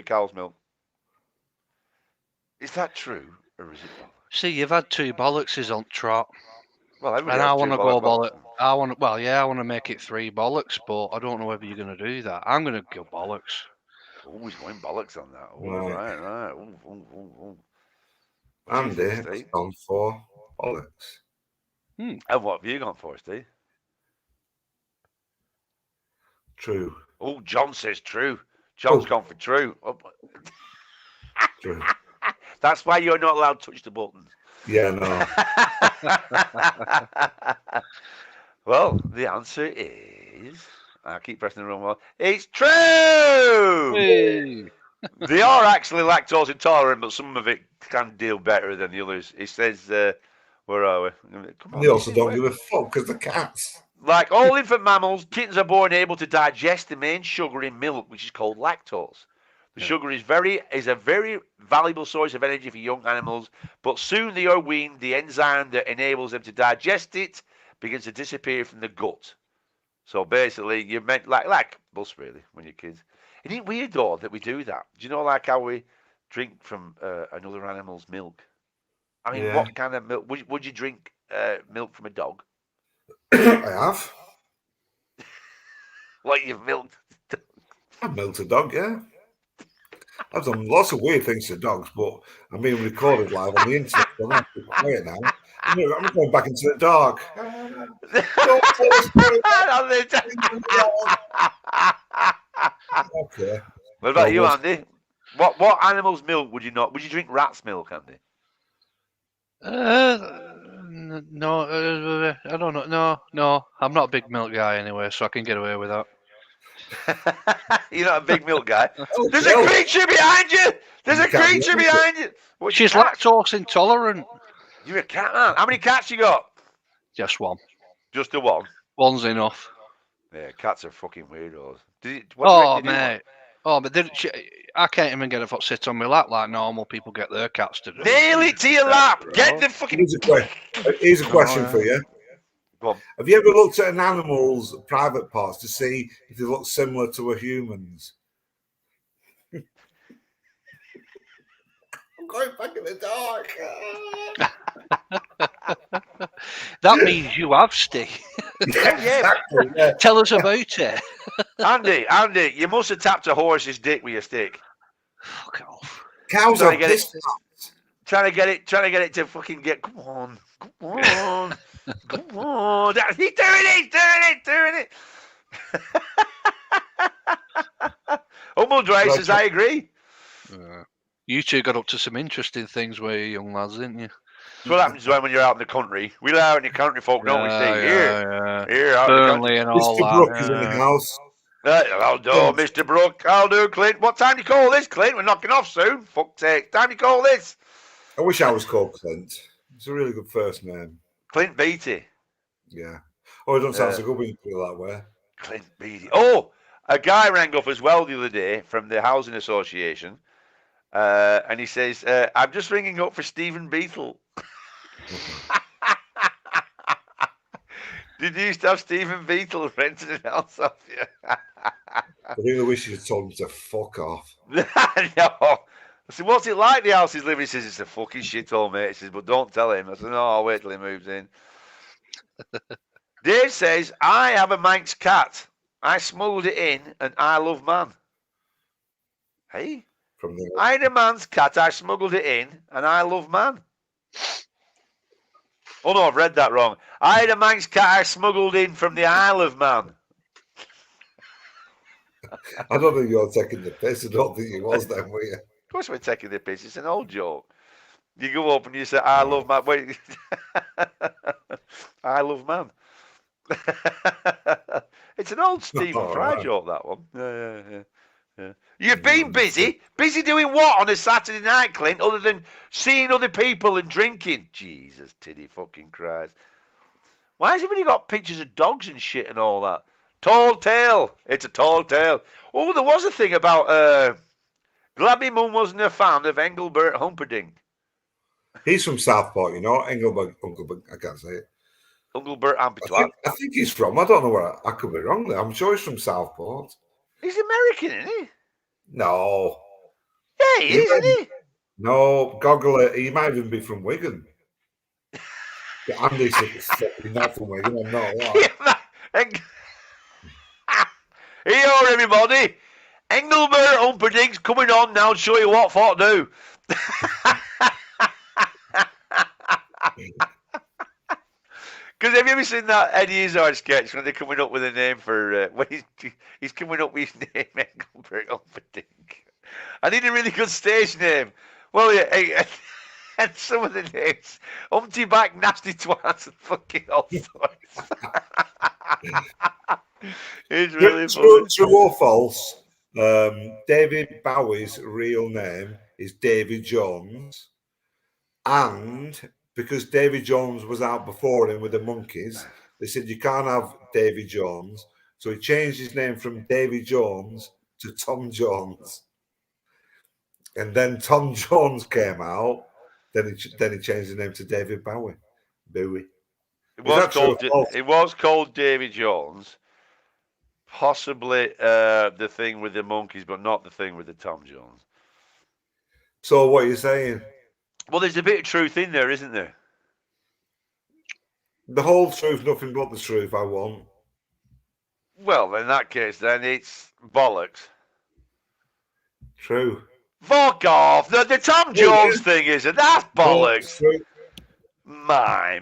cow's milk. Is that true, or is it bollocks? See, you've had 2 bollockses on trot. Well, and I want to go bollock. I want to make it 3 bollocks, but I don't know whether you're going to do that. I'm going to go bollocks. Always going bollocks on that. Right. Ooh. Andy has gone for bollocks. And what have you gone for, Steve? True. Oh, John says true. John's gone for true. Oh. True. That's why you're not allowed to touch the buttons. Yeah, no. Well, the answer is. I keep pressing the wrong one. It's true! Hey. They are actually lactose intolerant, but some of it can deal better than the others. It says, where are we? Come on, they also don't give a fuck because they're cats. Like all infant mammals, kittens are born able to digest the main sugar in milk, which is called lactose. The sugar is a very valuable source of energy for young animals, but soon they are weaned. The enzyme that enables them to digest it begins to disappear from the gut. So basically, you're meant like us really when you're kids. Isn't it weird though that we do that? Do you know like how we drink from another animal's milk? I mean, what kind of milk would you drink? Milk from a dog? I have. Like you've milked? I've milked a dog, yeah. I've done lots of weird things to dogs, but I'm being recorded live on the internet. So I'm going to be quiet now. I'm going back into the dark. Okay. What about you, Andy? What animal's milk would you not? Would you drink rat's milk, Andy? No, I don't know. No, I'm not a big milk guy anyway, so I can get away with that. You're not a big milk guy. There's a creature behind you. There's a creature behind you. She's lactose intolerant. You're a cat man. How many cats you got? Just one. Just the one. One's enough. Yeah, cats are fucking weirdos. Mate. Oh, but I can't even get a foot sit on my lap like normal people get their cats to do. Nail it to your lap. Get the fucking. Here's a question for you. Have you ever looked at an animal's private parts to see if they look similar to a human's? I'm going back in the dark. That means you have, Steve. Exactly, yeah. Tell us about it. Andy, you must have tapped a horse's dick with your stick. Fuck off. Cows are pissed. Trying to get it to fucking get. Come on. Come on. He's doing it. Humble Dry says, I agree. You two got up to some interesting things where you young lads, didn't you? That's what happens when you're out in the country. We live out in the country, folk, don't we, Steve? Here, out Burnley and all Mr. Brooke is in the house. I'll do, Mr. Brooke. I'll do, Clint. What time do you call this, Clint? We're knocking off soon. Fuck's sake. Time do you call this? I wish I was called Clint. It's a really good first name. Clint Beattie. Yeah. Oh, it doesn't sound so good when you feel that way. Clint Beattie. Oh, a guy rang up as well the other day from the housing association, And he says, I'm just ringing up for Stephen Beetle. Did you used to have Stephen Beetle renting an house off you? I really wish you'd told him to fuck off. No. I said, what's it like, the house he's living? He says, it's a fucking shithole, mate. He says, but don't tell him. I said, no, I'll wait till he moves in. Dave says, I have a Manx cat. I smuggled it in, and I love man. Hey? I had a man's cat. I smuggled it in, and I love man. Oh, no, I've read that wrong. I had a Manx cat I smuggled in from the Isle of Man. I don't think you're taking the piss. I don't think he was then, were you? Of course we're taking the piss. It's an old joke. You go up and you say, I love man. Wait. I love man. It's an old Stephen Fry joke, that one. Yeah. You've been busy? Busy doing what on a Saturday night, Clint, other than seeing other people and drinking? Jesus, tiddy fucking Christ. Why has everybody got pictures of dogs and shit and all that? Tall tale. It's a tall tale. Oh, there was a thing about glad my mum wasn't a fan of Engelbert Humperdinck. He's from Southport, you know. Engelbert, I can't say it. Engelbert Ampitois. I think he's from. I don't know where. I could be wrong there. I'm sure he's from Southport. He's American, isn't he? No. Yeah, he is, isn't he? No, Goggle. He might even be from Wigan. Andy's not from Wigan. I'm not. Here, everybody. Engelbert Humperdinck's coming on now. Show you what for to do. Because have you ever seen that Eddie Izzard sketch when they're coming up with a name for when he's coming up with his name, Engelbert Humperdinck? I need a really good stage name. Well, yeah, and some of the names, Humpty Back, Nasty Twats, and fucking all sorts. It's really funny. True or false? David Bowie's real name is David Jones, and because Davy Jones was out before him with the Monkeys, they said you can't have Davy Jones, so he changed his name from Davy Jones to Tom Jones. And then Tom Jones came out. Then he changed the name to David Bowie. Bowie. It was called Davy Jones. Possibly the thing with the Monkeys, but not the thing with the Tom Jones. So what are you saying? Well, there's a bit of truth in there, isn't there? The whole truth, nothing but the truth, I want. Well, in that case, then it's bollocks. True. Fuck off. The Tom Jones thing, is it? That's bollocks. My.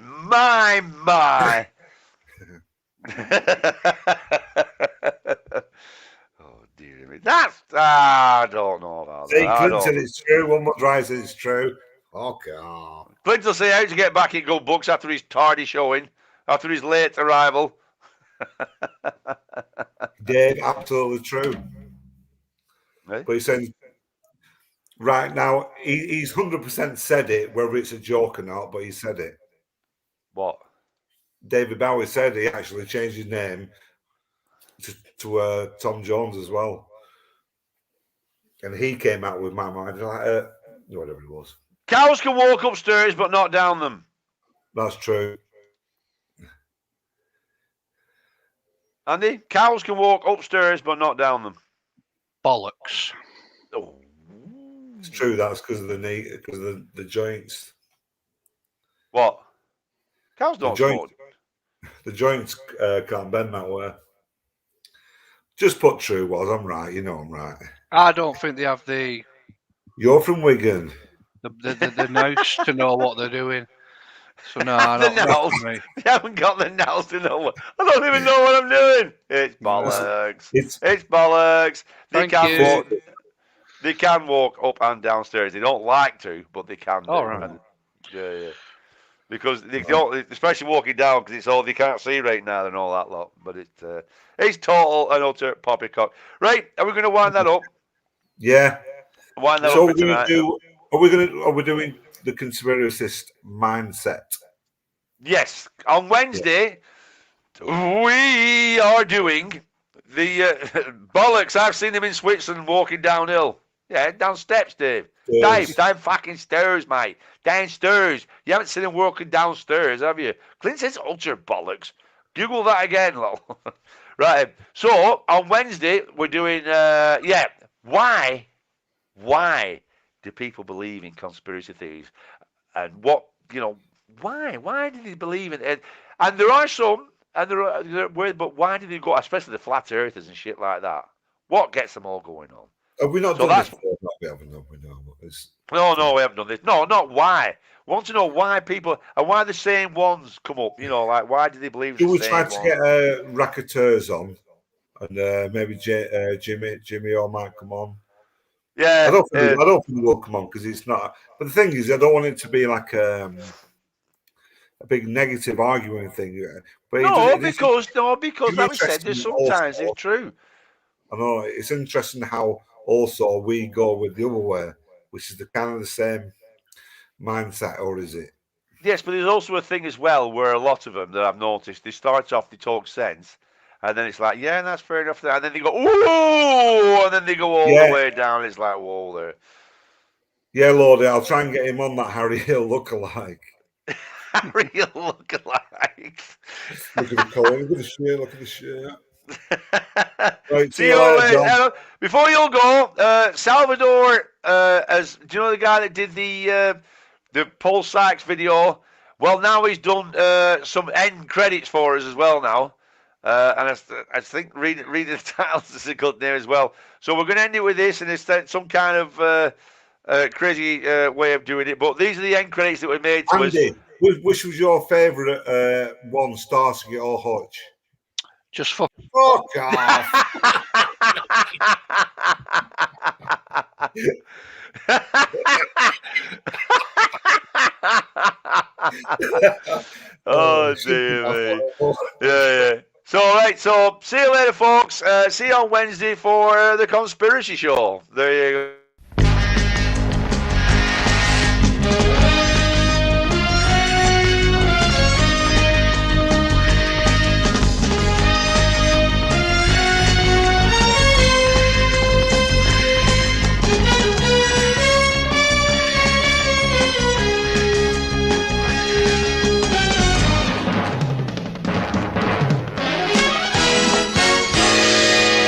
Oh, dear me. I don't know about that. See, Clint said it's true. One more dry said it's true. Fuck off. Clint will say how to get back in good books after his tardy showing, after his late arrival. Dave, absolutely true. Hey? But he's saying right now, he's 100% said it, whether it's a joke or not, but he said it. What? David Bowie said he actually changed his name to Tom Jones as well. And he came out with my mind, like, whatever it was. Cows can walk upstairs, but not down them. That's true. Andy, cows can walk upstairs, but not down them. Bollocks. Oh. It's true. That's because of the knee, because of the joints. What? Cows don't smoke. The joints can't bend that way. Just put true was. I'm right. You know I'm right. I don't think they have the. You're from Wigan. The nous to know what they're doing. So no, I don't know. They haven't got the nous to know what. I don't even know what I'm doing. It's bollocks. It's bollocks. They can walk up and downstairs. They don't like to, but they can. Oh, right. Yeah. Because they don't, especially walking down, because it's all they can't see right now and all that lot. But it's total and utter poppycock. Right? Are we going to wind that up? Yeah. Wind that so up. Are we doing the conspiracist mindset? Yes. On Wednesday, we are doing the bollocks. I've seen them in Switzerland walking downhill. Yeah, down steps, Dave. Down fucking stairs, mate. Downstairs. You haven't seen him walking downstairs, have you? Clint says utter bollocks. Google that again, lol. Right. So on Wednesday we're doing why do people believe in conspiracy theories, and what why do they believe in it? And there are some, and there are but why do they go, especially the flat earthers and shit like that? What gets them all going on? Have we not done this before? No, we haven't. No, we haven't done this. No, not why. I want to know why people, and why the same ones come up. Like, why do they believe the same ones? Do we try to get racketeers on, and maybe Jimmy or might come on? Yeah, I don't think he will come on because it's not. But the thing is, I don't want it to be like a big negative arguing thing. But because like we said, there's sometimes it's true. I know it's interesting how also we go with the other way, which is the kind of the same mindset, or is it? Yes, but there's also a thing as well where a lot of them that I've noticed, they start off, they talk sense, and then it's like, yeah, that's fair enough. And then they go, ooh, and then they go all the way down. It's like, whoa, there. Yeah, Lordy, I'll try and get him on that Harry Hill lookalike. Harry Hill lookalike. Look at the colour, look at the shirt, look at the shirt. Right, see you later. Before you go, Salvador, do you know the guy that did the Paul Sykes video? Well, now he's done some end credits for us as well now, and I think reading the titles is a good name as well. So we're going to end it with this, and it's some kind of crazy way of doing it. But these are the end credits that were made to us. Which was your favourite one, Starsky or Hutch? Just fuck off. Oh dear me. Yeah. So see you later, folks. See you on Wednesday for the conspiracy show. There you go.